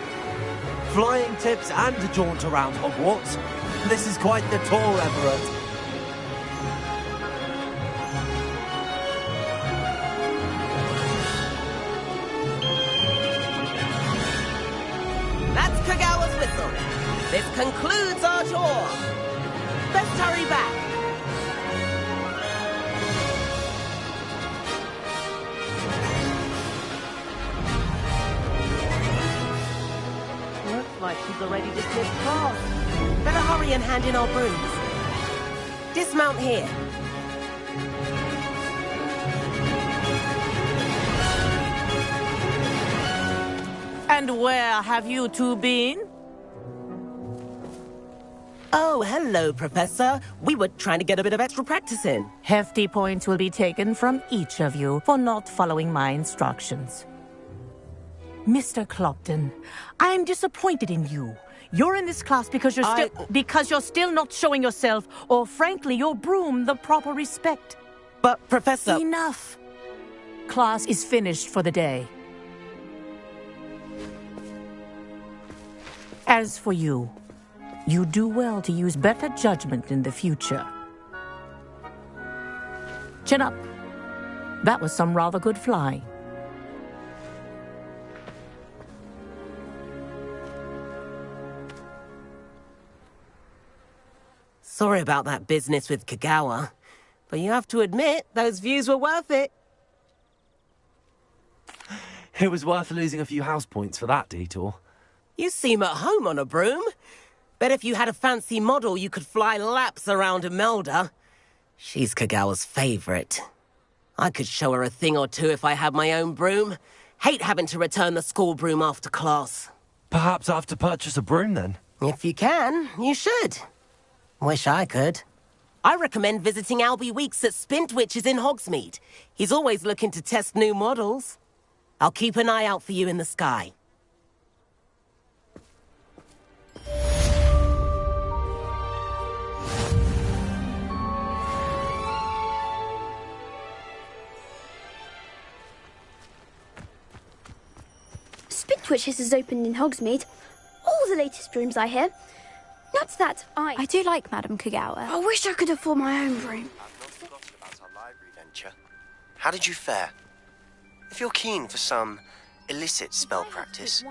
Flying tips and a jaunt around Hogwarts. This is quite the tour, Everett. That's Kagawa's whistle. This concludes our tour. Let's hurry back. Looks like she's already dismissed class. Better hurry and hand in our brooms. Dismount here. And where have you two been? Oh, hello, Professor. We were trying to get a bit of extra practice in. Hefty points will be taken from each of you for not following my instructions. Mr. Clopton, I am disappointed in you. You're in this class because you're still not showing yourself, or frankly, your broom, the proper respect. But, Professor... Enough. Class is finished for the day. As for you, you do well to use better judgment in the future. Chin up. That was some rather good flying. Sorry about that business with Kagawa, but you have to admit, those views were worth it. It was worth losing a few house points for that detour. You seem at home on a broom. Bet if you had a fancy model, you could fly laps around Imelda. She's Kagawa's favorite. I could show her a thing or two if I had my own broom. Hate having to return the school broom after class. Perhaps I have to purchase a broom then? If you can, you should. Wish I could. I recommend visiting Albie Weeks at Spintwitches in Hogsmeade. He's always looking to test new models. I'll keep an eye out for you in the sky. Spintwitches has opened in Hogsmeade. All the latest brooms, I hear. Not that I do like Madame Kagawa. I wish I could afford my own broom. I've not forgotten about our library venture. How did you fare? If you're keen for some illicit spell practice,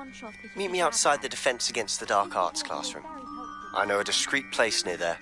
meet me outside the Defense Against the Dark Arts classroom. I know a discreet place near there.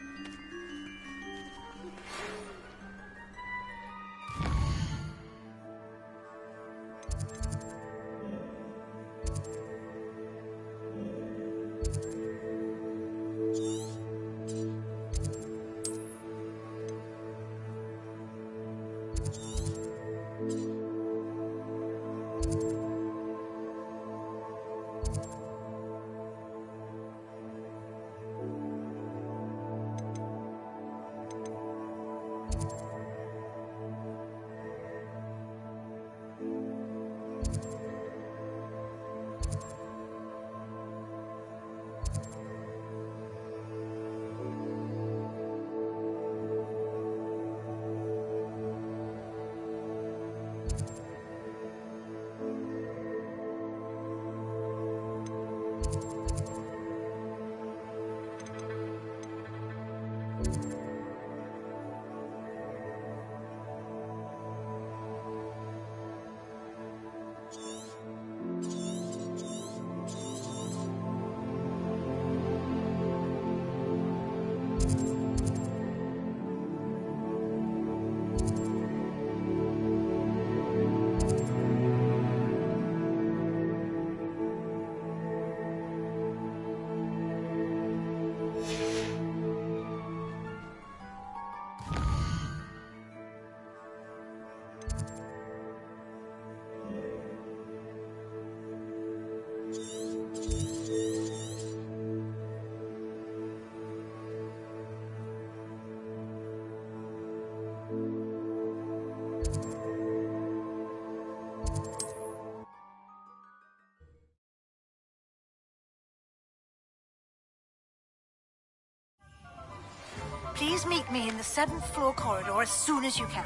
Please meet me in the 7th floor corridor as soon as you can.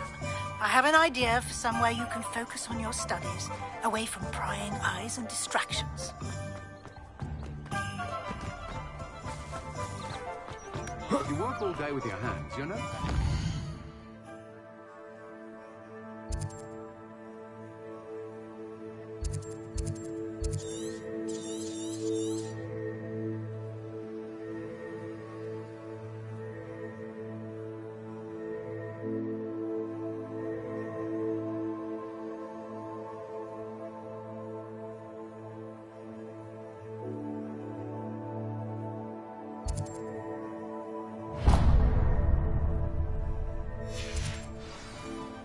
I have an idea for somewhere you can focus on your studies, away from prying eyes and distractions. You work all day with your hands, you know?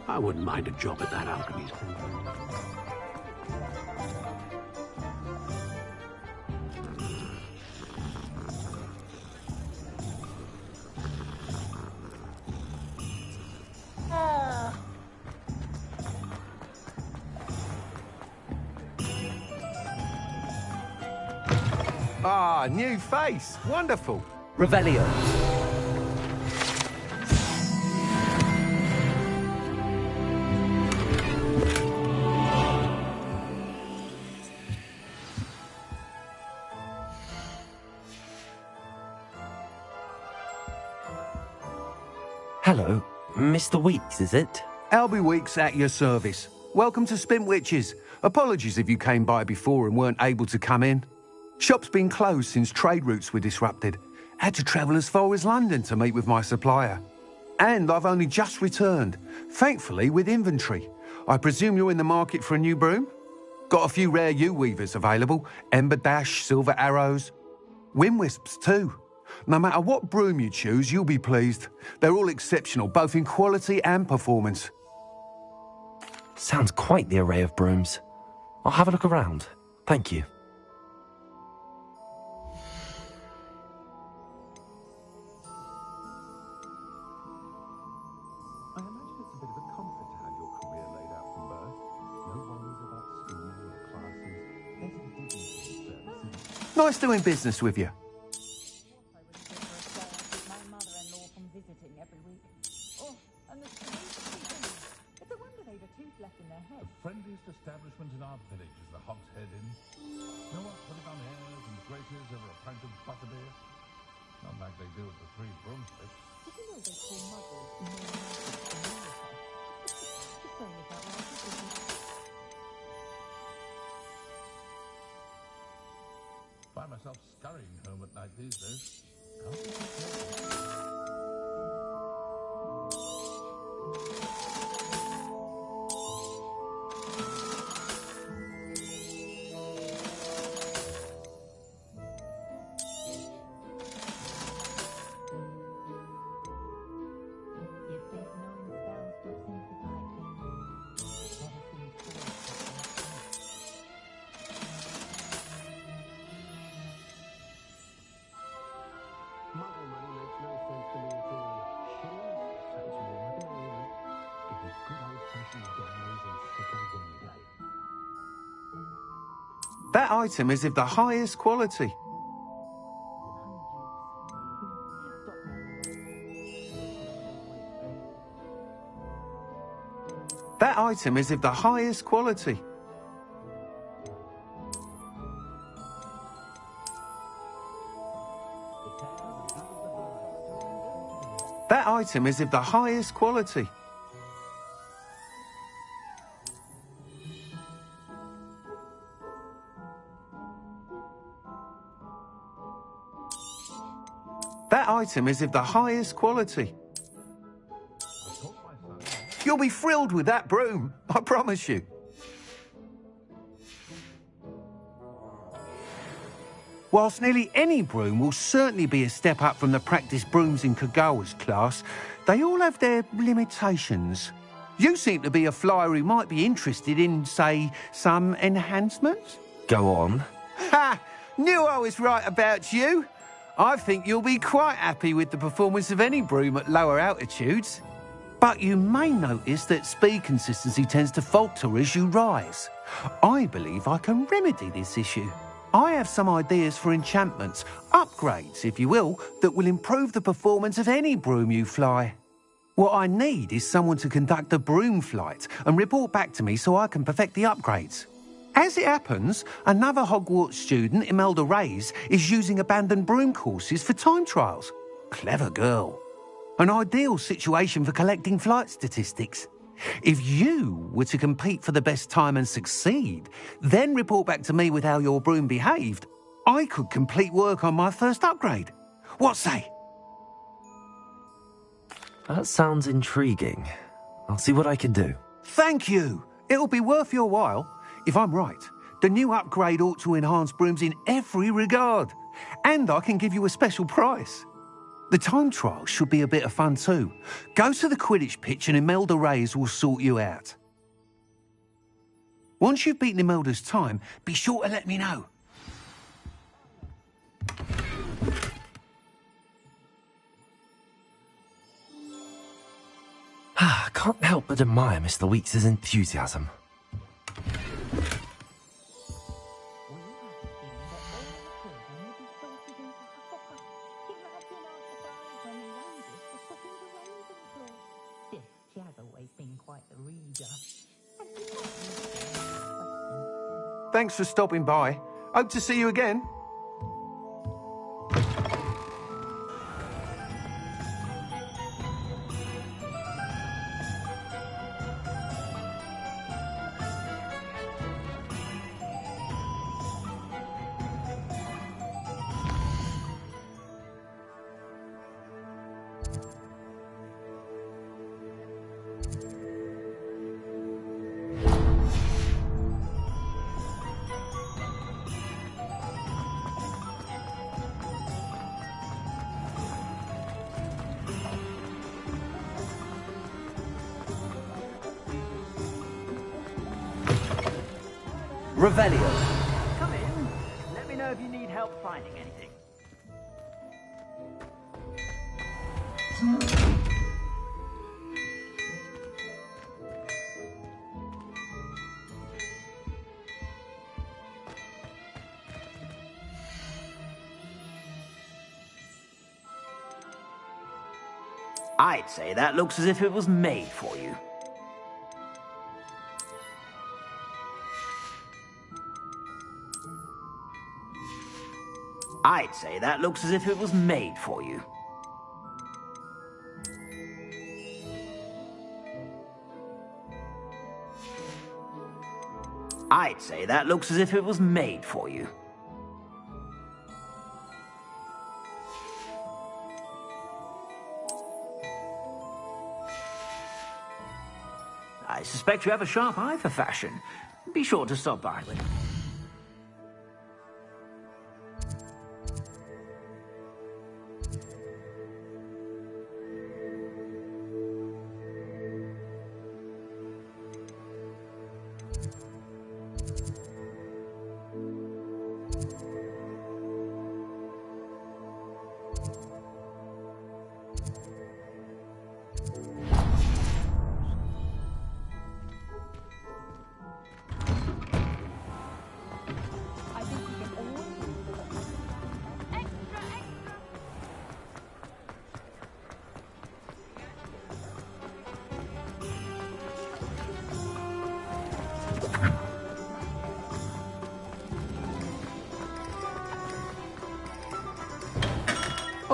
I wouldn't mind a job at that alchemy center. Ah, new face. Wonderful. Revelio. Hello, Mr. Weeks, is it? Albie Weeks at your service. Welcome to Spintwitches. Apologies if you came by before and weren't able to come in. Shop's been closed since trade routes were disrupted. Had to travel as far as London to meet with my supplier. And I've only just returned, thankfully with inventory. I presume you're in the market for a new broom? Got a few rare yew weavers available, Ember Dash, Silver Arrows, Wind Wisps too. No matter what broom you choose, you'll be pleased. They're all exceptional, both in quality and performance. Sounds quite the array of brooms. I'll have a look around. Thank you. I imagine it's a bit of a comfort to have your career laid out from birth. No worries about schooling or classes. There's a dignity in service. Nice doing business with you. The friendliest establishment in our village is the Hog's Head Inn. No one putting on airs and graces over a pint of butterbeer. Not like they do at the Three Broomsticks. Did you know they call muggles more magic than America? Just throwing it out loud. Find myself scurrying home at night these days. That item is of the highest quality. That item is of the highest quality. That item is of the highest quality. That item is of the highest quality. You'll be thrilled with that broom, I promise you. Whilst nearly any broom will certainly be a step up from the practice brooms in Kagawa's class, they all have their limitations. You seem to be a flyer who might be interested in, say, some enhancements? Go on. Ha! Knew I was right about you. I think you'll be quite happy with the performance of any broom at lower altitudes. But you may notice that speed consistency tends to falter as you rise. I believe I can remedy this issue. I have some ideas for enchantments, upgrades, if you will, that will improve the performance of any broom you fly. What I need is someone to conduct a broom flight and report back to me so I can perfect the upgrades. As it happens, another Hogwarts student, Imelda Reyes, is using abandoned broom courses for time trials. Clever girl. An ideal situation for collecting flight statistics. If you were to compete for the best time and succeed, then report back to me with how your broom behaved, I could complete work on my first upgrade. What say? That sounds intriguing. I'll see what I can do. Thank you. It'll be worth your while. If I'm right, the new upgrade ought to enhance brooms in every regard. And I can give you a special price. The time trial should be a bit of fun too. Go to the Quidditch pitch and Imelda Reyes will sort you out. Once you've beaten Imelda's time, be sure to let me know. I can't help but admire Mr. Weeks' enthusiasm. Thanks for stopping by. Hope to see you again. Revelio. Come in. Let me know if you need help finding anything. I'd say that looks as if it was made for you. I'd say that looks as if it was made for you. I'd say that looks as if it was made for you. I suspect you have a sharp eye for fashion. Be sure to stop by with it.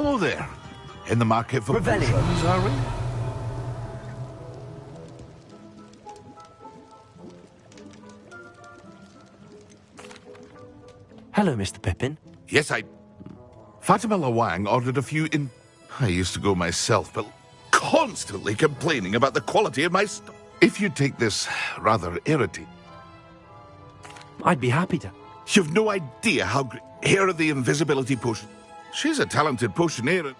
Hello there. In the market for potions, are we? Hello, Mr. Pippin. Yes, Fatima Lawang ordered a few in... I used to go myself, but constantly complaining about the quality of my stuff. If you take this rather irritating... I'd be happy to. You've no idea how great... Here are the invisibility potions. She's a talented potioneer.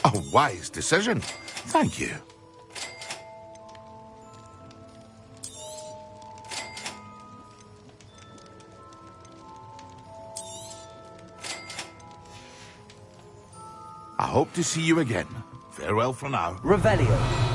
A wise decision. Thank you. I hope to see you again. Farewell for now. Revelio.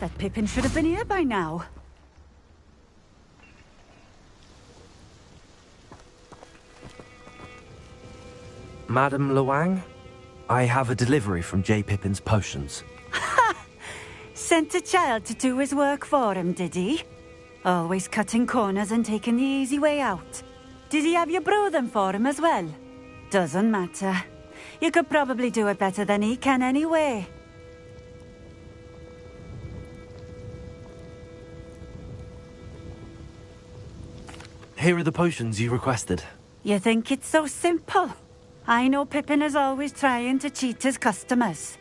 That Pippin should have been here by now. Madam Luang, I have a delivery from J. Pippin's potions. Sent a child to do his work for him, did he? Always cutting corners and taking the easy way out. Did he have you brew them for him as well? Doesn't matter. You could probably do it better than he can anyway. Here are the potions you requested. You think it's so simple? I know Pippin is always trying to cheat his customers.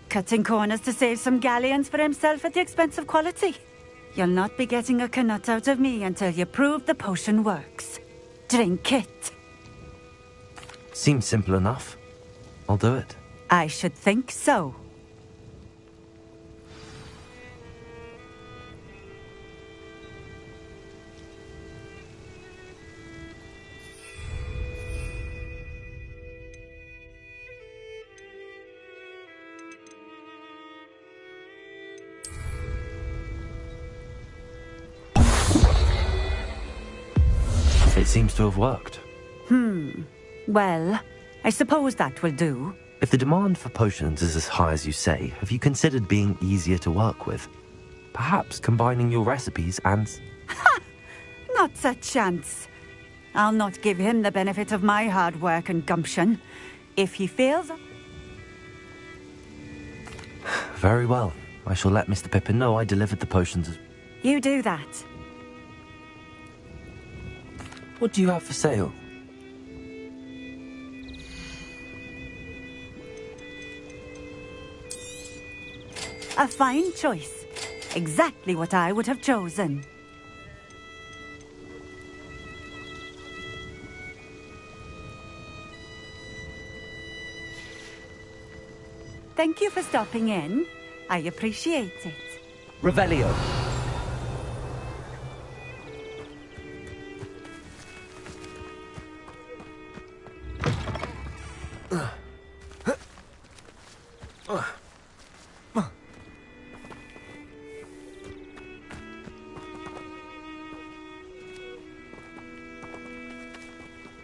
Cutting corners to save some galleons for himself at the expense of quality. You'll not be getting a canut out of me until you prove the potion works. Drink it. Seems simple enough. I'll do it. I should think so. It seems to have worked. Well, I suppose that will do. If the demand for potions is as high as you say, have you considered being easier to work with? Perhaps combining your recipes and... Not a chance. I'll not give him the benefit of my hard work and gumption. If he fails... Very well. I shall let Mr. Pippin know I delivered the potions as... You do that. What do you have for sale? A fine choice. Exactly what I would have chosen. Thank you for stopping in. I appreciate it. Revelio.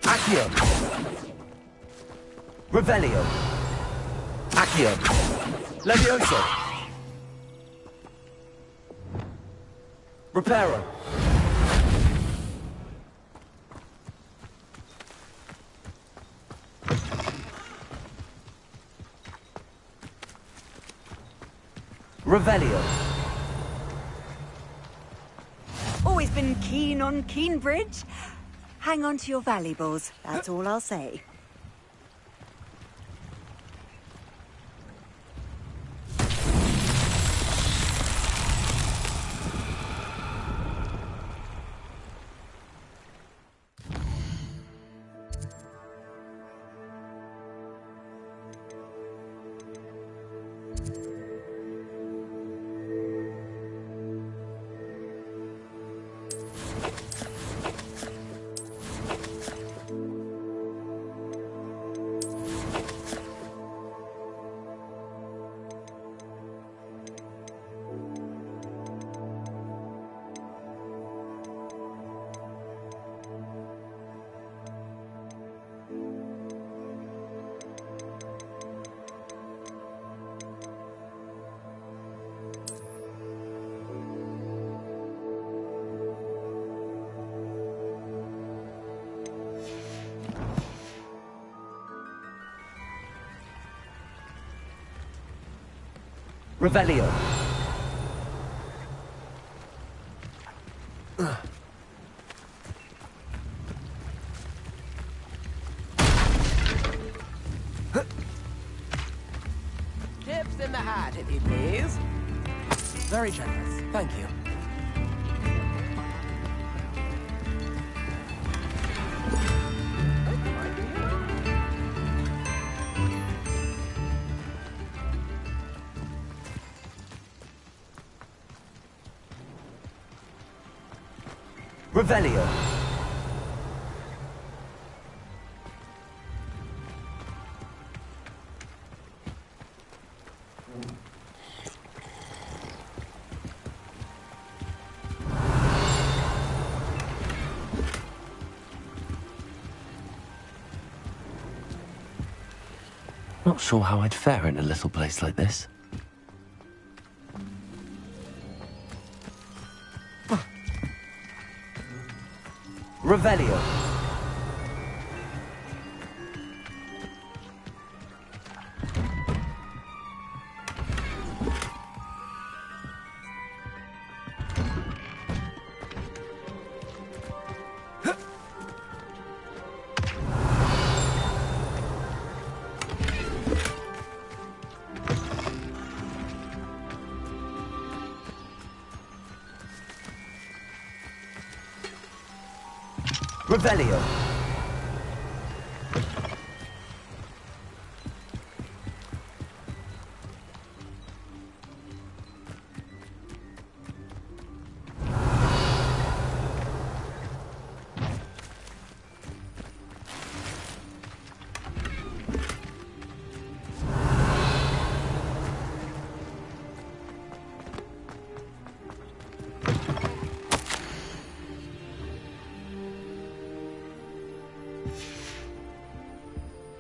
Accio. Revelio. Accio. Levioso. Reparo. Revelio. Always been keen on Keenbridge. Hang on to your valuables, that's all I'll say. Revelio. Tips in the hat, if you please. Very generous. Thank you. Revelio. Not sure how I'd fare in a little place like this. Revelio. Revelio.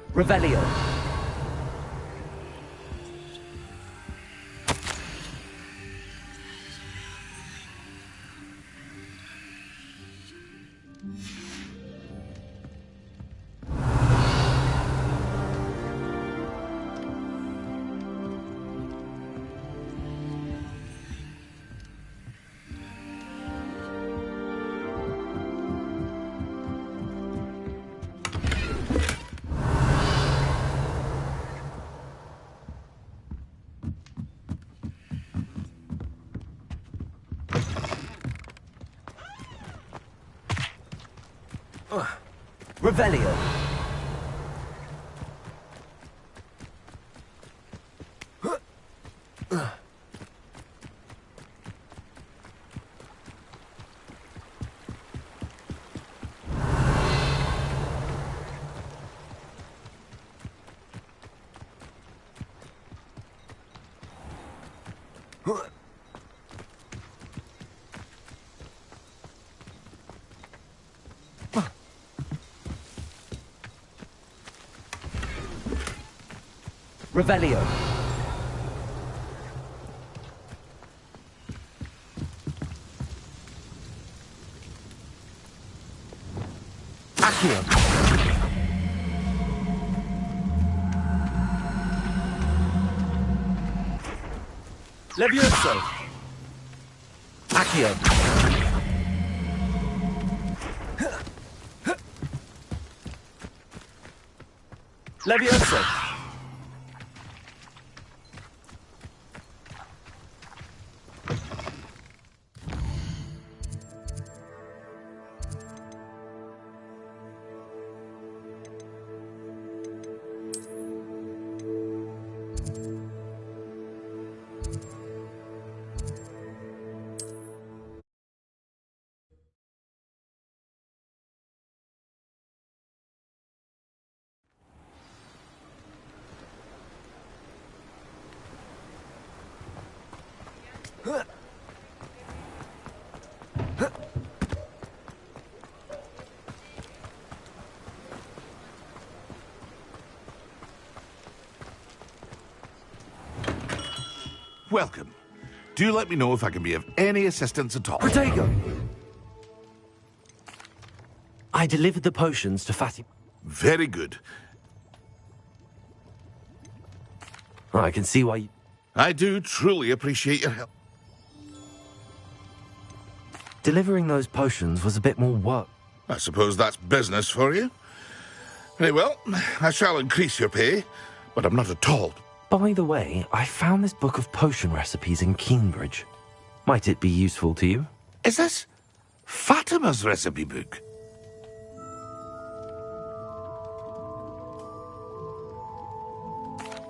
Revelio. Revelio. Revelio. Accio. Levioso. Accio. Levioso. Welcome. Do let me know if I can be of any assistance at all. Protego! I delivered the potions to Fatty. Very good. I can see why you... I do truly appreciate your help. Delivering those potions was a bit more work. I suppose that's business for you. Very well, I shall increase your pay, but I'm not at all... By the way, I found this book of potion recipes in Cambridge. Might it be useful to you? Is this Fatima's recipe book?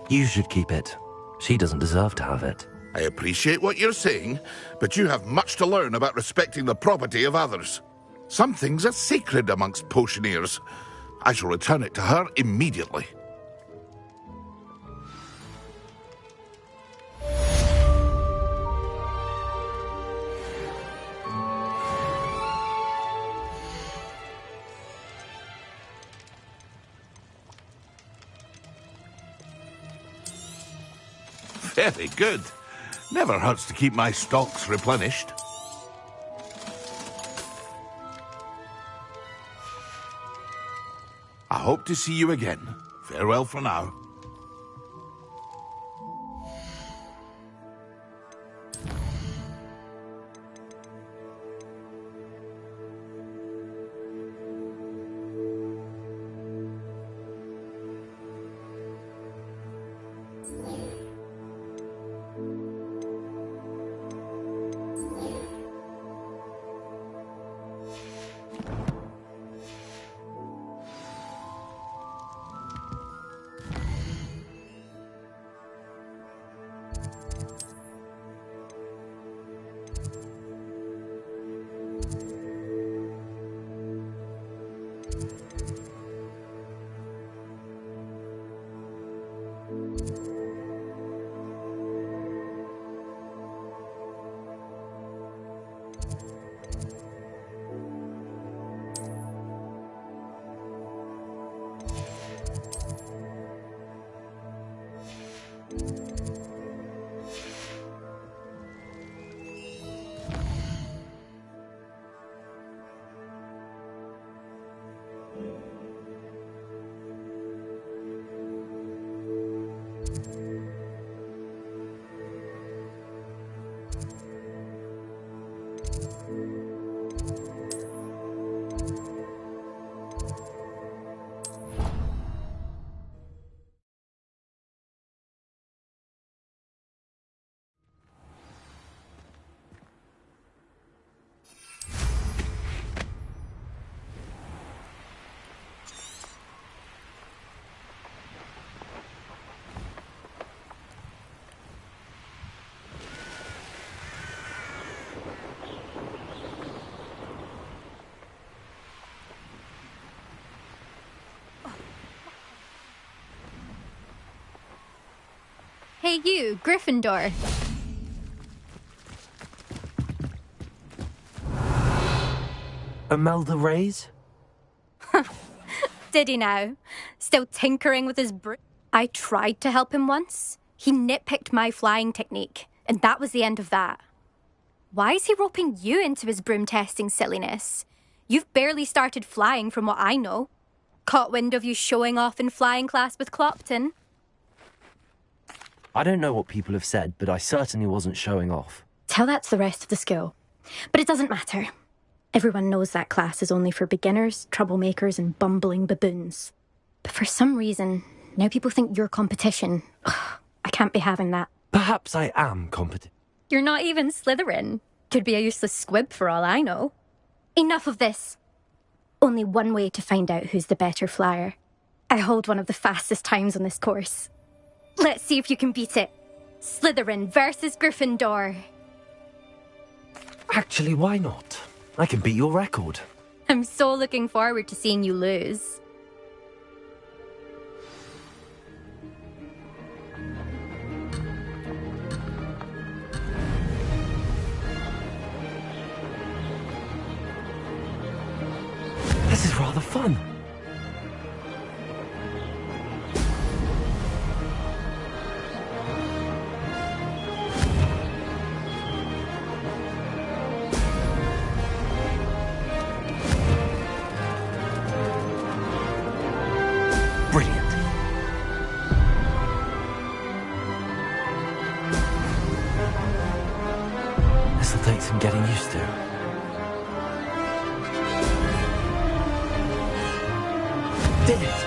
You should keep it. She doesn't deserve to have it. I appreciate what you're saying, but you have much to learn about respecting the property of others. Some things are sacred amongst potioneers. I shall return it to her immediately. Very good. Never hurts to keep my stocks replenished. I hope to see you again. Farewell for now. Hey you, Gryffindor. Imelda Reyes? Did he now? Still tinkering with his I tried to help him once. He nitpicked my flying technique, and that was the end of that. Why is he roping you into his broom testing silliness? You've barely started flying from what I know. Caught wind of you showing off in flying class with Clopton. I don't know what people have said, but I certainly wasn't showing off. Tell that to the rest of the school. But it doesn't matter. Everyone knows that class is only for beginners, troublemakers, and bumbling baboons. But for some reason, now people think you're competition. Ugh, I can't be having that. Perhaps I am competent. You're not even Slytherin. Could be a useless squib for all I know. Enough of this. Only one way to find out who's the better flyer. I hold one of the fastest times on this course. Let's see if you can beat it. Slytherin versus Gryffindor. Actually, why not? I can beat your record. I'm so looking forward to seeing you lose. This is rather fun. Brilliant. This'll take some getting used to. Did it!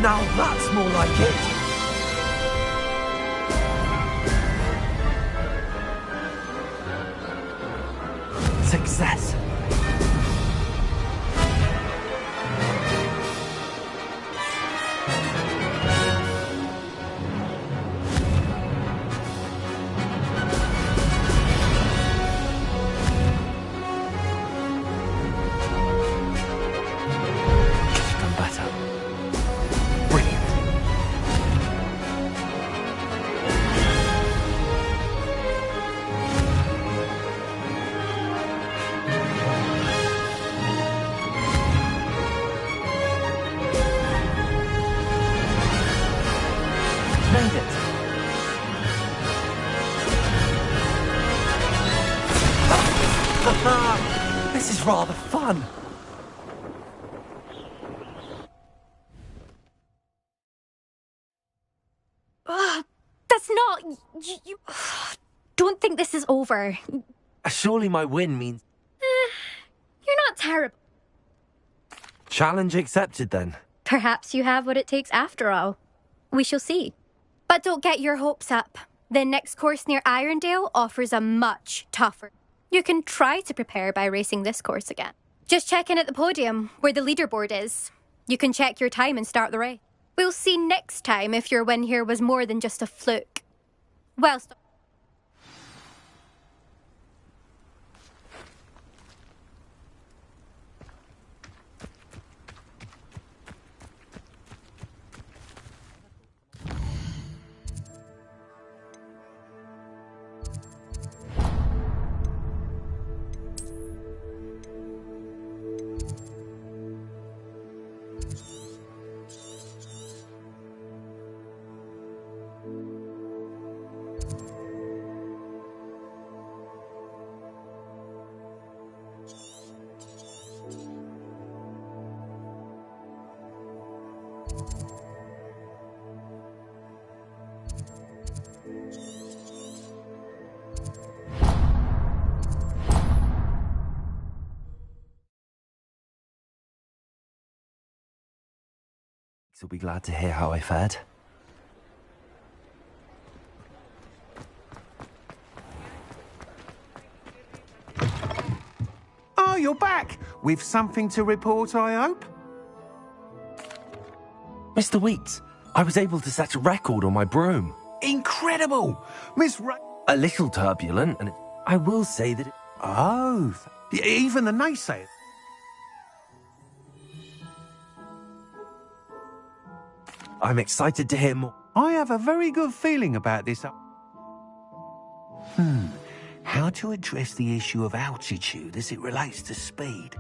Now that's more like it! Success! This is rather fun. That's not... You don't think this is over. Surely my win means... You're not terrible. Challenge accepted, then. Perhaps you have what it takes after all. We shall see. But don't get your hopes up. The next course near Irondale offers a much tougher... You can try to prepare by racing this course again. Just check in at the podium, where the leaderboard is. You can check your time and start the race. We'll see next time if your win here was more than just a fluke. Well, You'll be glad to hear how I fared. Oh, you're back! With something to report, I hope? Mr. Weeks, I was able to set a record on my broom. Incredible! Miss Ra... A little turbulent, and I will say that it... Oh, even the naysayers. I'm excited to hear more. I have a very good feeling about this. How to address the issue of altitude as it relates to speed?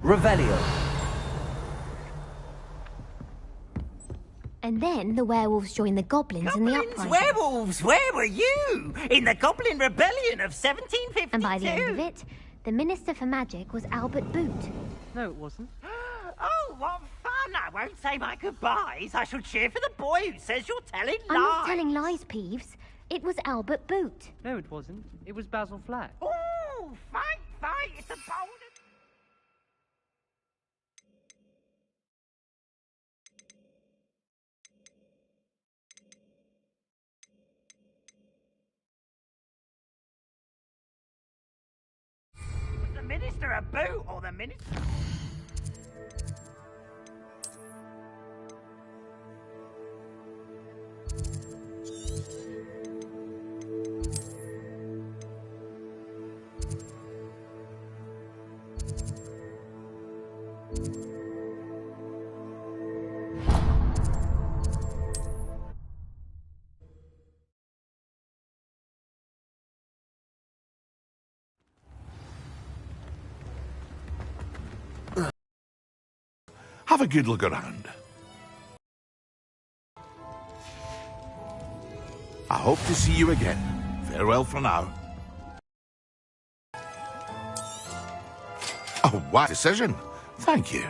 Revelio. And then the werewolves joined the goblins in the uprising. Werewolves! Where were you? In the Goblin Rebellion of 1752? And by the end of it, the Minister for Magic was Albert Boot. No, it wasn't. Oh, what fun! I won't say my goodbyes. I shall cheer for the boy who says you're telling lies. I'm not telling lies, Peeves. It was Albert Boot. No, it wasn't. It was Basil Flack. Oh, fight! It's a bold... Was the Minister a boot or the Minister... Have a good look around. I hope to see you again. Farewell for now. A wise decision. Thank you.